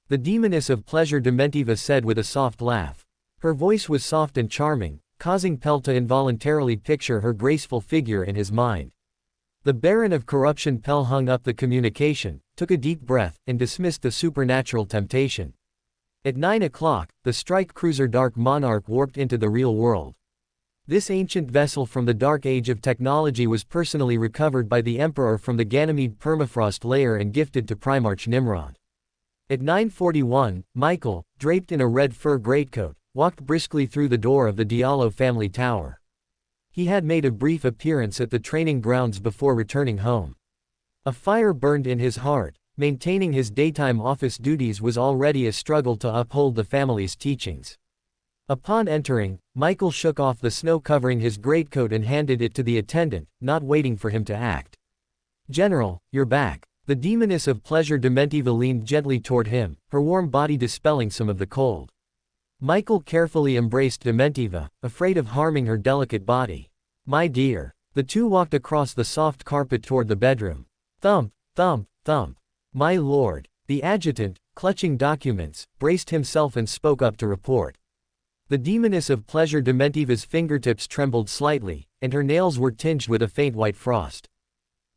The demoness of pleasure Dementiva said with a soft laugh. Her voice was soft and charming, causing Pell to involuntarily picture her graceful figure in his mind. The Baron of Corruption. Pell hung up the communication, took a deep breath, and dismissed the supernatural temptation. At 9 o'clock, the strike cruiser Dark Monarch warped into the real world. This ancient vessel from the Dark Age of technology was personally recovered by the Emperor from the Ganymede permafrost layer and gifted to Primarch Nimrod. At 9:41, Michael, draped in a red fur greatcoat, walked briskly through the door of the Diallo family tower. He had made a brief appearance at the training grounds before returning home. A fire burned in his heart. Maintaining his daytime office duties was already a struggle to uphold the family's teachings. Upon entering, Michael shook off the snow covering his greatcoat and handed it to the attendant, not waiting for him to act. "General, you're back." The demoness of pleasure Dementiva leaned gently toward him, her warm body dispelling some of the cold. Michael carefully embraced Dementiva, afraid of harming her delicate body. "My dear." The two walked across the soft carpet toward the bedroom. Thump, thump, thump. "My lord." The adjutant, clutching documents, braced himself and spoke up to report. The demoness of pleasure Dementiva's fingertips trembled slightly, and her nails were tinged with a faint white frost.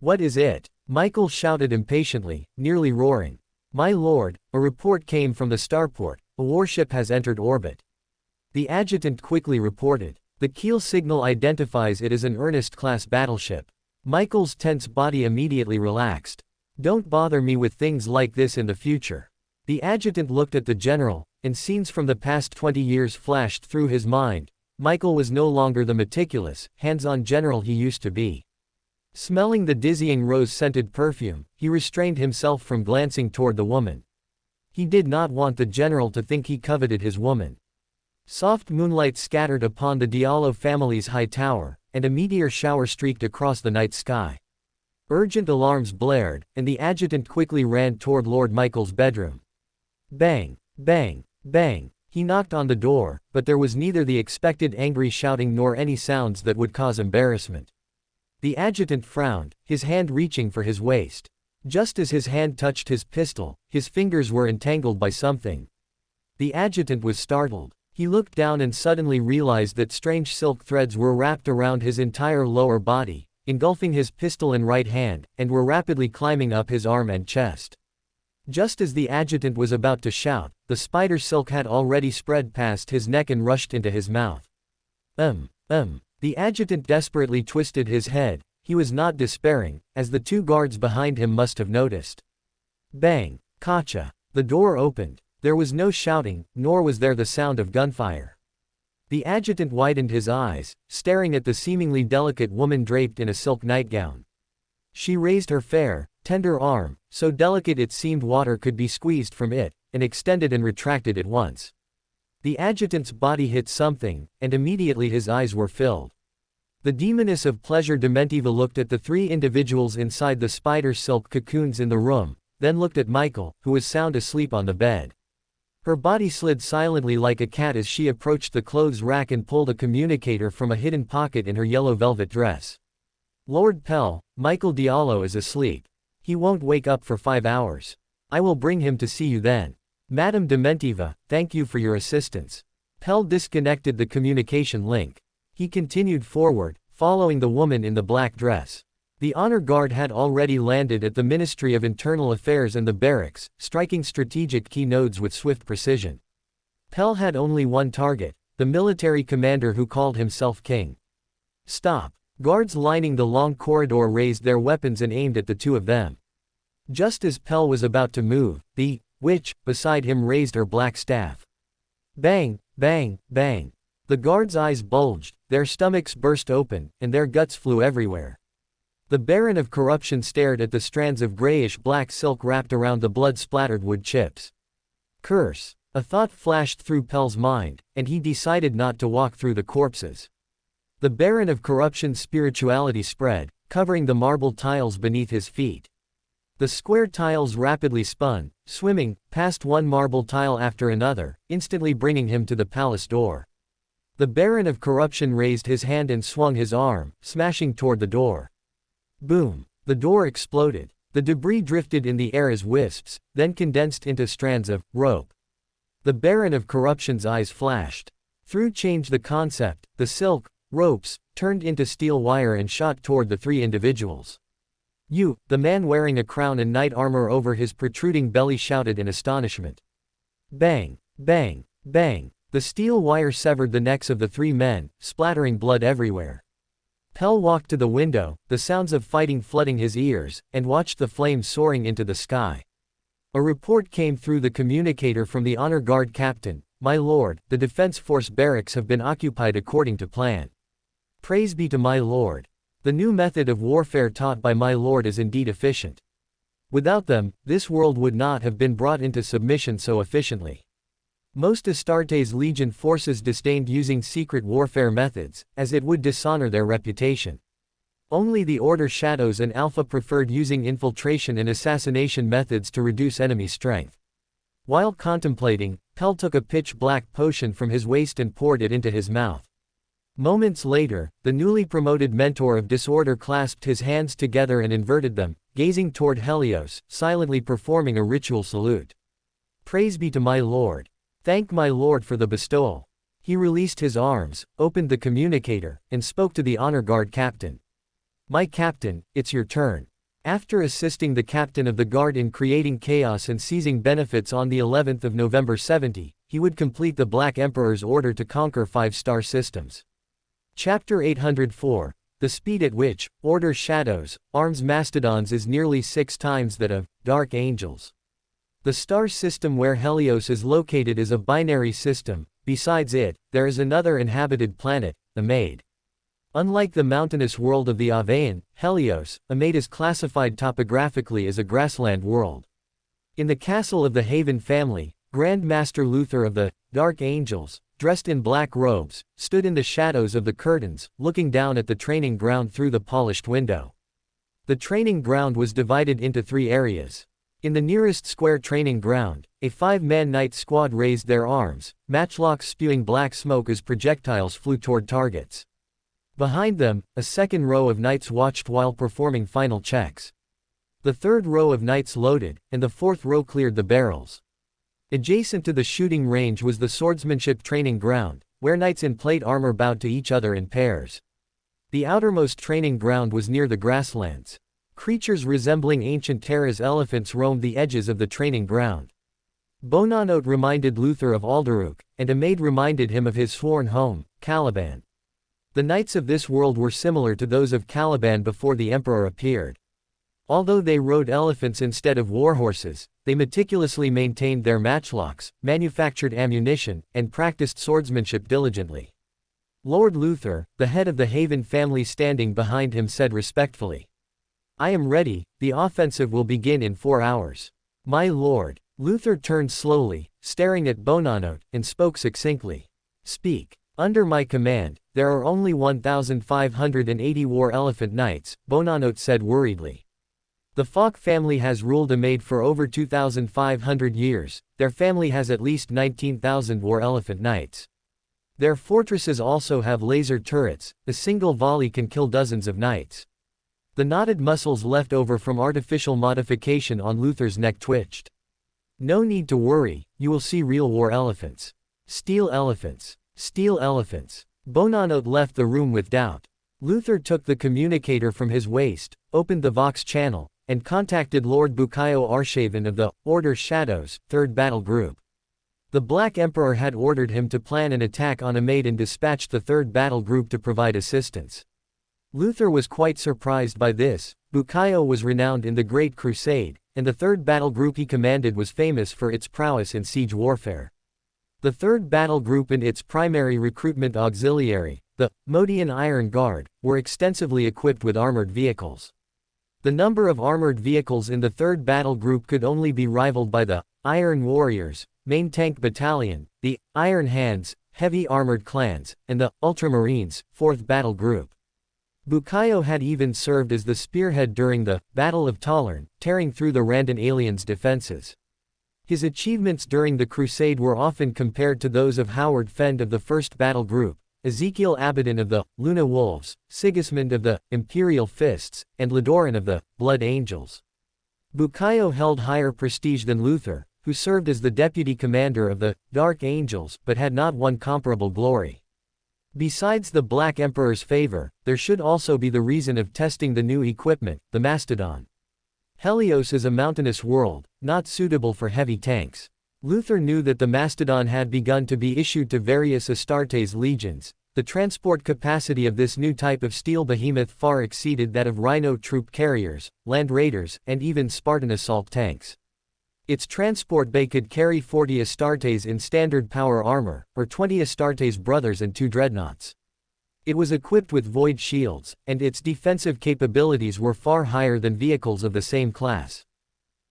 "What is it?" Michael shouted impatiently, nearly roaring. "My lord, a report came from the starport. A warship has entered orbit." The adjutant quickly reported. The keel signal identifies it as an Ernest-class battleship. Michael's tense body immediately relaxed. "Don't bother me with things like this in the future." The adjutant looked at the general, and scenes from the past 20 years flashed through his mind. Michael was no longer the meticulous, hands-on general he used to be. Smelling the dizzying rose-scented perfume, he restrained himself from glancing toward the woman. He did not want the general to think he coveted his woman. Soft moonlight scattered upon the Diallo family's high tower, and a meteor shower streaked across the night sky. Urgent alarms blared, and the adjutant quickly ran toward Lord Michael's bedroom. Bang, bang, bang. He knocked on the door, but there was neither the expected angry shouting nor any sounds that would cause embarrassment. The adjutant frowned, his hand reaching for his waist. Just as his hand touched his pistol, his fingers were entangled by something. The adjutant was startled. He looked down and suddenly realized that strange silk threads were wrapped around his entire lower body, engulfing his pistol in right hand, and were rapidly climbing up his arm and chest. Just as the adjutant was about to shout, the spider silk had already spread past his neck and rushed into his mouth. The adjutant desperately twisted his head. He was not despairing, as the two guards behind him must have noticed. Bang! Kacha! The door opened. There was no shouting, nor was there the sound of gunfire. The adjutant widened his eyes, staring at the seemingly delicate woman draped in a silk nightgown. She raised her fair, tender arm, so delicate it seemed water could be squeezed from it, and extended and retracted at once. The adjutant's body hit something, and immediately his eyes were filled. The demoness of pleasure Dementiva looked at the three individuals inside the spider silk cocoons in the room, then looked at Michael, who was sound asleep on the bed. Her body slid silently like a cat as she approached the clothes rack and pulled a communicator from a hidden pocket in her yellow velvet dress. Lord Pell, Michael Diallo is asleep. He won't wake up for 5 hours. I will bring him to see you then. Madame Dementiva, thank you for your assistance. Pell disconnected the communication link. He continued forward, following the woman in the black dress. The honor guard had already landed at the Ministry of Internal Affairs and the barracks, striking strategic key nodes with swift precision. Pell had only one target, the military commander who called himself king. Stop! Guards lining the long corridor raised their weapons and aimed at the two of them. Just as Pell was about to move, the witch beside him raised her black staff. Bang! Bang! Bang! The guards' eyes bulged, their stomachs burst open, and their guts flew everywhere. The Baron of Corruption stared at the strands of grayish-black silk wrapped around the blood-splattered wood chips. Curse! A thought flashed through Pell's mind, and he decided not to walk through the corpses. The Baron of Corruption's spirituality spread, covering the marble tiles beneath his feet. The square tiles rapidly spun, swimming, past one marble tile after another, instantly bringing him to the palace door. The Baron of Corruption raised his hand and swung his arm, smashing toward the door. Boom! The door exploded. The debris drifted in the air as wisps, then condensed into strands of rope. The Baron of Corruption's eyes flashed. Through change the concept, the silk, ropes, turned into steel wire and shot toward the three individuals. You, the man wearing a crown and knight armor over his protruding belly shouted in astonishment. Bang! Bang! Bang! The steel wire severed the necks of the three men, splattering blood everywhere. Pell walked to the window, the sounds of fighting flooding his ears, and watched the flames soaring into the sky. A report came through the communicator from the honor guard captain. My lord, the defense force barracks have been occupied according to plan. Praise be to my lord. The new method of warfare taught by my lord is indeed efficient. Without them, this world would not have been brought into submission so efficiently. Most Astarte's legion forces disdained using secret warfare methods, as it would dishonor their reputation. Only the Order Shadows and Alpha preferred using infiltration and assassination methods to reduce enemy strength. While contemplating, Pell took a pitch-black potion from his waist and poured it into his mouth. Moments later, the newly promoted mentor of disorder clasped his hands together and inverted them, gazing toward Helios, silently performing a ritual salute. Praise be to my lord. Thank my lord for the bestowal. He released his arms, opened the communicator, and spoke to the honor guard captain. My captain, it's your turn. After assisting the captain of the guard in creating chaos and seizing benefits on the 11th of November 70, he would complete the Black Emperor's order to conquer 5-star systems. Chapter 804, The speed at which Order Shadows arms Mastodons is nearly 6 times that of Dark Angels. The star system where Helios is located is a binary system. Besides it, there is another inhabited planet, the Maid. Unlike the mountainous world of the Avian, Helios, a Maid is classified topographically as a grassland world. In the castle of the Haven family, Grand Master Luther of the Dark Angels, dressed in black robes, stood in the shadows of the curtains, looking down at the training ground through the polished window. The training ground was divided into 3 areas. In the nearest square training ground, a 5-man knight squad raised their arms, matchlocks spewing black smoke as projectiles flew toward targets. Behind them, a second row of knights watched while performing final checks. The third row of knights loaded, and the fourth row cleared the barrels. Adjacent to the shooting range was the swordsmanship training ground, where knights in plate armor bowed to each other in pairs. The outermost training ground was near the grasslands. Creatures resembling ancient Terra's elephants roamed the edges of the training ground. Bonanot reminded Luther of Alderuk, and a maid reminded him of his sworn home, Caliban. The knights of this world were similar to those of Caliban before the emperor appeared. Although they rode elephants instead of warhorses, they meticulously maintained their matchlocks, manufactured ammunition, and practiced swordsmanship diligently. Lord Luther, the head of the Haven family standing behind him, said respectfully, "I am ready, the offensive will begin in 4 hours." "My lord." Luther turned slowly, staring at Bonanot, and spoke succinctly. "Speak." "Under my command, there are only 1,580 war elephant knights," Bonanot said worriedly. "The Falk family has ruled a maid for over 2,500 years, their family has at least 19,000 war elephant knights. Their fortresses also have laser turrets, a single volley can kill dozens of knights." The knotted muscles left over from artificial modification on Luther's neck twitched. "No need to worry, you will see real war elephants. Steel elephants. Steel elephants." Bonanot left the room with doubt. Luther took the communicator from his waist, opened the Vox channel, and contacted Lord Bukayo Arshaven of the Order Shadows, 3rd Battle Group. The Black Emperor had ordered him to plan an attack on a maid and dispatched the 3rd Battle Group to provide assistance. Luther was quite surprised by this. Bukayo was renowned in the Great Crusade, and the 3rd Battle Group he commanded was famous for its prowess in siege warfare. The 3rd Battle Group and its primary recruitment auxiliary, the Modian Iron Guard, were extensively equipped with armored vehicles. The number of armored vehicles in the 3rd Battle Group could only be rivaled by the Iron Warriors, Main Tank Battalion, the Iron Hands, Heavy Armored Clans, and the Ultramarines, 4th Battle Group. Bukayo had even served as the spearhead during the Battle of Tollern, tearing through the Randan aliens' defenses. His achievements during the Crusade were often compared to those of Howard Fend of the 1st Battle Group, Ezekiel Abaddon of the Luna Wolves, Sigismund of the Imperial Fists, and Ladoran of the Blood Angels. Bukayo held higher prestige than Luther, who served as the deputy commander of the Dark Angels but had not won comparable glory. Besides the Black Emperor's favor, there should also be the reason of testing the new equipment, the Mastodon. Helios is a mountainous world, not suitable for heavy tanks. Luther knew that the Mastodon had begun to be issued to various Astartes legions. The transport capacity of this new type of steel behemoth far exceeded that of Rhino troop carriers, land raiders, and even Spartan assault tanks. Its transport bay could carry 40 Astartes in standard power armor, or 20 Astartes brothers and 2 dreadnoughts. It was equipped with void shields, and its defensive capabilities were far higher than vehicles of the same class.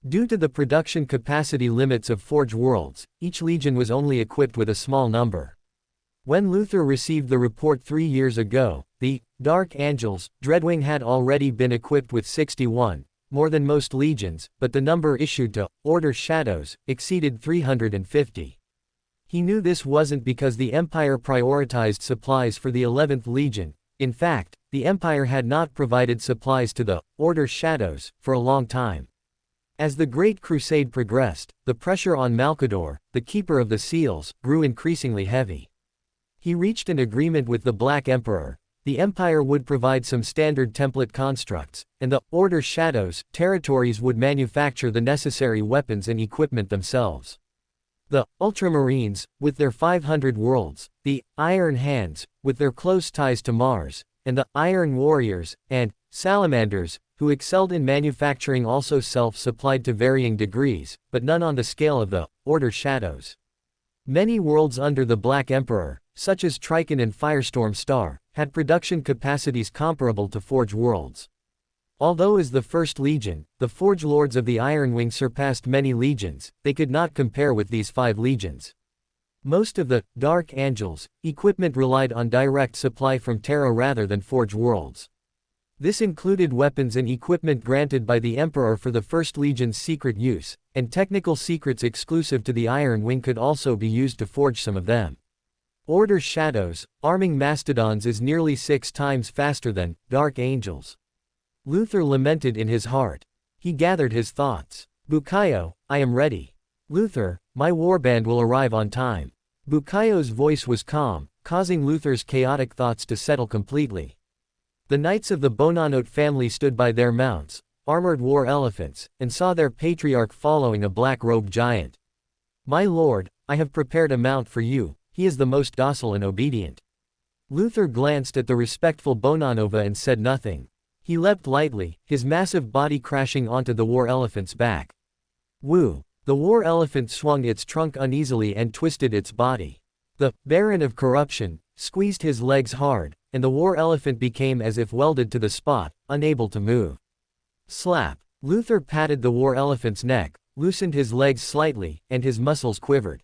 Due to the production capacity limits of Forge Worlds, each legion was only equipped with a small number. When Luther received the report 3 years ago, the Dark Angels, Dreadwing had already been equipped with 61, more than most legions, but the number issued to Order Shadows exceeded 350. He knew this wasn't because the Empire prioritized supplies for the 11th Legion. In fact, the Empire had not provided supplies to the Order Shadows for a long time. As the Great Crusade progressed, the pressure on Malcador, the Keeper of the Seals, grew increasingly heavy. He reached an agreement with the Black Emperor. The Empire would provide some standard template constructs, and the Order Shadows territories would manufacture the necessary weapons and equipment themselves. The Ultramarines, with their 500 worlds, the Iron Hands, with their close ties to Mars, and the Iron Warriors, and Salamanders, who excelled in manufacturing, also self-supplied to varying degrees, but none on the scale of the Order Shadows. Many worlds under the Black Emperor, such as Triton and Firestorm Star, had production capacities comparable to Forge Worlds. Although as the First Legion, the Forge Lords of the Ironwing surpassed many legions, they could not compare with these 5 legions. Most of the Dark Angels equipment relied on direct supply from Terra rather than Forge Worlds. This included weapons and equipment granted by the Emperor for the First Legion's secret use, and technical secrets exclusive to the Iron Wing could also be used to forge some of them. Order Shadows, arming Mastodons is nearly 6 times faster than Dark Angels. Luther lamented in his heart. He gathered his thoughts. Bukayo, I am ready. Luther, my warband will arrive on time. Bukayo's voice was calm, causing Luther's chaotic thoughts to settle completely. The knights of the Bonanot family stood by their mounts, armored war elephants, and saw their patriarch following a black-robed giant. "My lord, I have prepared a mount for you, he is the most docile and obedient." Luther glanced at the respectful Bonanova and said nothing. He leapt lightly, his massive body crashing onto the war elephant's back. Woo! The war elephant swung its trunk uneasily and twisted its body. The Baron of Corruption squeezed his legs hard, and the war elephant became as if welded to the spot, unable to move. Slap! Luther patted the war elephant's neck, loosened his legs slightly, and his muscles quivered.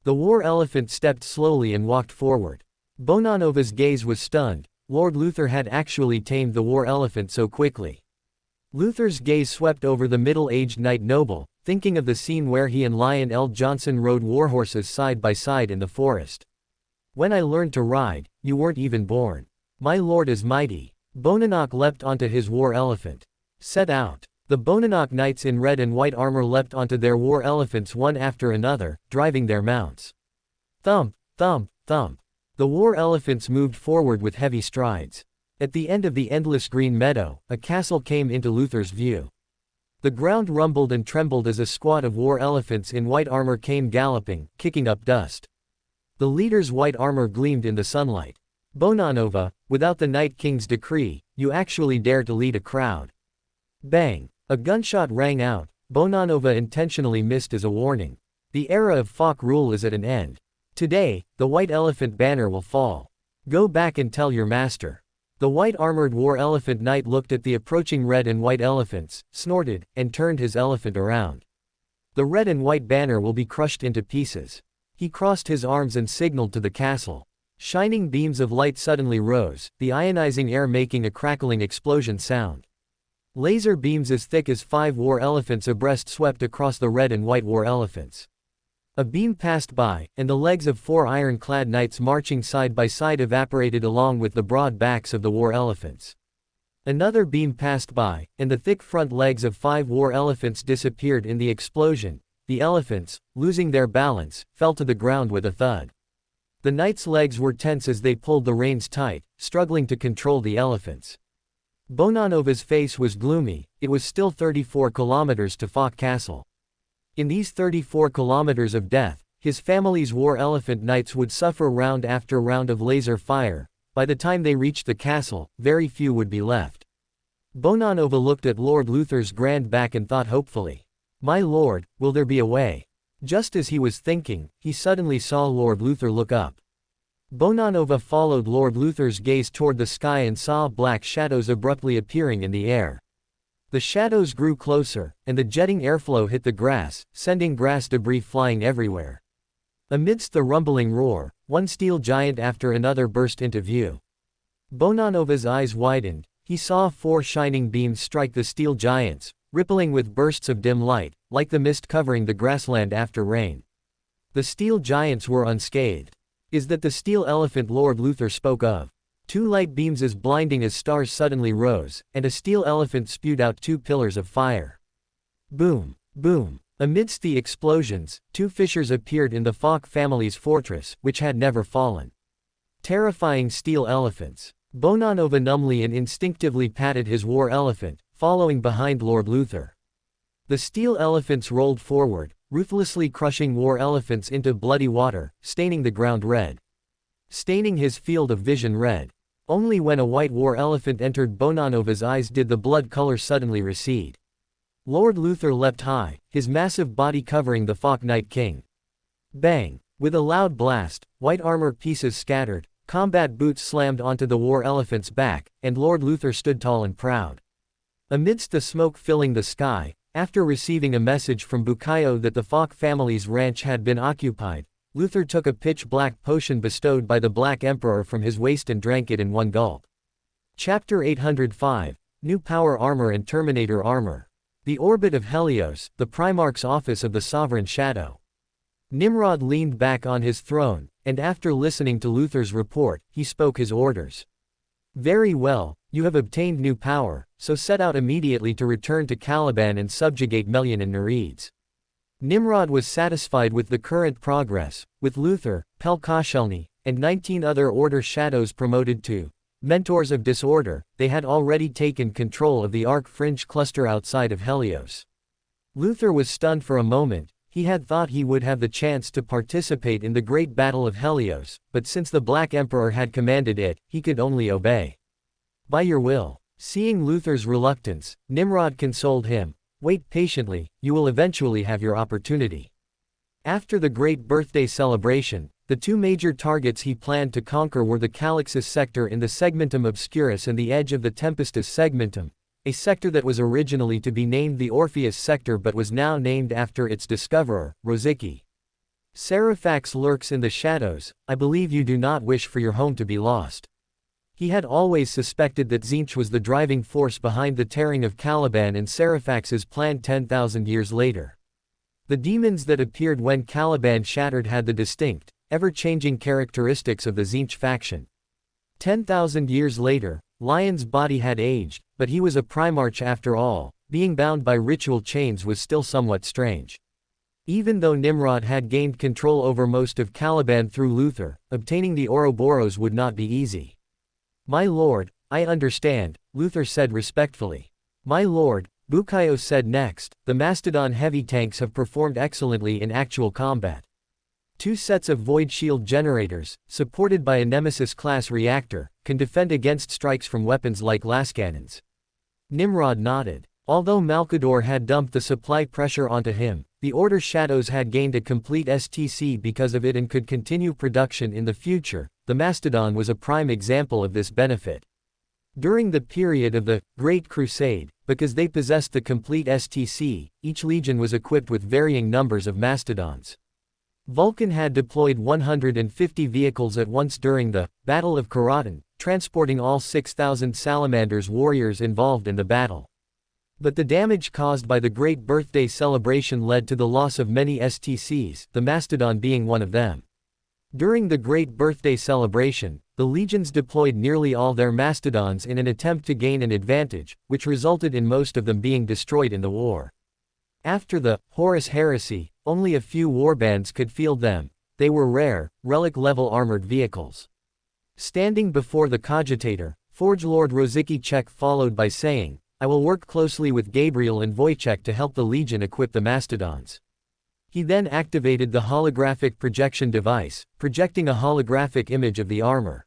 The war elephant stepped slowly and walked forward. Bonanova's gaze was stunned. Lord Luther had actually tamed the war elephant so quickly. Luther's gaze swept over the middle-aged knight noble, thinking of the scene where he and Lion L. Johnson rode warhorses side by side in the forest. "When I learned to ride, you weren't even born. My lord is mighty." Bonanoc leapt onto his war elephant. "Set out." The Bonanoc knights in red and white armor leapt onto their war elephants one after another, driving their mounts. Thump, thump, thump. The war elephants moved forward with heavy strides. At the end of the endless green meadow, a castle came into Luther's view. The ground rumbled and trembled as a squad of war elephants in white armor came galloping, kicking up dust. The leader's white armor gleamed in the sunlight. "Bonanova, without the Night King's decree, you actually dare to lead a crowd." Bang! A gunshot rang out. Bonanova intentionally missed as a warning. The era of Fok rule is at an end. Today, the white elephant banner will fall. Go back and tell your master. The white-armored war elephant knight looked at the approaching red and white elephants, snorted, and turned his elephant around. The red and white banner will be crushed into pieces. He crossed his arms and signaled to the castle. Shining beams of light suddenly rose, the ionizing air making a crackling explosion sound. Laser beams as thick as 5 war elephants abreast swept across the red and white war elephants. A beam passed by, and the legs of 4 iron-clad knights marching side by side evaporated along with the broad backs of the war elephants. Another beam passed by, and the thick front legs of 5 war elephants disappeared in the explosion. The elephants, losing their balance, fell to the ground with a thud. The knights' legs were tense as they pulled the reins tight, struggling to control the elephants. Bonanova's face was gloomy. It was still 34 kilometers to Fok Castle. In these 34 kilometers of death, his family's war elephant knights would suffer round after round of laser fire. By the time they reached the castle, very few would be left. Bonanova looked at Lord Luther's grand back and thought hopefully, "My lord, will there be a way?" Just as he was thinking, he suddenly saw Lord Luther look up. Bonanova followed Lord Luther's gaze toward the sky and saw black shadows abruptly appearing in the air. The shadows grew closer, and the jetting airflow hit the grass, sending grass debris flying everywhere. Amidst the rumbling roar, one steel giant after another burst into view. Bonanova's eyes widened. He saw 4 shining beams strike the steel giants, rippling with bursts of dim light, like the mist covering the grassland after rain. The steel giants were unscathed. Is that the steel elephant Lord Luther spoke of? 2 light beams as blinding as stars suddenly rose, and a steel elephant spewed out 2 pillars of fire. Boom! Boom! Amidst the explosions, 2 fissures appeared in the Fok family's fortress, which had never fallen. Terrifying steel elephants. Bonanova numbly and instinctively patted his war elephant, following behind Lord Luther. The steel elephants rolled forward, ruthlessly crushing war elephants into bloody water, staining the ground red. Staining his field of vision red. Only when a white war elephant entered Bonanova's eyes did the blood color suddenly recede. Lord Luther leapt high, his massive body covering the Fok Night King. Bang! With a loud blast, white armor pieces scattered, combat boots slammed onto the war elephant's back, and Lord Luther stood tall and proud. Amidst the smoke filling the sky, after receiving a message from Bukayo that the Fok family's ranch had been occupied, Luther took a pitch-black potion bestowed by the Black Emperor from his waist and drank it in one gulp. Chapter 805, New Power Armor and Terminator Armor. The Orbit of Helios, the Primarch's Office of the Sovereign Shadow. Nimrod leaned back on his throne, and after listening to Luther's report, he spoke his orders. "Very well, you have obtained new power, so set out immediately to return to Caliban and subjugate Melian and Nereids." Nimrod was satisfied with the current progress, with Luther, Pelkashelny, and 19 other Order Shadows promoted to Mentors of disorder, they had already taken control of the Arc Fringe cluster outside of Helios. Luther was stunned for a moment. He had thought he would have the chance to participate in the Great Battle of Helios, but since the Black Emperor had commanded it, he could only obey. By your will. Seeing Luther's reluctance, Nimrod consoled him. Wait patiently, you will eventually have your opportunity. After the great birthday celebration, the two major targets he planned to conquer were the Calixus sector in the Segmentum Obscurus and the edge of the Tempestus Segmentum, a sector that was originally to be named the Orpheus sector but was now named after its discoverer, Rosicky. Seraphax lurks in the shadows. I believe you do not wish for your home to be lost. He had always suspected that Tzeentch was the driving force behind the tearing of Caliban and Seraphax's plan 10,000 years later. The demons that appeared when Caliban shattered had the distinct, ever-changing characteristics of the Tzeentch faction. 10,000 years later, Lion's body had aged, but he was a Primarch after all. Being bound by ritual chains was still somewhat strange. Even though Nimrod had gained control over most of Caliban through Luther, obtaining the Ouroboros would not be easy. My lord, I understand, Luther said respectfully. My lord, Bukayo said next, the Mastodon heavy tanks have performed excellently in actual combat. 2 sets of void shield generators, supported by a Nemesis-class reactor, can defend against strikes from weapons like lascannons. Nimrod nodded. Although Malkador had dumped the supply pressure onto him, the Order Shadows had gained a complete STC because of it and could continue production in the future. The Mastodon was a prime example of this benefit. During the period of the Great Crusade, because they possessed the complete STC, each legion was equipped with varying numbers of Mastodons. Vulcan had deployed 150 vehicles at once during the Battle of Karaten, transporting all 6,000 Salamanders warriors involved in the battle. But the damage caused by the Great Birthday celebration led to the loss of many STCs, the Mastodon being one of them. During the Great Birthday celebration, the legions deployed nearly all their Mastodons in an attempt to gain an advantage, which resulted in most of them being destroyed in the war. After the Horus Heresy, only a few warbands could field them. They were rare, relic-level armored vehicles. Standing before the cogitator, Forge Lord Rosicky Czech followed by saying, I will work closely with Gabriel and Wojciech to help the Legion equip the Mastodons. He then activated the holographic projection device, projecting a holographic image of the armor.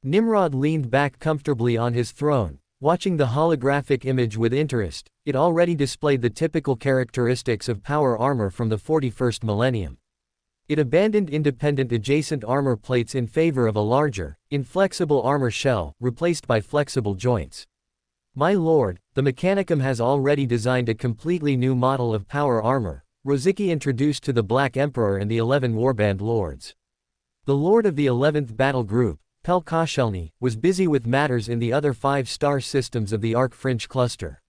Nimrod leaned back comfortably on his throne, watching the holographic image with interest. It already displayed the typical characteristics of power armor from the 41st millennium. It abandoned independent adjacent armor plates in favor of a larger, inflexible armor shell, replaced by flexible joints. My lord, the Mechanicum has already designed a completely new model of power armor, Rosicky introduced to the Black Emperor and the 11 Warband Lords. The Lord of the 11th Battle Group, Pel Koscielny, was busy with matters in the other 5-star systems of the Arc Fringe cluster.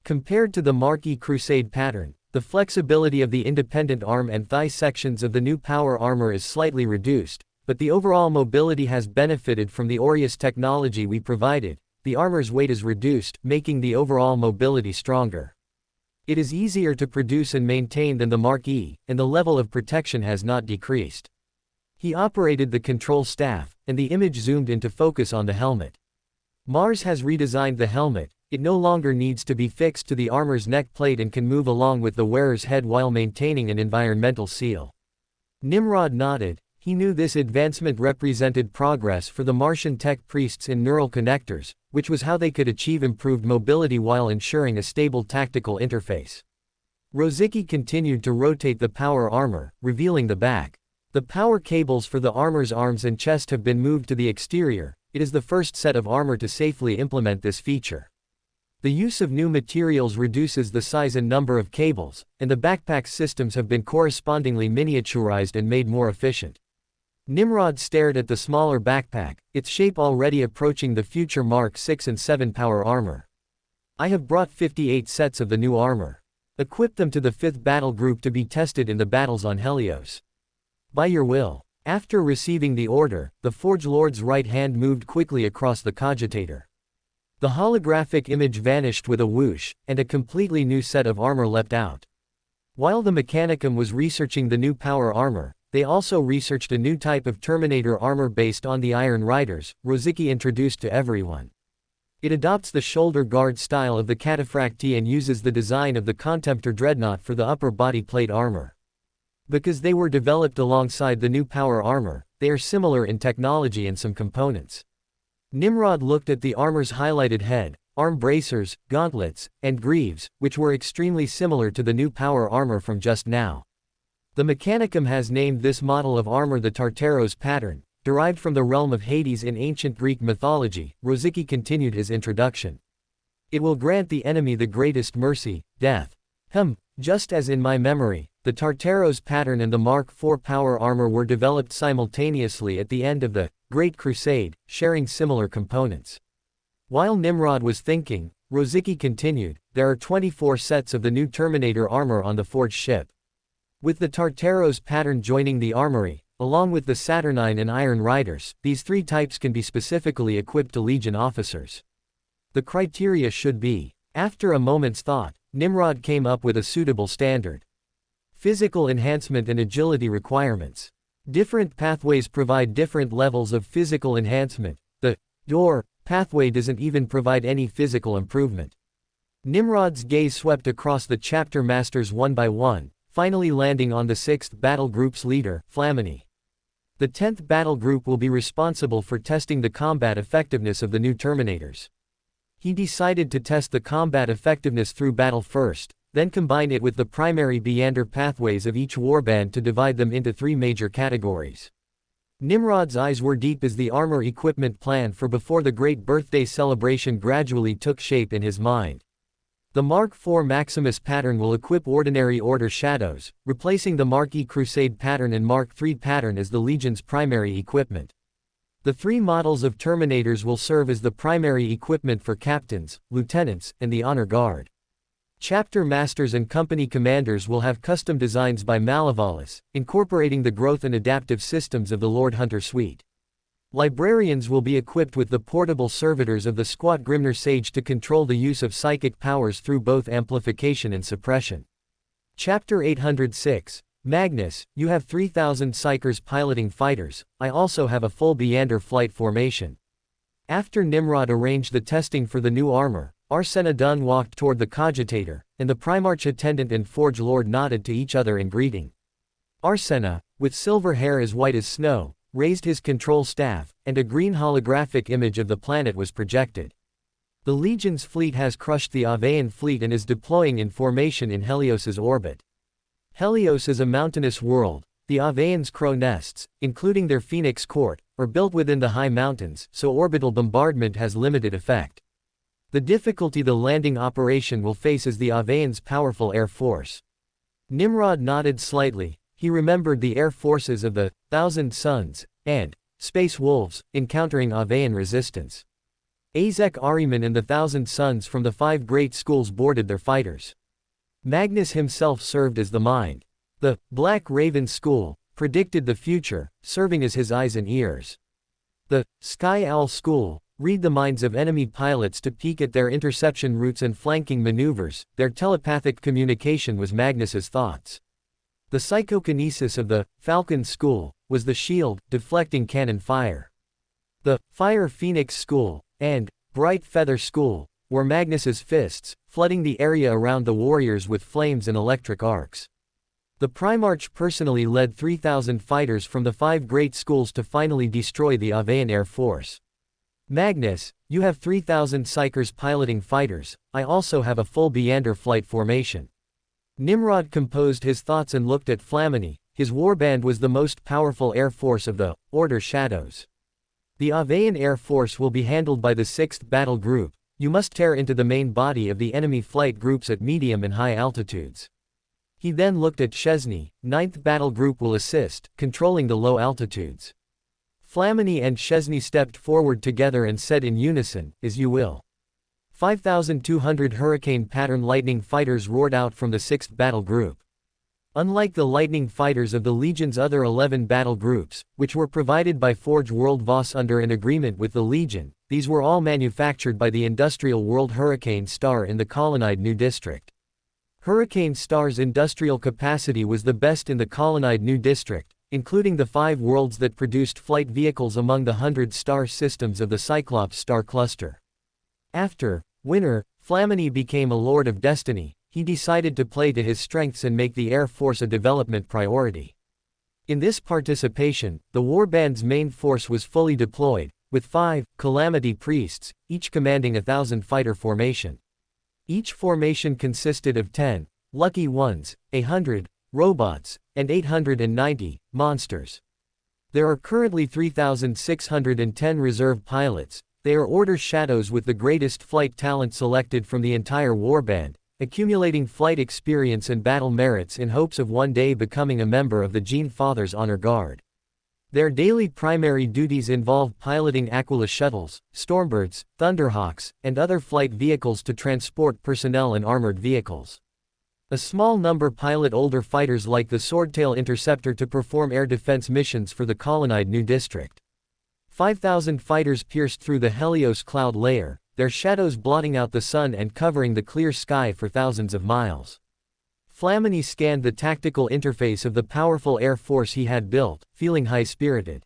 Compared to the Marquis Crusade pattern, the flexibility of the independent arm and thigh sections of the new power armor is slightly reduced, but the overall mobility has benefited from the Aureus technology we provided. The armor's weight is reduced, making the overall mobility stronger. It is easier to produce and maintain than the Marquis, and the level of protection has not decreased. He operated the control staff, and the image zoomed into focus on the helmet. Mars has redesigned the helmet. It no longer needs to be fixed to the armor's neck plate and can move along with the wearer's head while maintaining an environmental seal. Nimrod nodded. He knew this advancement represented progress for the Martian tech priests in neural connectors, which was how they could achieve improved mobility while ensuring a stable tactical interface. Rosicky continued to rotate the power armor, revealing the back. The power cables for the armor's arms and chest have been moved to the exterior. It is the first set of armor to safely implement this feature. The use of new materials reduces the size and number of cables, and the backpack systems have been correspondingly miniaturized and made more efficient. Nimrod stared at the smaller backpack, its shape already approaching the future Mark 6 and 7 power armor. I have brought 58 sets of the new armor. Equip them to the 5th battle group to be tested in the battles on Helios. By your will. After receiving the order, the Forge Lord's right hand moved quickly across the cogitator. The holographic image vanished with a whoosh, and a completely new set of armor leapt out. While the Mechanicum was researching the new power armor, They also researched a new type of Terminator armor based on the Iron Riders, Rozicki introduced to everyone. It adopts the shoulder guard style of the Cataphractii and uses the design of the Contemptor Dreadnought for the upper body plate armor. Because they were developed alongside the new power armor, they are similar in technology and some components. Nimrod looked at the armor's highlighted head, arm bracers, gauntlets, and greaves, which were extremely similar to the new power armor from just now. The Mechanicum has named this model of armor the Tartaros pattern, derived from the realm of Hades in ancient Greek mythology. Rozicki continued his introduction. It will grant the enemy the greatest mercy, death. Just as in my memory, the Tartaros pattern and the Mark IV power armor were developed simultaneously at the end of the Great Crusade, sharing similar components. While Nimrod was thinking, Rozicki continued, there are 24 sets of the new Terminator armor on the forged ship. With the Tartaros pattern joining the armory, along with the Saturnine and Iron Riders, these three types can be specifically equipped to Legion officers. The criteria should be. After a moment's thought, Nimrod came up with a suitable standard. Physical enhancement and agility requirements. Different pathways provide different levels of physical enhancement. The door pathway doesn't even provide any physical improvement. Nimrod's gaze swept across the chapter masters one by one, finally landing on the 6th battle group's leader, Flamini. The 10th battle group will be responsible for testing the combat effectiveness of the new Terminators. He decided to test the combat effectiveness through battle first, then combine it with the primary Beander pathways of each warband to divide them into 3 major categories. Nimrod's eyes were deep as the armor equipment plan for before the great birthday celebration gradually took shape in his mind. The Mark IV Maximus pattern will equip ordinary Order Shadows, replacing the Mark E Crusade pattern and Mark III pattern as the Legion's primary equipment. The 3 models of Terminators will serve as the primary equipment for captains, lieutenants, and the Honor Guard. Chapter Masters and Company Commanders will have custom designs by Malevalis, incorporating the growth and adaptive systems of the Lord Hunter suite. Librarians will be equipped with the portable servitors of the Squat Grimner Sage to control the use of psychic powers through both amplification and suppression. Chapter 806, Magnus, you have 3,000 Psychers piloting fighters, I also have a full Beander flight formation. After Nimrod arranged the testing for the new armor, Arsena Dunn walked toward the Cogitator, and the Primarch attendant and Forge Lord nodded to each other in greeting. Arsena, with silver hair as white as snow, raised his control staff, and a green holographic image of the planet was projected. The Legion's fleet has crushed the Avean fleet and is deploying in formation in Helios's orbit. Helios is a mountainous world. The Aveans' crow nests, including their Phoenix Court, are built within the high mountains, so orbital bombardment has limited effect. The difficulty the landing operation will face is the Aveans' powerful air force. Nimrod nodded slightly. He remembered the air forces of the Thousand Suns and Space Wolves, encountering Avean resistance. Azek Ahriman and the Thousand Suns from the 5 great schools boarded their fighters. Magnus himself served as the mind. The Black Raven School predicted the future, serving as his eyes and ears. The Sky Owl School read the minds of enemy pilots to peek at their interception routes and flanking maneuvers. Their telepathic communication was Magnus's thoughts. The psychokinesis of the Falcon School was the shield, deflecting cannon fire. The Fire Phoenix School and Bright Feather School were Magnus's fists, flooding the area around the warriors with flames and electric arcs. The Primarch personally led 3,000 fighters from the 5 great schools to finally destroy the Avean Air Force. Magnus, you have 3,000 Psychers piloting fighters, I also have a full Beander flight formation. Nimrod composed his thoughts and looked at Flamini. His warband was the most powerful air force of the Order Shadows. The Avean Air Force will be handled by the 6th Battle Group. You must tear into the main body of the enemy flight groups at medium and high altitudes. He then looked at Chesney. 9th Battle Group will assist, controlling the low altitudes. Flamini and Chesney stepped forward together and said in unison, as you will. 5,200 Hurricane Pattern Lightning Fighters roared out from the 6th Battle Group. Unlike the Lightning Fighters of the Legion's other 11 battle groups, which were provided by Forge World Voss under an agreement with the Legion, these were all manufactured by the Industrial World Hurricane Star in the Colonnade New District. Hurricane Star's industrial capacity was the best in the Colonnade New District, including the 5 worlds that produced flight vehicles among the 100 star systems of the Cyclops star cluster. After Winter, Flamini became a Lord of Destiny. He decided to play to his strengths and make the Air Force a development priority. In this participation, the warband's main force was fully deployed, with 5 Calamity Priests, each commanding 1,000 fighter formation. Each formation consisted of 10 Lucky Ones, 100 robots, and 890 monsters. There are currently 3,610 reserve pilots. They are Order Shadows with the greatest flight talent selected from the entire warband, accumulating flight experience and battle merits in hopes of one day becoming a member of the Gene Father's Honor Guard. Their daily primary duties involve piloting Aquila shuttles, Stormbirds, Thunderhawks, and other flight vehicles to transport personnel and armored vehicles. A small number pilot older fighters like the Swordtail Interceptor to perform air defense missions for the colonized New District. 5,000 fighters pierced through the Helios cloud layer, their shadows blotting out the sun and covering the clear sky for thousands of miles. Flamini scanned the tactical interface of the powerful air force he had built, feeling high-spirited.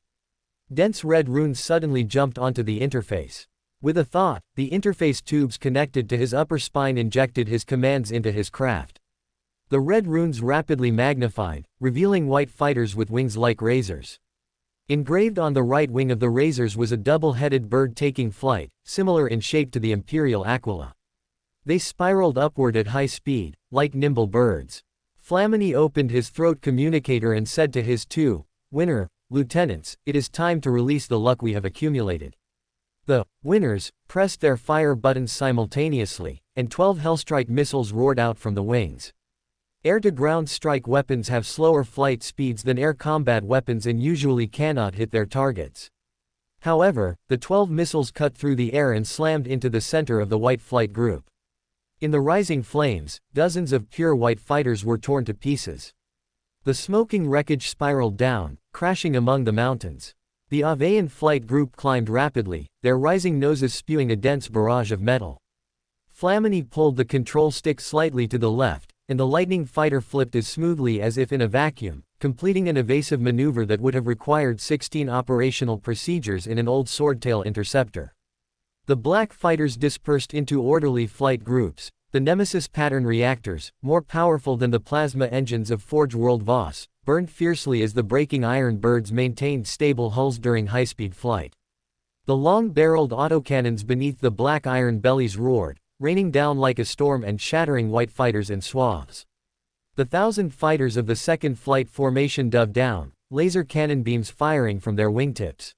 Dense red runes suddenly jumped onto the interface. With a thought, the interface tubes connected to his upper spine injected his commands into his craft. The red runes rapidly magnified, revealing white fighters with wings like razors. Engraved on the right wing of the razors was a double-headed bird taking flight, similar in shape to the Imperial Aquila. They spiraled upward at high speed, like nimble birds. Flamini opened his throat communicator and said to his 2 Winner lieutenants, "It is time to release the luck we have accumulated." The winners pressed their fire buttons simultaneously, and 12 Hellstrike missiles roared out from the wings. Air-to-ground strike weapons have slower flight speeds than air combat weapons and usually cannot hit their targets. However, the 12 missiles cut through the air and slammed into the center of the white flight group. In the rising flames, dozens of pure white fighters were torn to pieces. The smoking wreckage spiraled down, crashing among the mountains. The Avian flight group climbed rapidly, their rising noses spewing a dense barrage of metal. Flamini pulled the control stick slightly to the left, and the lightning fighter flipped as smoothly as if in a vacuum, completing an evasive maneuver that would have required 16 operational procedures in an old Swordtail Interceptor. The black fighters dispersed into orderly flight groups. The Nemesis pattern reactors, more powerful than the plasma engines of Forge World Voss, burned fiercely as the breaking iron birds maintained stable hulls during high-speed flight. The long-barreled autocannons beneath the black iron bellies roared, raining down like a storm and shattering white fighters in swaths. The 1,000 fighters of the second flight formation dove down, laser cannon beams firing from their wingtips.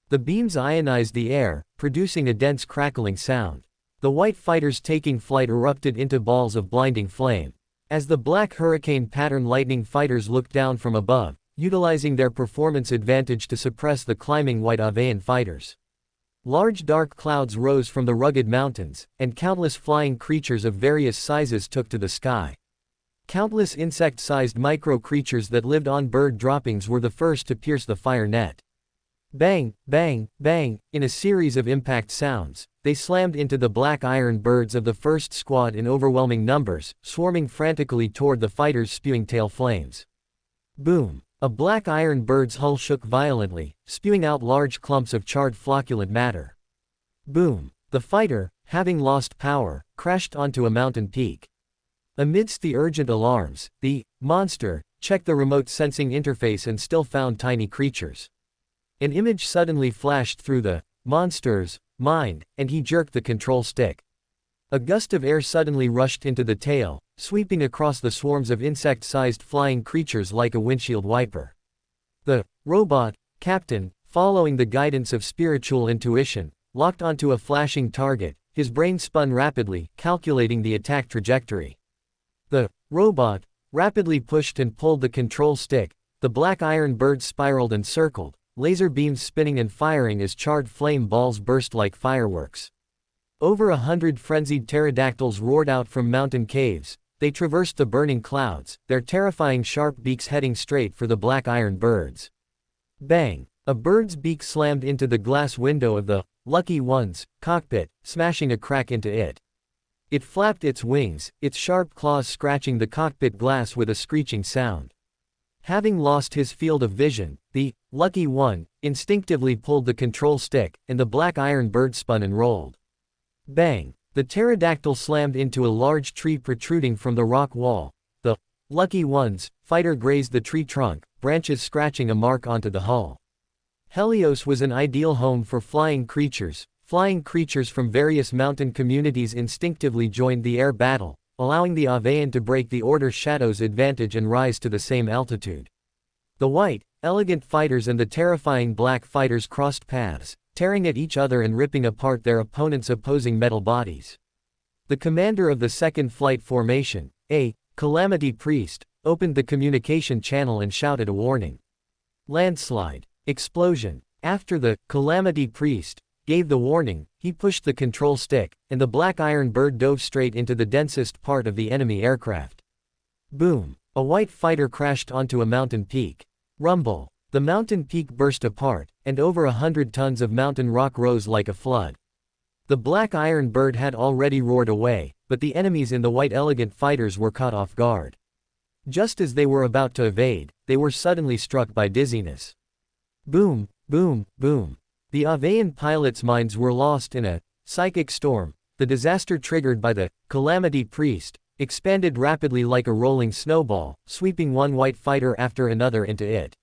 The beams ionized the air, producing a dense crackling sound. The white fighters taking flight erupted into balls of blinding flame. As the black hurricane pattern lightning fighters looked down from above, utilizing their performance advantage to suppress the climbing white Avian fighters. Large dark clouds rose from the rugged mountains, and countless flying creatures of various sizes took to the sky. Countless insect-sized micro-creatures that lived on bird droppings were the first to pierce the fire net. Bang, bang, bang, in a series of impact sounds, they slammed into the black iron birds of the first squad in overwhelming numbers, swarming frantically toward the fighters spewing tail flames. Boom! A black iron bird's hull shook violently, spewing out large clumps of charred flocculent matter. Boom! The fighter, having lost power, crashed onto a mountain peak. Amidst the urgent alarms, the monster checked the remote sensing interface and still found tiny creatures. An image suddenly flashed through the monster's mind, and he jerked the control stick. A gust of air suddenly rushed into the tail, sweeping across the swarms of insect-sized flying creatures like a windshield wiper. The robot captain, following the guidance of spiritual intuition, locked onto a flashing target. His brain spun rapidly, calculating the attack trajectory. The robot rapidly pushed and pulled the control stick. The black iron bird spiraled and circled, laser beams spinning and firing as charred flame balls burst like fireworks. Over 100 frenzied pterodactyls roared out from mountain caves. They traversed the burning clouds, their terrifying sharp beaks heading straight for the black iron birds. Bang! A bird's beak slammed into the glass window of the Lucky One's cockpit, smashing a crack into it. It flapped its wings, its sharp claws scratching the cockpit glass with a screeching sound. Having lost his field of vision, the lucky one instinctively pulled the control stick, and the black iron bird spun and rolled. Bang! The pterodactyl slammed into a large tree protruding from the rock wall. The lucky one's fighter grazed the tree trunk, branches scratching a mark onto the hull. Helios was an ideal home for flying creatures. Flying creatures from various mountain communities instinctively joined the air battle, allowing the Avian to break the Order Shadow's advantage and rise to the same altitude. The white, elegant fighters and the terrifying black fighters crossed paths, tearing at each other and ripping apart their opponents' opposing metal bodies. The commander of the second flight formation, a Calamity Priest, opened the communication channel and shouted a warning. Landslide. Explosion. After the Calamity Priest gave the warning, he pushed the control stick, and the black iron bird dove straight into the densest part of the enemy aircraft. Boom! A white fighter crashed onto a mountain peak. Rumble! The mountain peak burst apart, and over 100 tons of mountain rock rose like a flood. The black iron bird had already roared away, but the enemies in the white elegant fighters were caught off guard. Just as they were about to evade, they were suddenly struck by dizziness. Boom! Boom! Boom! The Avian pilots' minds were lost in a psychic storm. The disaster triggered by the Calamity Priest expanded rapidly like a rolling snowball, sweeping one white fighter after another into it.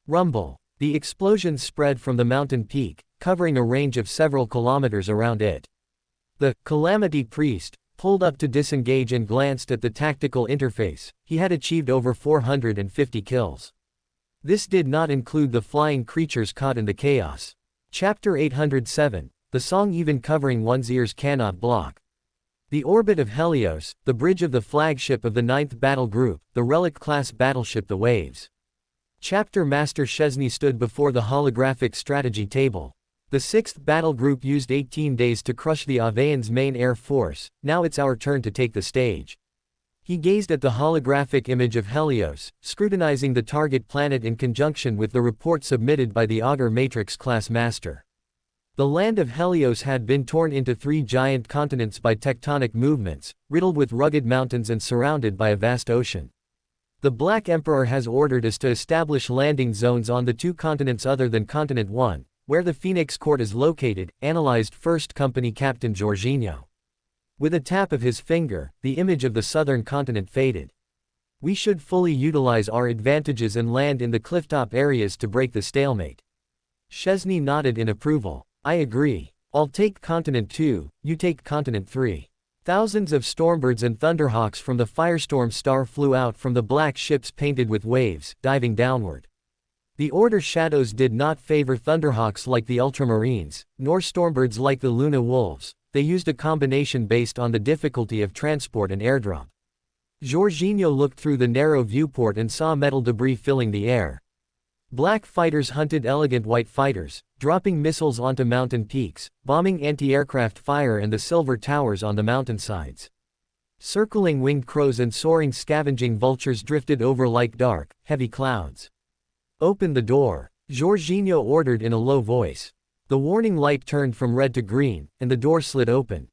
Rumble. The explosions spread from the mountain peak, covering a range of several kilometers around it. The Calamity Priest pulled up to disengage and glanced at the tactical interface. He had achieved over 450 kills. This did not include the flying creatures caught in the chaos. Chapter 807. The song even covering one's ears cannot block. The orbit of Helios, the bridge of the flagship of the 9th Battle Group, the relic-class battleship The Waves. Chapter Master Chesney stood before the holographic strategy table. The 6th Battle Group used 18 days to crush the Avian's main air force. Now it's our turn to take the stage. He gazed at the holographic image of Helios, scrutinizing the target planet in conjunction with the report submitted by the Augur Matrix-class master. The land of Helios had been torn into 3 giant continents by tectonic movements, riddled with rugged mountains and surrounded by a vast ocean. The Black Emperor has ordered us to establish landing zones on the 2 continents other than Continent 1, where the Phoenix Court is located, analyzed 1st Company Captain Jorginho. With a tap of his finger, the image of the southern continent faded. We should fully utilize our advantages and land in the clifftop areas to break the stalemate. Chesney nodded in approval. I agree. I'll take Continent 2, you take Continent 3. Thousands of Stormbirds and Thunderhawks from the Firestorm Star flew out from the black ships painted with waves, diving downward. The Order Shadows did not favor Thunderhawks like the Ultramarines, nor Stormbirds like the Luna Wolves. They used a combination based on the difficulty of transport and airdrop. Jorginho looked through the narrow viewport and saw metal debris filling the air. Black fighters hunted elegant white fighters, dropping missiles onto mountain peaks, bombing anti-aircraft fire and the silver towers on the mountainsides. Circling winged crows and soaring scavenging vultures drifted over like dark, heavy clouds. Open the door, Jorginho ordered in a low voice. The warning light turned from red to green, and the door slid open.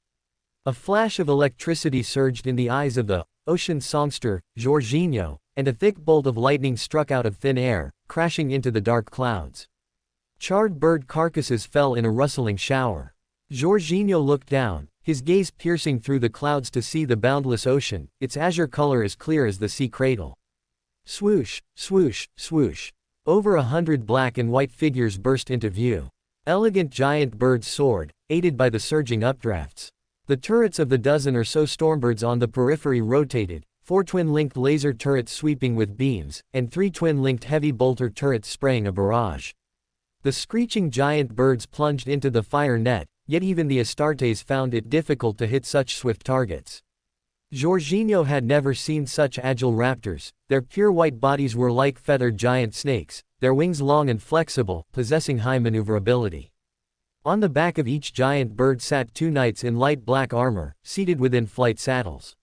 A flash of electricity surged in the eyes of the ocean songster, Jorginho, and a thick bolt of lightning struck out of thin air, crashing into the dark clouds. Charred bird carcasses fell in a rustling shower. Jorginho looked down, his gaze piercing through the clouds to see the boundless ocean, its azure color as clear as the sea cradle. Swoosh, swoosh, swoosh. Over 100 black and white figures burst into view. Elegant giant birds soared, aided by the surging updrafts. The turrets of the dozen or so Stormbirds on the periphery rotated, 4 twin-linked laser turrets sweeping with beams, and 3 twin-linked heavy bolter turrets spraying a barrage. The screeching giant birds plunged into the fire net, yet even the Astartes found it difficult to hit such swift targets. Jorginho had never seen such agile raptors. Their pure white bodies were like feathered giant snakes, their wings long and flexible, possessing high maneuverability. On the back of each giant bird sat 2 knights in light black armor, seated within flight saddles.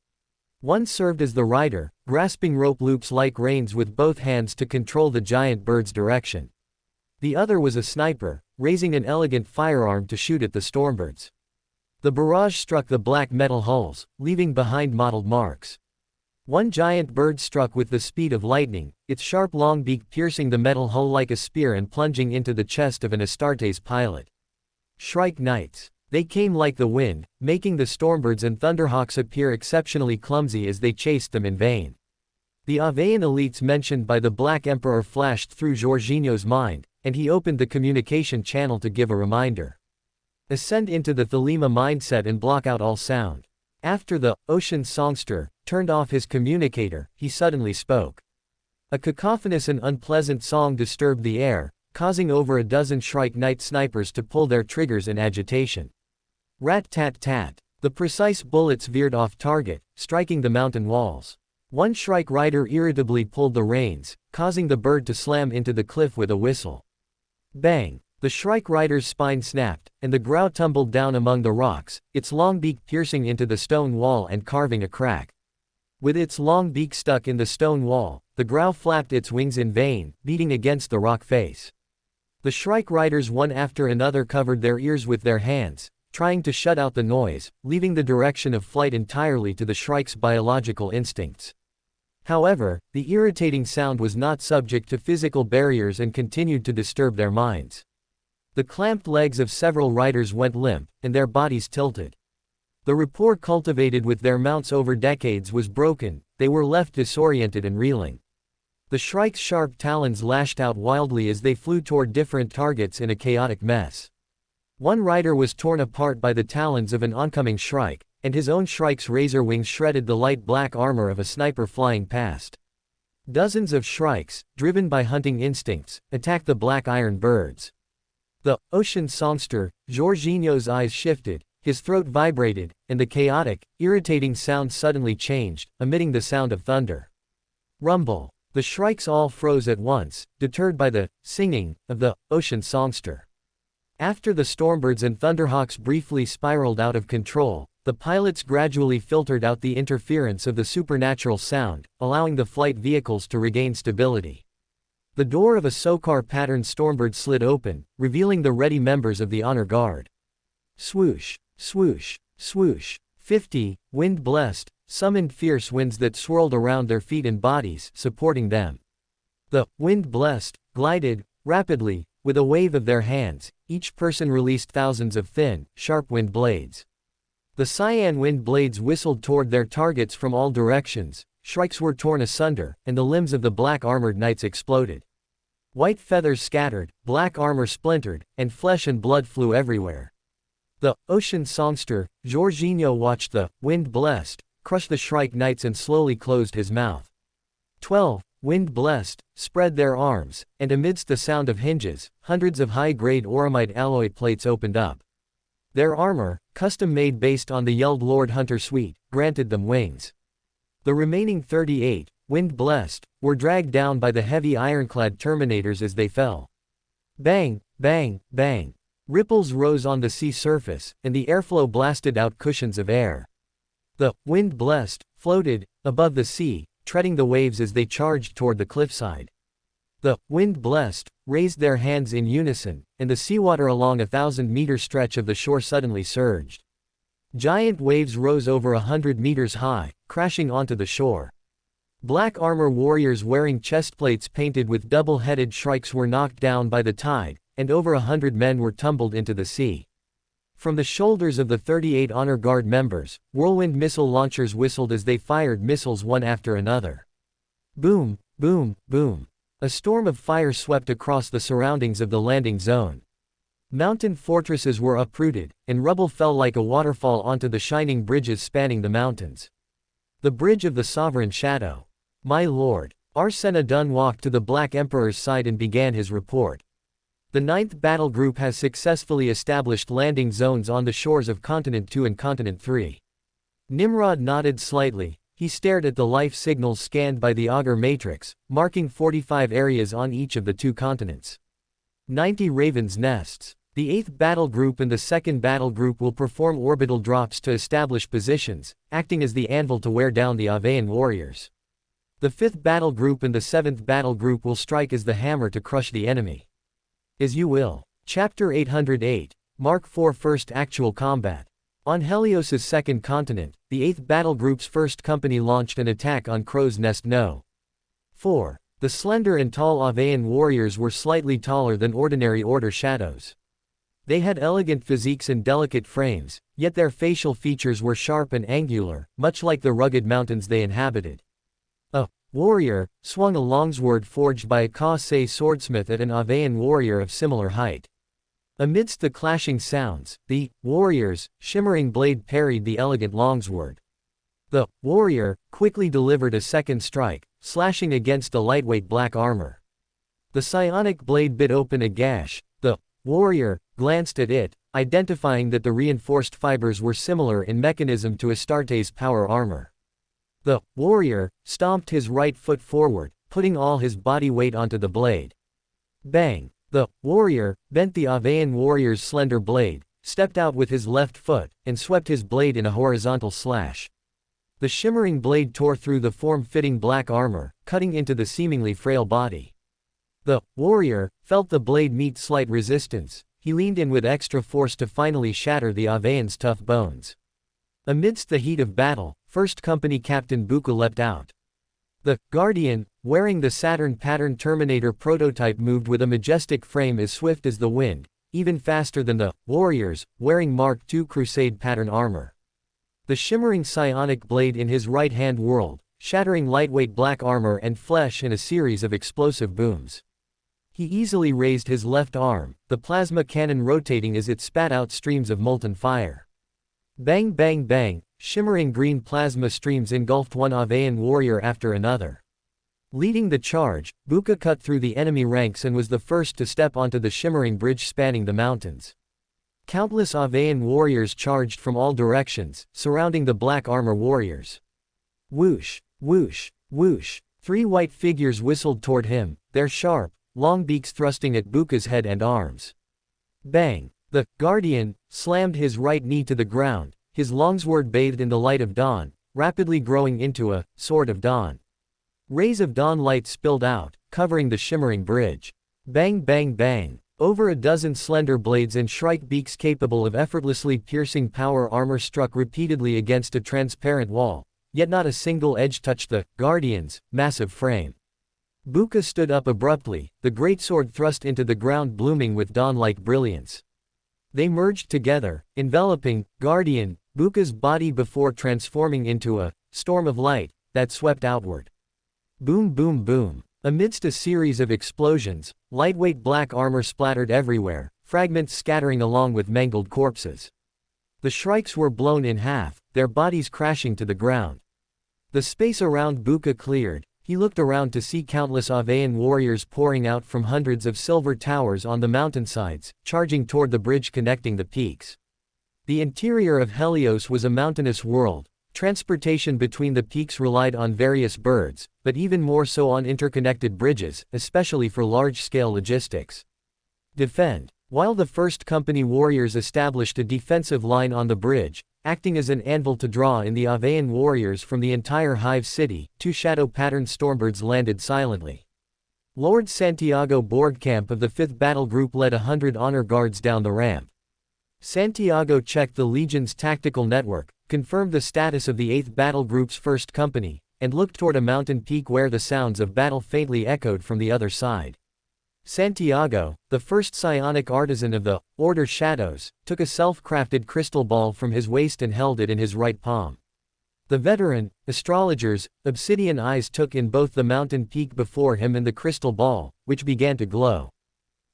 One served as the rider, grasping rope loops like reins with both hands to control the giant bird's direction. The other was a sniper, raising an elegant firearm to shoot at the Stormbirds. The barrage struck the black metal hulls, leaving behind mottled marks. One giant bird struck with the speed of lightning, its sharp long beak piercing the metal hull like a spear and plunging into the chest of an Astartes pilot. Shrike Knights. They came like the wind, making the Stormbirds and Thunderhawks appear exceptionally clumsy as they chased them in vain. The Avian elites mentioned by the Black Emperor flashed through Jorginho's mind, and he opened the communication channel to give a reminder. Ascend into the Thelema mindset and block out all sound. After the ocean songster turned off his communicator, he suddenly spoke. A cacophonous and unpleasant song disturbed the air, causing over a dozen Shrike Knight snipers to pull their triggers in agitation. Rat-tat-tat. The precise bullets veered off target, striking the mountain walls. One Shrike rider irritably pulled the reins, causing the bird to slam into the cliff with a whistle. Bang! The Shrike rider's spine snapped, and the grow tumbled down among the rocks, its long beak piercing into the stone wall and carving a crack. With its long beak stuck in the stone wall, the grow flapped its wings in vain, beating against the rock face. The Shrike riders one after another covered their ears with their hands, trying to shut out the noise, leaving the direction of flight entirely to the Shrike's biological instincts. However, the irritating sound was not subject to physical barriers and continued to disturb their minds. The clamped legs of several riders went limp, and their bodies tilted. The rapport cultivated with their mounts over decades was broken, they were left disoriented and reeling. The Shrike's sharp talons lashed out wildly as they flew toward different targets in a chaotic mess. One rider was torn apart by the talons of an oncoming Shrike, and his own Shrike's razor wings shredded the light black armor of a sniper flying past. Dozens of Shrikes, driven by hunting instincts, attacked the black iron birds. The ocean songster, Jorginho's eyes shifted, his throat vibrated, and the chaotic, irritating sound suddenly changed, emitting the sound of thunder. Rumble. The Shrikes all froze at once, deterred by the singing of the ocean songster. After the Stormbirds and Thunderhawks briefly spiraled out of control, the pilots gradually filtered out the interference of the supernatural sound, allowing the flight vehicles to regain stability. The door of a Sokar-patterned Stormbird slid open, revealing the ready members of the Honor Guard. Swoosh, swoosh, swoosh. 50, wind-blessed, summoned fierce winds that swirled around their feet and bodies, supporting them. The wind-blessed glided rapidly, with a wave of their hands. Each person released thousands of thin, sharp wind blades. The cyan wind blades whistled toward their targets from all directions. Shrikes were torn asunder, and the limbs of the black armored knights exploded. White feathers scattered, black armor splintered, and flesh and blood flew everywhere. The ocean songster, Jorginho, watched the wind-blessed crush the Shrike Knights and slowly closed his mouth. 12, wind-blessed, spread their arms, and amidst the sound of hinges, hundreds of high-grade auramite alloy plates opened up. Their armor, custom-made based on the Yeld Lord Hunter suite, granted them wings. The remaining 38, wind-blessed, were dragged down by the heavy ironclad Terminators as they fell. Bang, bang, bang. Ripples rose on the sea surface, and the airflow blasted out cushions of air. The wind-blessed floated above the sea, treading the waves as they charged toward the cliffside. The wind-blessed raised their hands in unison, and the seawater along a 1,000-meter stretch of the shore suddenly surged. Giant waves rose over 100 meters high, crashing onto the shore. Black armor warriors wearing chestplates painted with double-headed shrikes were knocked down by the tide, and over 100 men were tumbled into the sea. From the shoulders of the 38 Honor Guard members, whirlwind missile launchers whistled as they fired missiles one after another. Boom, boom, boom. A storm of fire swept across the surroundings of the landing zone. Mountain fortresses were uprooted, and rubble fell like a waterfall onto the shining bridges spanning the mountains. The Bridge of the Sovereign Shadow. My lord. Arsena Dun walked to the Black Emperor's side and began his report. The 9th Battle Group has successfully established landing zones on the shores of Continent 2 and Continent 3. Nimrod nodded slightly. He stared at the life signals scanned by the Augur Matrix, marking 45 areas on each of the 2 continents. 90 Raven's Nests. The 8th Battle Group and the 2nd Battle Group will perform orbital drops to establish positions, acting as the anvil to wear down the Avian warriors. The 5th Battle Group and the 7th Battle Group will strike as the hammer to crush the enemy. As you will. Chapter 808. Mark IV First Actual Combat. On Helios's second continent, the 8th Battle Group's first company launched an attack on Crow's Nest No. 4. The slender and tall Avean warriors were slightly taller than ordinary Order shadows. They had elegant physiques and delicate frames, yet their facial features were sharp and angular, much like the rugged mountains they inhabited. A warrior swung a longsword forged by a Kansei swordsmith at an Avean warrior of similar height. Amidst the clashing sounds, the warrior's shimmering blade parried the elegant longsword. The warrior quickly delivered a second strike, slashing against the lightweight black armor. The psionic blade bit open a gash. The warrior glanced at it, identifying that the reinforced fibers were similar in mechanism to Astarte's power armor. The warrior stomped his right foot forward, putting all his body weight onto the blade. Bang! The warrior bent the Avean warrior's slender blade, stepped out with his left foot, and swept his blade in a horizontal slash. The shimmering blade tore through the form-fitting black armor, cutting into the seemingly frail body. The warrior felt the blade meet slight resistance. He leaned in with extra force to finally shatter the Avean's tough bones. Amidst the heat of battle, 1st Company Captain Buka leapt out. The Guardian, wearing the Saturn pattern Terminator prototype, moved with a majestic frame as swift as the wind, even faster than the warriors, wearing Mark II Crusade pattern armor. The shimmering psionic blade in his right hand whirled, shattering lightweight black armor and flesh in a series of explosive booms. He easily raised his left arm, the plasma cannon rotating as it spat out streams of molten fire. Bang bang bang, shimmering green plasma streams engulfed one Avean warrior after another. Leading the charge, Buka cut through the enemy ranks and was the first to step onto the shimmering bridge spanning the mountains. Countless Avean warriors charged from all directions, surrounding the black armor warriors. Whoosh, whoosh, whoosh, 3 white figures whistled toward him, their sharp, long beaks thrusting at Buka's head and arms. Bang! The Guardian slammed his right knee to the ground, his longsword bathed in the light of dawn, rapidly growing into a sword of dawn. Rays of dawn light spilled out, covering the shimmering bridge. Bang bang bang! Over a dozen slender blades and shrike beaks capable of effortlessly piercing power armor struck repeatedly against a transparent wall, yet not a single edge touched the Guardian's massive frame. Buka stood up abruptly, the greatsword thrust into the ground blooming with dawn-like brilliance. They merged together, enveloping Guardian Buka's body before transforming into a storm of light that swept outward. Boom boom boom. Amidst a series of explosions, lightweight black armor splattered everywhere, fragments scattering along with mangled corpses. The shrikes were blown in half, their bodies crashing to the ground. The space around Buka cleared. He looked around to see countless Avean warriors pouring out from hundreds of silver towers on the mountainsides, charging toward the bridge connecting the peaks. The interior of Helios was a mountainous world. Transportation between the peaks relied on various birds, but even more so on interconnected bridges, especially for large-scale logistics. Defend. While the 1st Company warriors established a defensive line on the bridge, acting as an anvil to draw in the Avean warriors from the entire Hive City, 2 shadow-patterned stormbirds landed silently. Lord Santiago Borgkamp of the 5th Battle Group led 100 honor guards down the ramp. Santiago checked the Legion's tactical network, confirmed the status of the 8th Battle Group's 1st Company, and looked toward a mountain peak where the sounds of battle faintly echoed from the other side. Santiago, the first psionic artisan of the Order Shadows, took a self-crafted crystal ball from his waist and held it in his right palm. The veteran astrologer's obsidian eyes took in both the mountain peak before him and the crystal ball, which began to glow.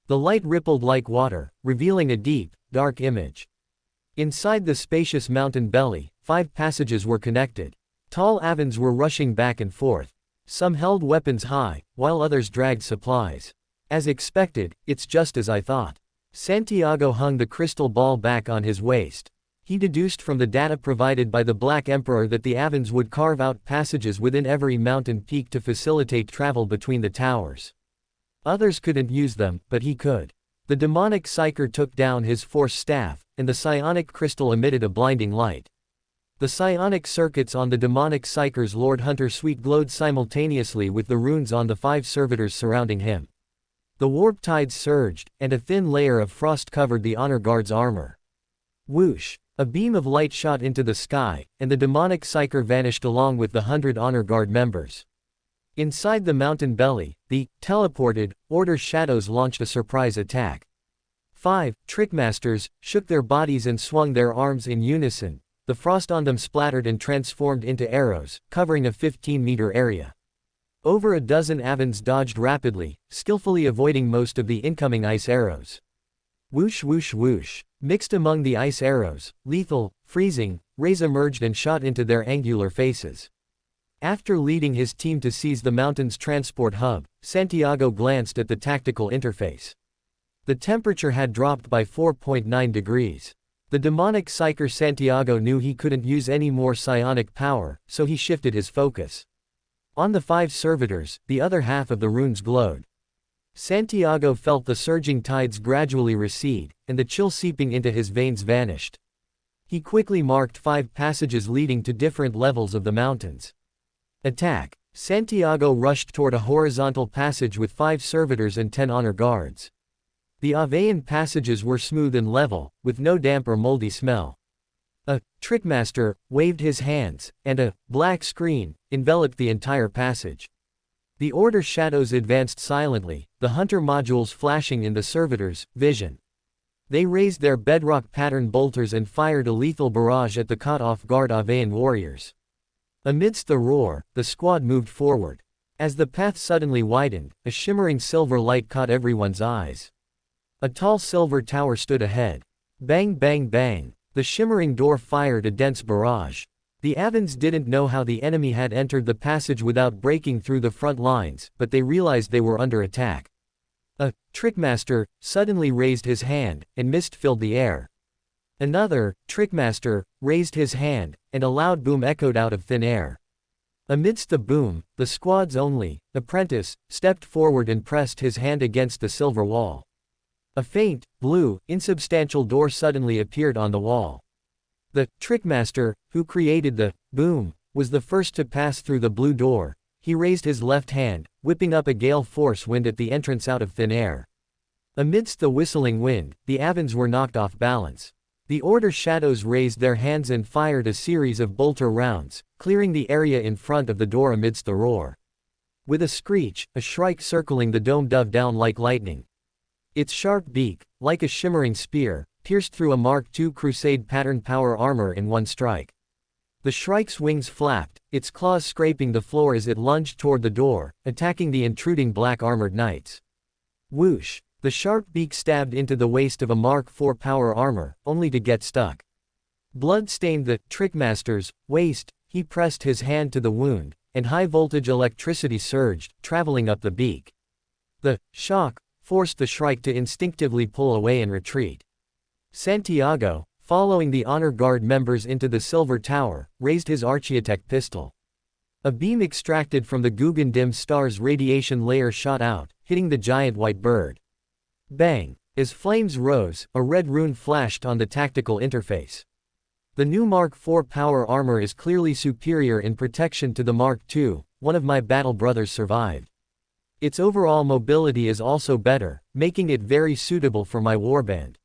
The light rippled like water, revealing a deep, dark image. Inside the spacious mountain belly, 5 passages were connected. Tall Avans were rushing back and forth. Some held weapons high, while others dragged supplies. As expected, it's just as I thought. Santiago hung the crystal ball back on his waist. He deduced from the data provided by the Black Emperor that the Avans would carve out passages within every mountain peak to facilitate travel between the towers. Others couldn't use them, but he could. The demonic psyker took down his force staff, and the psionic crystal emitted a blinding light. The psionic circuits on the demonic psyker's Lord Hunter suite glowed simultaneously with the runes on the 5 servitors surrounding him. The warp tides surged, and a thin layer of frost covered the honor guard's armor. Whoosh! A beam of light shot into the sky, and the demonic psyker vanished along with the 100 honor guard members. Inside the mountain belly, the teleported Order shadows launched a surprise attack. 5 Trickmasters shook their bodies and swung their arms in unison. The frost on them splattered and transformed into arrows, covering a 15-meter area. Over a dozen Avens dodged rapidly, skillfully avoiding most of the incoming ice arrows. Whoosh whoosh whoosh. Mixed among the ice arrows, lethal, freezing, rays emerged and shot into their angular faces. After leading his team to seize the mountain's transport hub, Santiago glanced at the tactical interface. The temperature had dropped by 4.9 degrees. The demonic psyker Santiago knew he couldn't use any more psionic power, so he shifted his focus. On the 5 servitors, the other half of the runes glowed. Santiago felt the surging tides gradually recede, and the chill seeping into his veins vanished. He quickly marked 5 passages leading to different levels of the mountains. Attack! Santiago rushed toward a horizontal passage with 5 servitors and 10 honor guards. The Avean passages were smooth and level, with no damp or moldy smell. A trickmaster waved his hands, and a black screen enveloped the entire passage. The Order shadows advanced silently, the hunter modules flashing in the servitors' vision. They raised their bedrock pattern bolters and fired a lethal barrage at the caught-off-guard Avean warriors. Amidst the roar, the squad moved forward. As the path suddenly widened, a shimmering silver light caught everyone's eyes. A tall silver tower stood ahead. Bang bang bang. The shimmering door fired a dense barrage. The Avens didn't know how the enemy had entered the passage without breaking through the front lines, but they realized they were under attack. A trickmaster suddenly raised his hand, and mist filled the air. Another trickmaster raised his hand, and a loud boom echoed out of thin air. Amidst the boom, the squad's only apprentice stepped forward and pressed his hand against the silver wall. A faint, blue, insubstantial door suddenly appeared on the wall. The trickmaster, who created the boom, was the first to pass through the blue door. He raised his left hand, whipping up a gale force wind at the entrance out of thin air. Amidst the whistling wind, the Avens were knocked off balance. The Order shadows raised their hands and fired a series of bolter rounds, clearing the area in front of the door amidst the roar. With a screech, a shrike circling the dome dove down like lightning. Its sharp beak, like a shimmering spear, pierced through a Mark II Crusade pattern power armor in one strike. The shrike's wings flapped, its claws scraping the floor as it lunged toward the door, attacking the intruding black armored knights. Whoosh! The sharp beak stabbed into the waist of a Mark IV power armor, only to get stuck. Blood stained the trickmaster's waist. He pressed his hand to the wound, and high-voltage electricity surged, traveling up the beak. The shock forced the shrike to instinctively pull away and retreat. Santiago, following the honor guard members into the silver tower, raised his Archiitect pistol. A beam extracted from the Guggendim star's radiation layer shot out, hitting the giant white bird. Bang! As flames rose, a red rune flashed on the tactical interface. The new Mark IV power armor is clearly superior in protection to the Mark II, one of my battle brothers survived. Its overall mobility is also better, making it very suitable for my warband.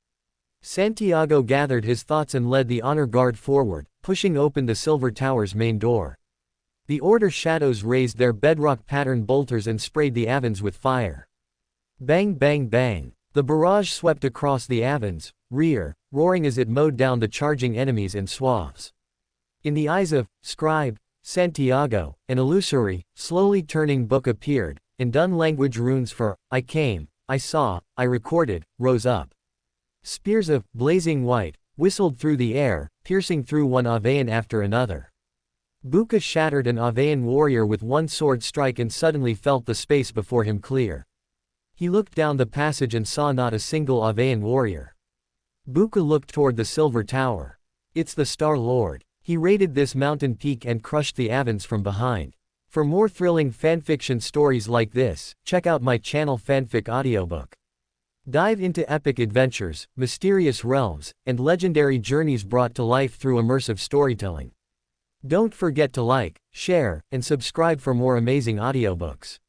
Santiago gathered his thoughts and led the honor guard forward, pushing open the silver tower's main door. The Order shadows raised their bedrock pattern bolters and sprayed the Avens with fire. Bang bang bang. The barrage swept across the Avens' rear, roaring as it mowed down the charging enemies in swaths. In the eyes of Scribe Santiago, an illusory, slowly turning book appeared, and dun language runes for I came, I saw, I recorded, rose up. Spears of blazing white whistled through the air, piercing through one Avean after another. Buka shattered an Avean warrior with one sword strike and suddenly felt the space before him clear. He looked down the passage and saw not a single Avean warrior. Buka looked toward the silver tower. It's the Star Lord. He raided this mountain peak and crushed the Avens from behind. For more thrilling fanfiction stories like this, check out my channel Fanfic Audiobook. Dive into epic adventures, mysterious realms, and legendary journeys brought to life through immersive storytelling. Don't forget to like, share, and subscribe for more amazing audiobooks.